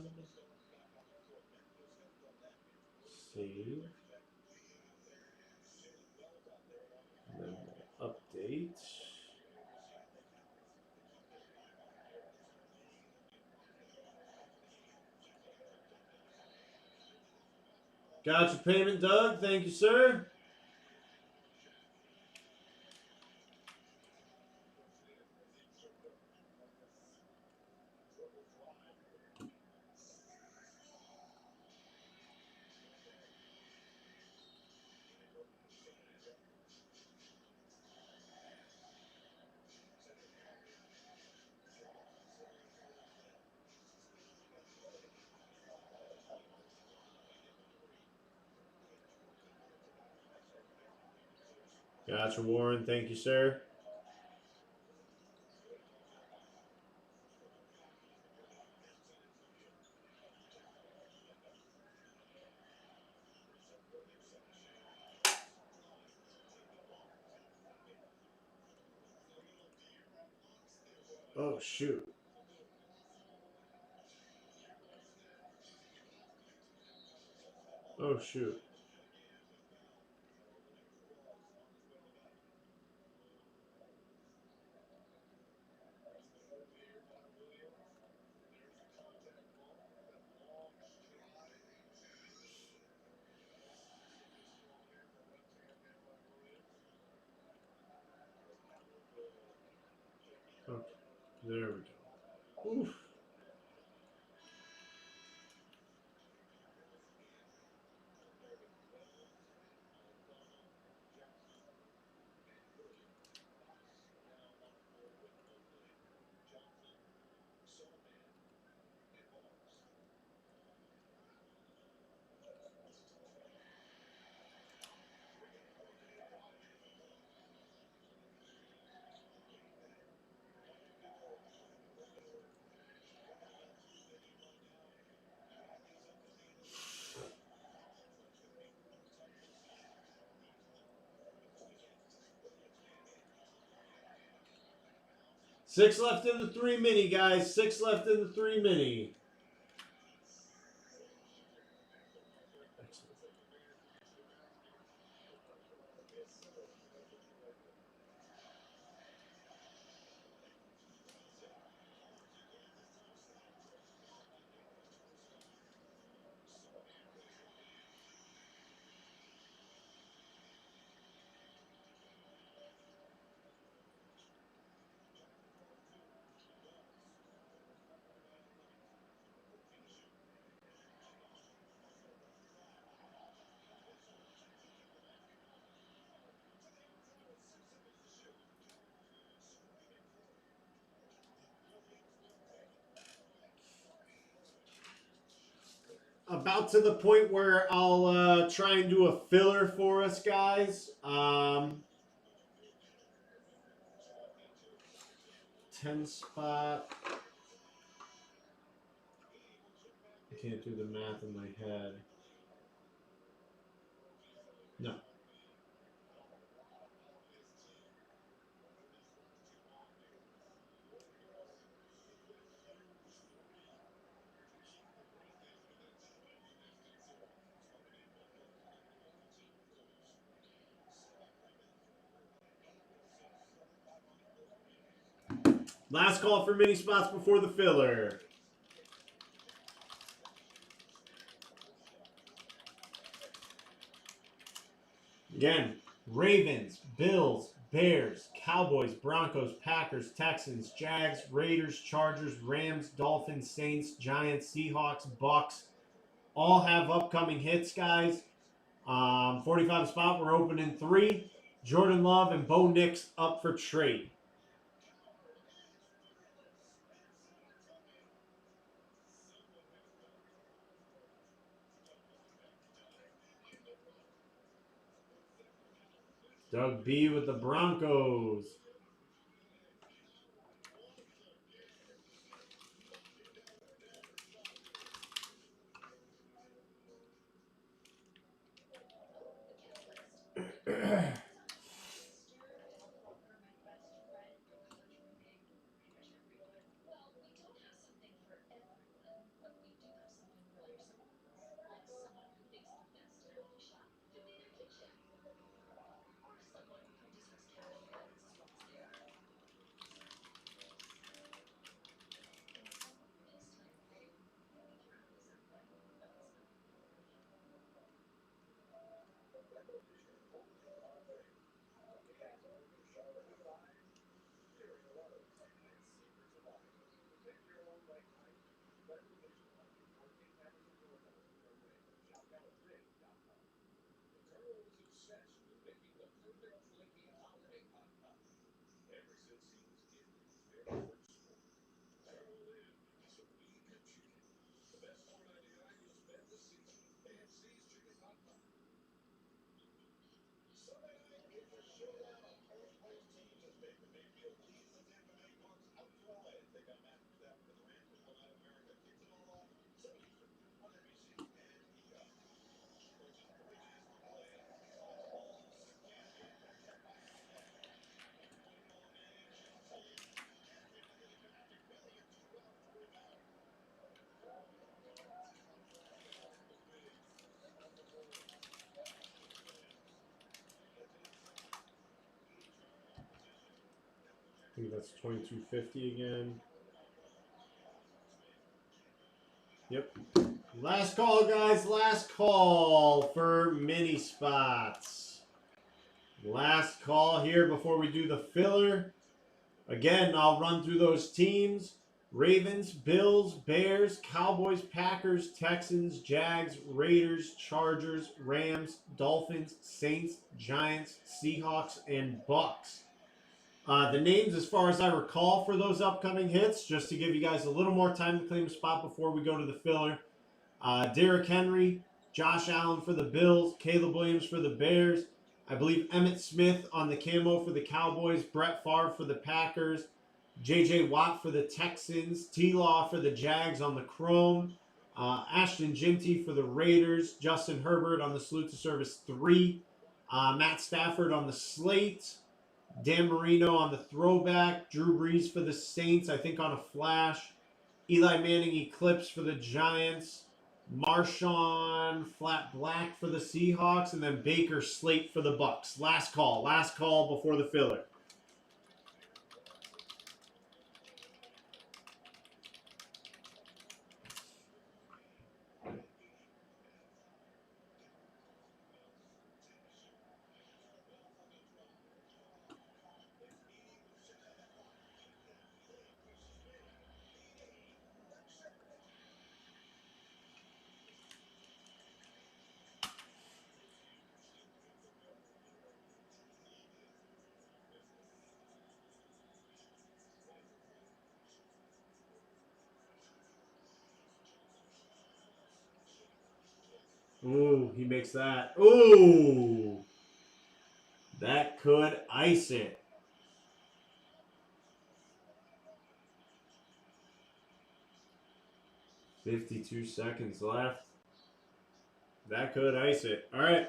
Save. And then we'll update. Got your payment, Doug. Thank you, sir. Gotcha, Warren. Thank you, sir. Oh, shoot. Oh, shoot. Okay, there we go. Oof. Six left in the 3 mini, guys. 6 left in the 3 mini. About to the point where I'll try and do a filler for us, guys. 10 spot. I can't do the math in my head. No. Last call for mini spots before the filler. Again, Ravens, Bills, Bears, Cowboys, Broncos, Packers, Texans, Jags, Raiders, Chargers, Rams, Dolphins, Saints, Giants, Seahawks, Bucks. All have upcoming hits, guys. 45 spot, we're opening 3. Jordan Love and Bo Nix up for trade. Doug B with the Broncos. I think that's 2250 again. Yep. Last call, guys. Last call for mini spots. Last call here before we do the filler. Again, I'll run through those teams. Ravens, Bills, Bears, Cowboys, Packers, Texans, Jags, Raiders, Chargers, Rams, Dolphins, Saints, Giants, Seahawks, and Bucks. The names, as far as I recall, for those upcoming hits, just to give you guys a little more time to claim a spot before we go to the filler. Derrick Henry, Josh Allen for the Bills, Caleb Williams for the Bears. I believe Emmitt Smith on the camo for the Cowboys, Brett Favre for the Packers, J.J. Watt for the Texans, T-Law for the Jags on the chrome, Ashton Ginty for the Raiders, Justin Herbert on the Salute to Service 3, Matt Stafford on the slate, Dan Marino on the throwback, Drew Brees for the Saints, I think on a flash, Eli Manning Eclipse for the Giants, Marshawn Flat Black for the Seahawks, and then Baker Slate for the Bucks. Last call before the filler. Ooh, he makes that. Ooh! That could ice it. $52 seconds left. That could ice it. All right.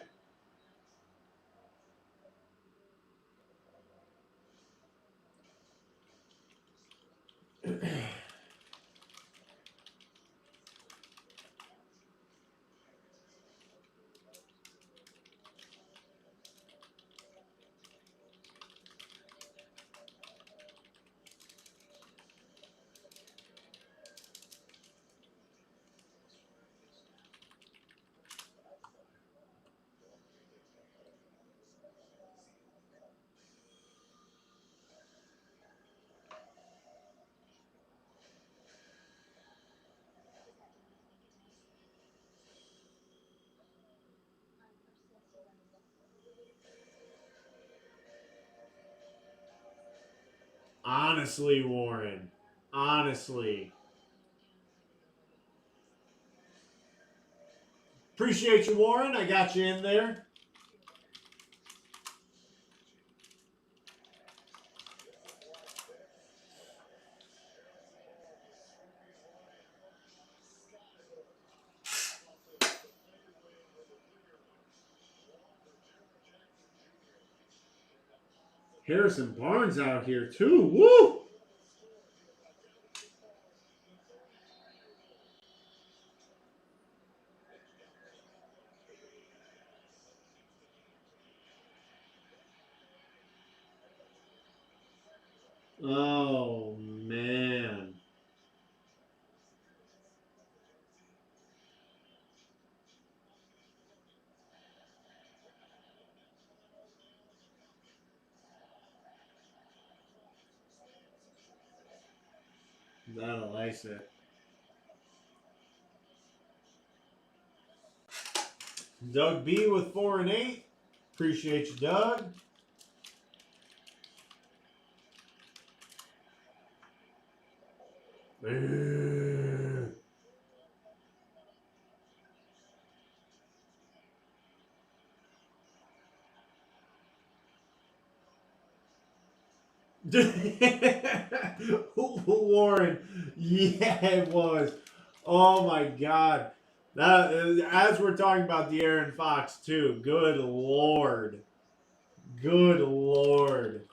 Honestly, Warren. Honestly. Appreciate you, Warren. I got you in there. Harrison Barnes out here, too. Woo! Oh, man. That'll ice it. Doug B with 4 and 8. Appreciate you, Doug. Warren, yeah, it was. Oh my God, that as we're talking about De'Aaron Fox too. Good Lord, good Lord.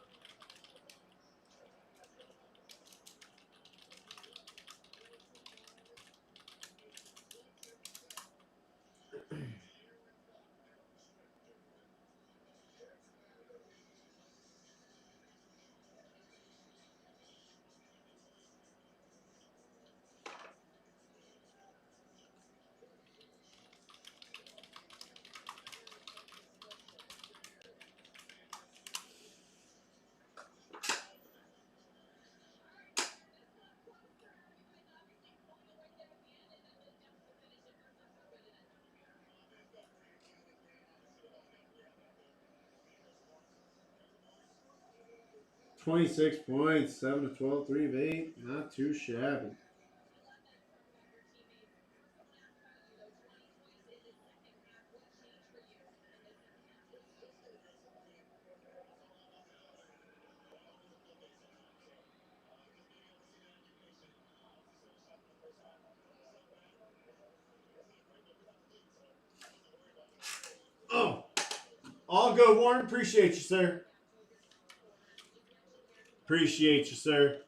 26 points, 7 to 12, 3 of 8. Not too shabby. Oh, all good, Warren. Appreciate you, sir. Appreciate you, sir.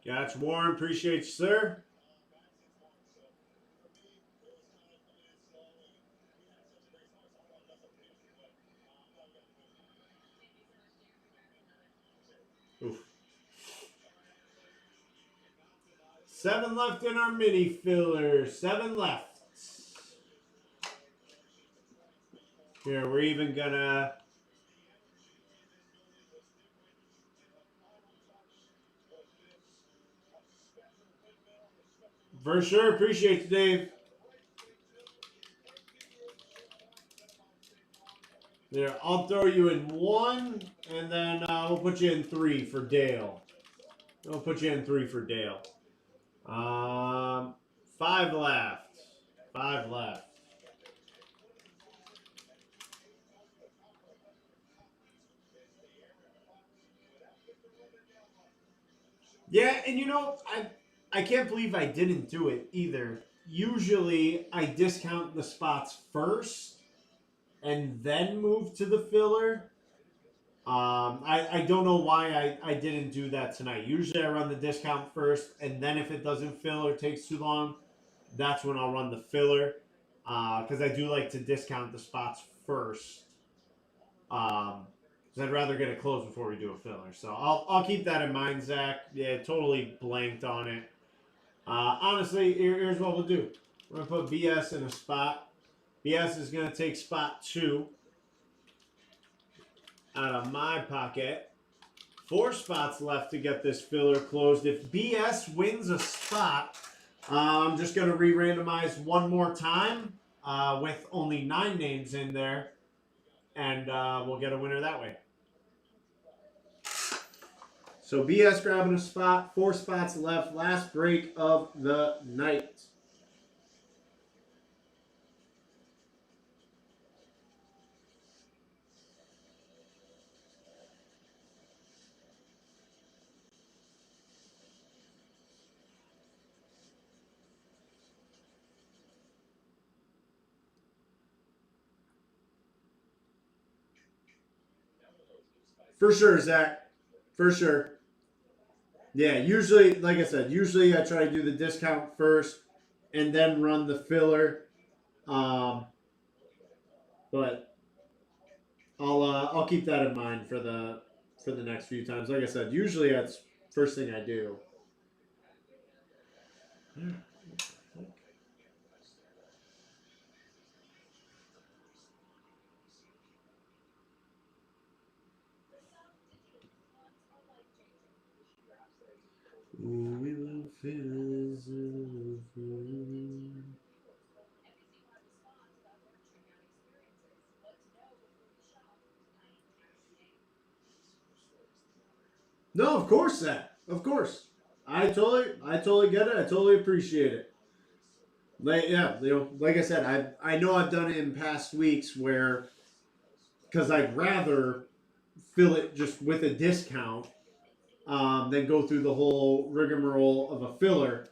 Gotcha, Warren. Appreciate you, sir. Oof. 7 left in our mini filler. 7 left. Here, we're even gonna. For sure, appreciate you, Dave. There, I'll throw you in 1, and then we'll put you in 3 for Dale. We'll put you in 3 for Dale. 5 left. 5 left. Yeah, and you know, I can't believe I didn't do it either. Usually, I discount the spots first and then move to the filler. I don't know why I didn't do that tonight. Usually I run the discount first, and then if it doesn't fill or takes too long, that's when I'll run the filler. Because I do like to discount the spots first. Because I'd rather get it closed before we do a filler. So I'll keep that in mind, Zach. Yeah, totally blanked on it. Honestly, here's what we'll do. We're going to put BS in a spot. BS is going to take spot 2 out of my pocket. 4 spots left to get this filler closed. If BS wins a spot, I'm just going to re-randomize one more time with only 9 names in there. And we'll get a winner that way. So BS grabbing a spot. 4 spots left. Last break of the night. For sure, Zach. For sure. Yeah, usually, like I said, usually I try to do the discount first and then run the filler. But I'll keep that in mind for the next few times. Like I said, usually that's first thing I do. We will fizzle. No, of course, that. Of course. I totally get it. I totally appreciate it. Like, yeah, like I said, I know I've done it in past weeks where, because I'd rather fill it just with a discount than go through the whole rigmarole of a filler.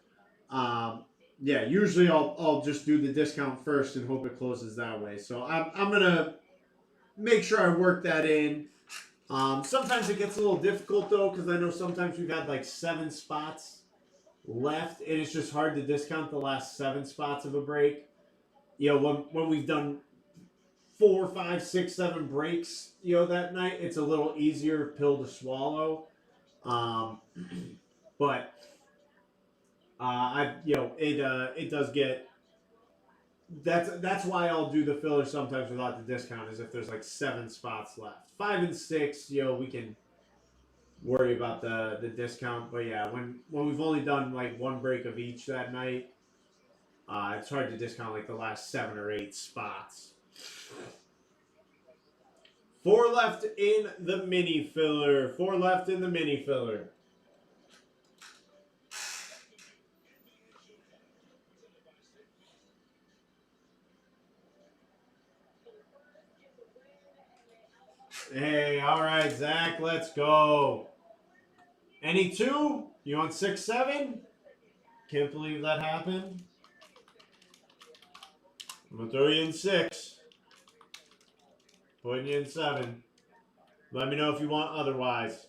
Yeah, usually I'll just do the discount first and hope it closes that way. So I'm gonna make sure I work that in Sometimes it gets a little difficult though, because I know sometimes we've had like 7 spots left, and it's just hard to discount the last 7 spots of a break. You know, when we've done 4, 5, 6, 7 breaks, you know, that night, it's a little easier pill to swallow. But it does get. That's why I'll do the filler sometimes without the discount, is if there's like 7 spots left. 5 and 6, you know, we can worry about the discount. But yeah, when we've only done like 1 break of each that night, it's hard to discount like the last 7 or 8 spots. 4 left in the mini filler. 4 left in the mini filler. Hey, all right, Zach, let's go. Any 2? You want 6, 7? Can't believe that happened. I'm going to throw you in 6. Putting you in 7. Let me know if you want otherwise.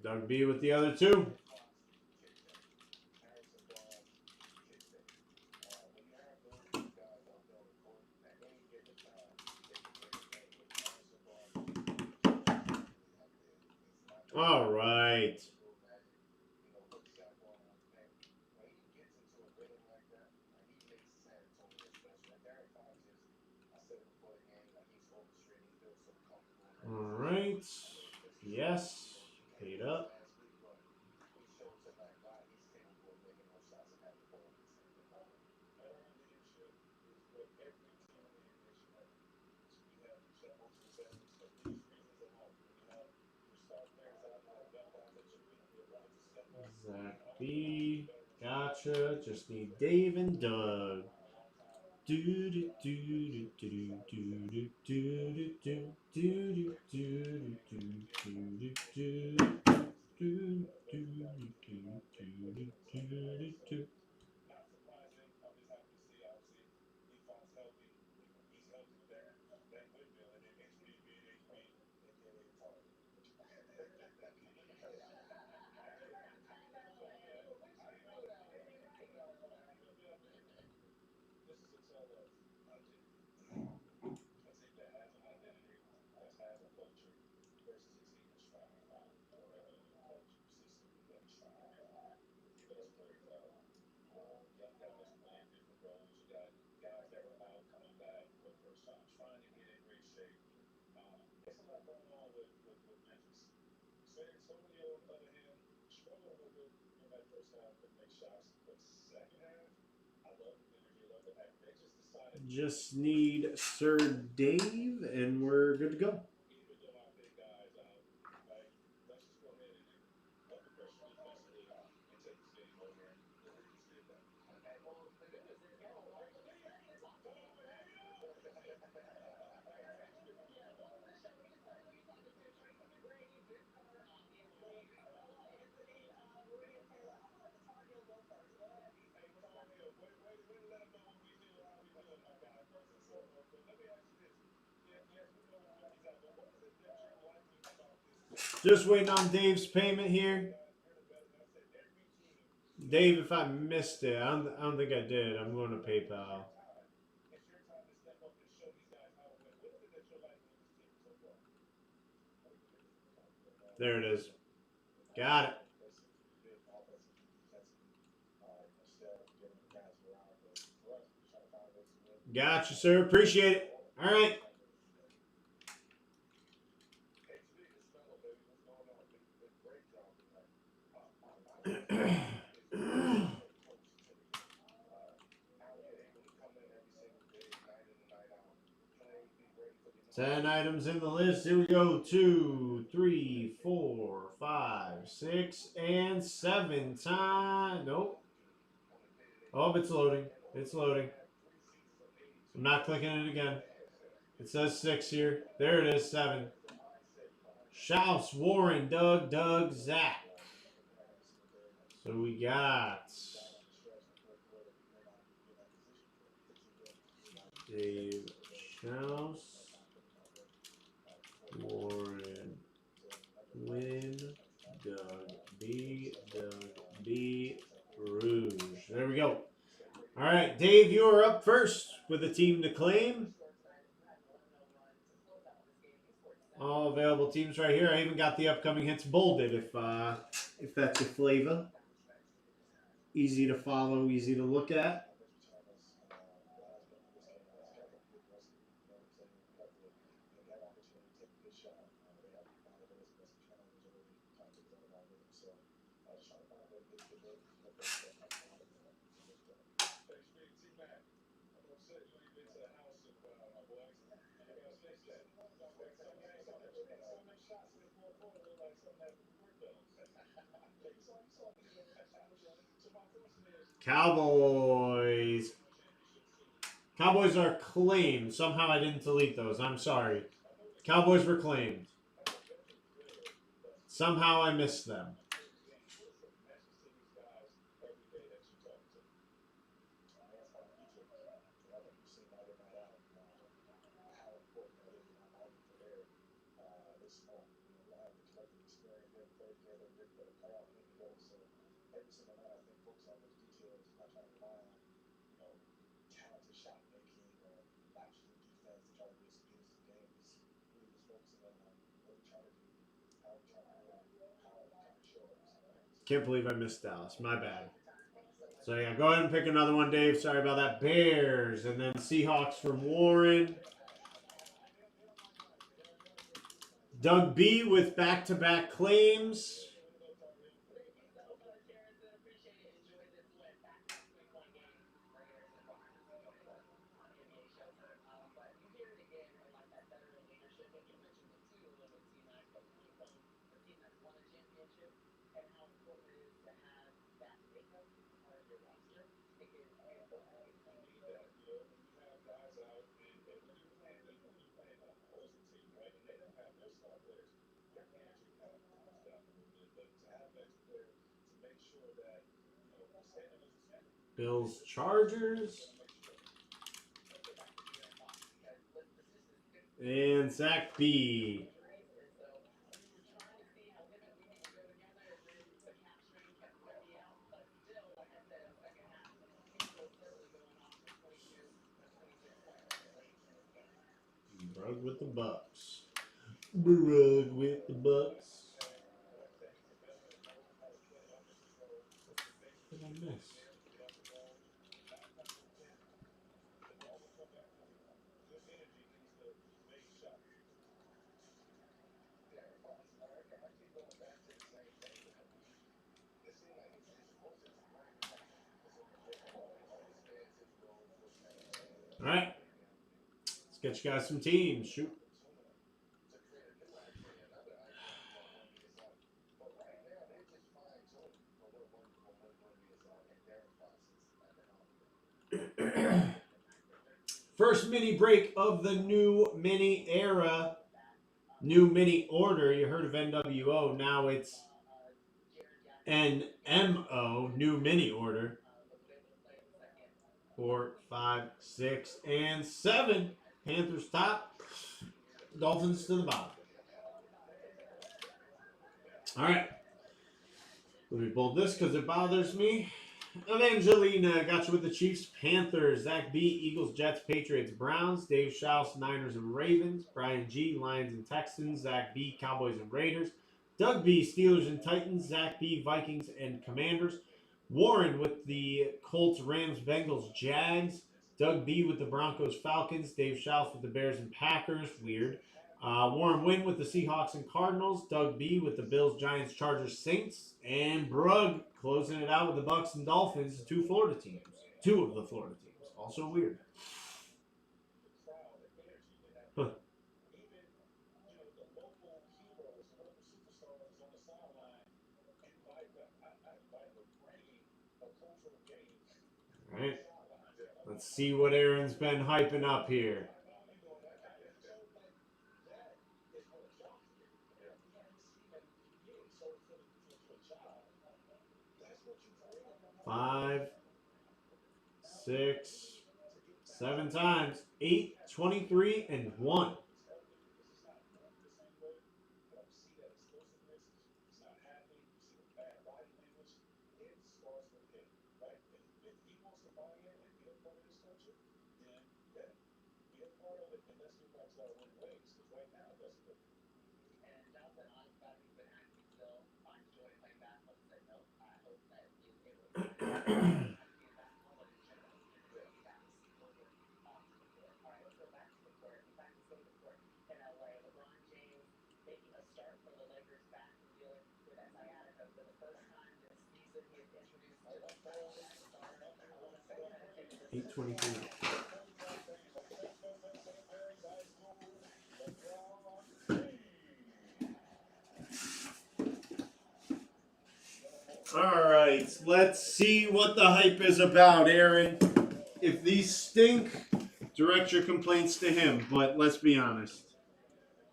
Doug B with the other 2. All right. All right. Yes. Paid up. Zach B. Gotcha. Just need Dave and Doug. Do do do do do do do do do do do. Just need Sir Dave, and we're good to go. Just waiting on Dave's payment here. Dave, if I missed it, I don't think I did. I'm going to PayPal. There it is. Got it. Gotcha, sir. Appreciate it. All right. 10 items in the list. Here we go. 2, 3, 4, 5, 6, and 7. Time. Nope. Oh, it's loading. It's loading. I'm not clicking it again. It says 6 here. There it is. 7. Shouse, Warren, Doug, Zach. So we got Dave Schaus, Warren Wynn, Doug B. Rouge. There we go. All right, Dave, you are up first with a team to claim. All available teams right here. I even got the upcoming hits bolded if that's your flavor. Easy to follow, easy to look at. Cowboys. Cowboys are claimed. Somehow I didn't delete those. I'm sorry. Cowboys were claimed. Somehow I missed them. Can't believe I missed Dallas. My bad. So, yeah, go ahead and pick another one, Dave. Sorry about that. Bears. And then Seahawks from Warren. Doug B with back-to-back claims. Bills, Chargers. And Zach B. Brug with the Bucks. Brug with the Bucks. What did I miss? All right. Let's get you guys some teams. Shoot. First mini break of the new mini era. New mini order. You heard of NWO. Now it's NMO. New mini order. 4, 5, 6, and 7. Panthers top. Dolphins to the bottom. All right. Let me bold this because it bothers me. Evangelina got you with the Chiefs, Panthers, Zach B, Eagles, Jets, Patriots, Browns, Dave Schaus, Niners and Ravens, Brian G, Lions and Texans, Zach B, Cowboys and Raiders, Doug B, Steelers and Titans, Zach B, Vikings and Commanders, Warren with the Colts, Rams, Bengals, Jags, Doug B with the Broncos, Falcons, Dave Schaus with the Bears and Packers, weird. Warren Wynn with the Seahawks and Cardinals. Doug B with the Bills, Giants, Chargers, Saints. And Brug closing it out with the Bucks and Dolphins, two Florida teams. Two of the Florida teams. Also weird. Huh. All right. Let's see what Aaron's been hyping up here. Five, 6, 7 times. 8, 23, and 1. $8.23. All right, let's see what the hype is about, Aaron. If these stink, direct your complaints to him, but let's be honest,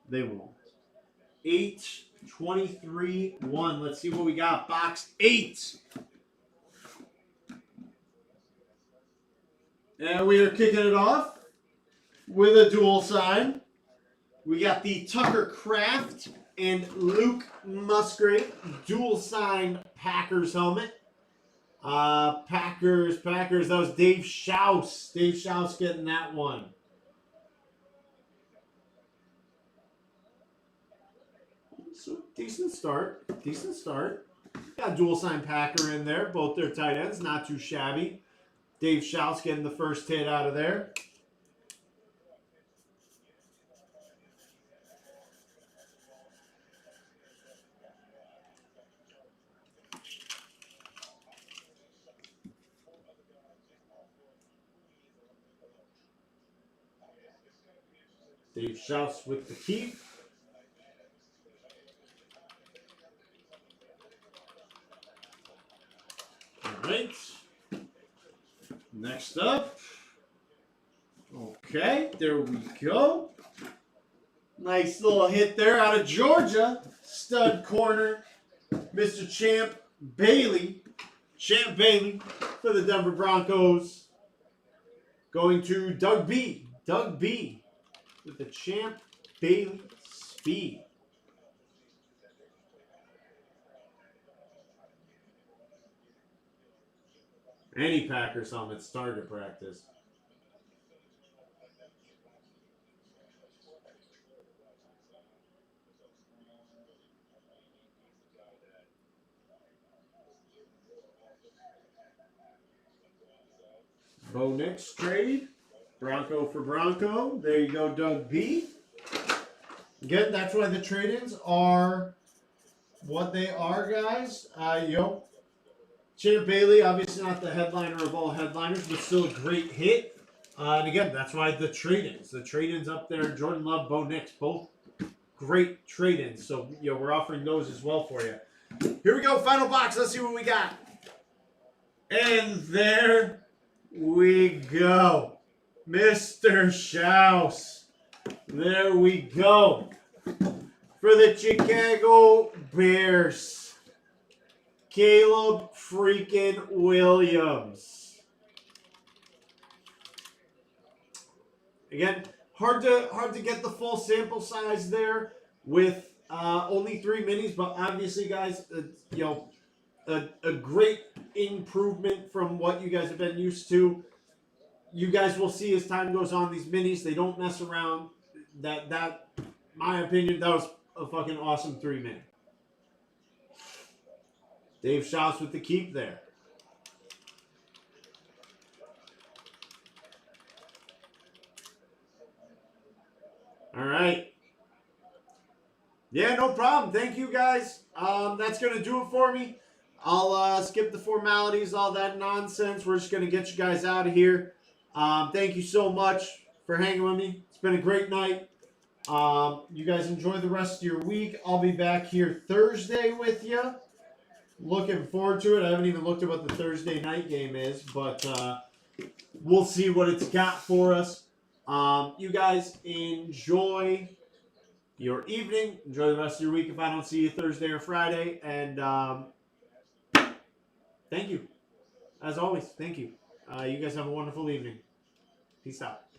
they won't. 8, 23, 1. Let's see what we got. Box 8. And we are kicking it off with a dual sign. We got the Tucker Kraft and Luke Musgrave dual sign Packers helmet. Packers. That was Dave Schaus. Dave Schaus getting that one. So decent start. Got dual sign Packer in there. Both their tight ends. Not too shabby. Dave Schaus getting the first hit out of there. Dave Schaus with the keep. All right. Next up. Okay, there we go. Nice little hit there out of Georgia. Stud corner, Mr. Champ Bailey. Champ Bailey for the Denver Broncos. Going to Doug B. Doug B. with the Champ Bailey speed. Any Packers helmet started practice. Bo Nix trade. Bronco for Bronco. There you go, Doug B. Again, that's why the trade-ins are what they are, guys. Champ Bailey, obviously not the headliner of all headliners, but still a great hit. And again, that's why the trade-ins. The trade-ins up there, Jordan Love, Bo Nix, both great trade-ins. So, we're offering those as well for you. Here we go, final box. Let's see what we got. And there we go. Mr. Schaus. There we go. For the Chicago Bears, Caleb freaking Williams. Again, hard to get the full sample size there with only 3 minis, but obviously, guys, a great improvement from what you guys have been used to. You guys will see as time goes on, these minis, they don't mess around. That my opinion, that was a fucking awesome 3-mini. Dave Schaus with the keep there. All right. Yeah, no problem. Thank you, guys. That's going to do it for me. I'll skip the formalities, all that nonsense. We're just going to get you guys out of here. Thank you so much for hanging with me. It's been a great night. You guys enjoy the rest of your week. I'll be back here Thursday with you. Looking forward to it. I haven't even looked at what the Thursday night game is, but we'll see what it's got for us. You guys enjoy your evening. Enjoy the rest of your week if I don't see you Thursday or Friday. And thank you. As always, thank you. You guys have a wonderful evening. Peace out.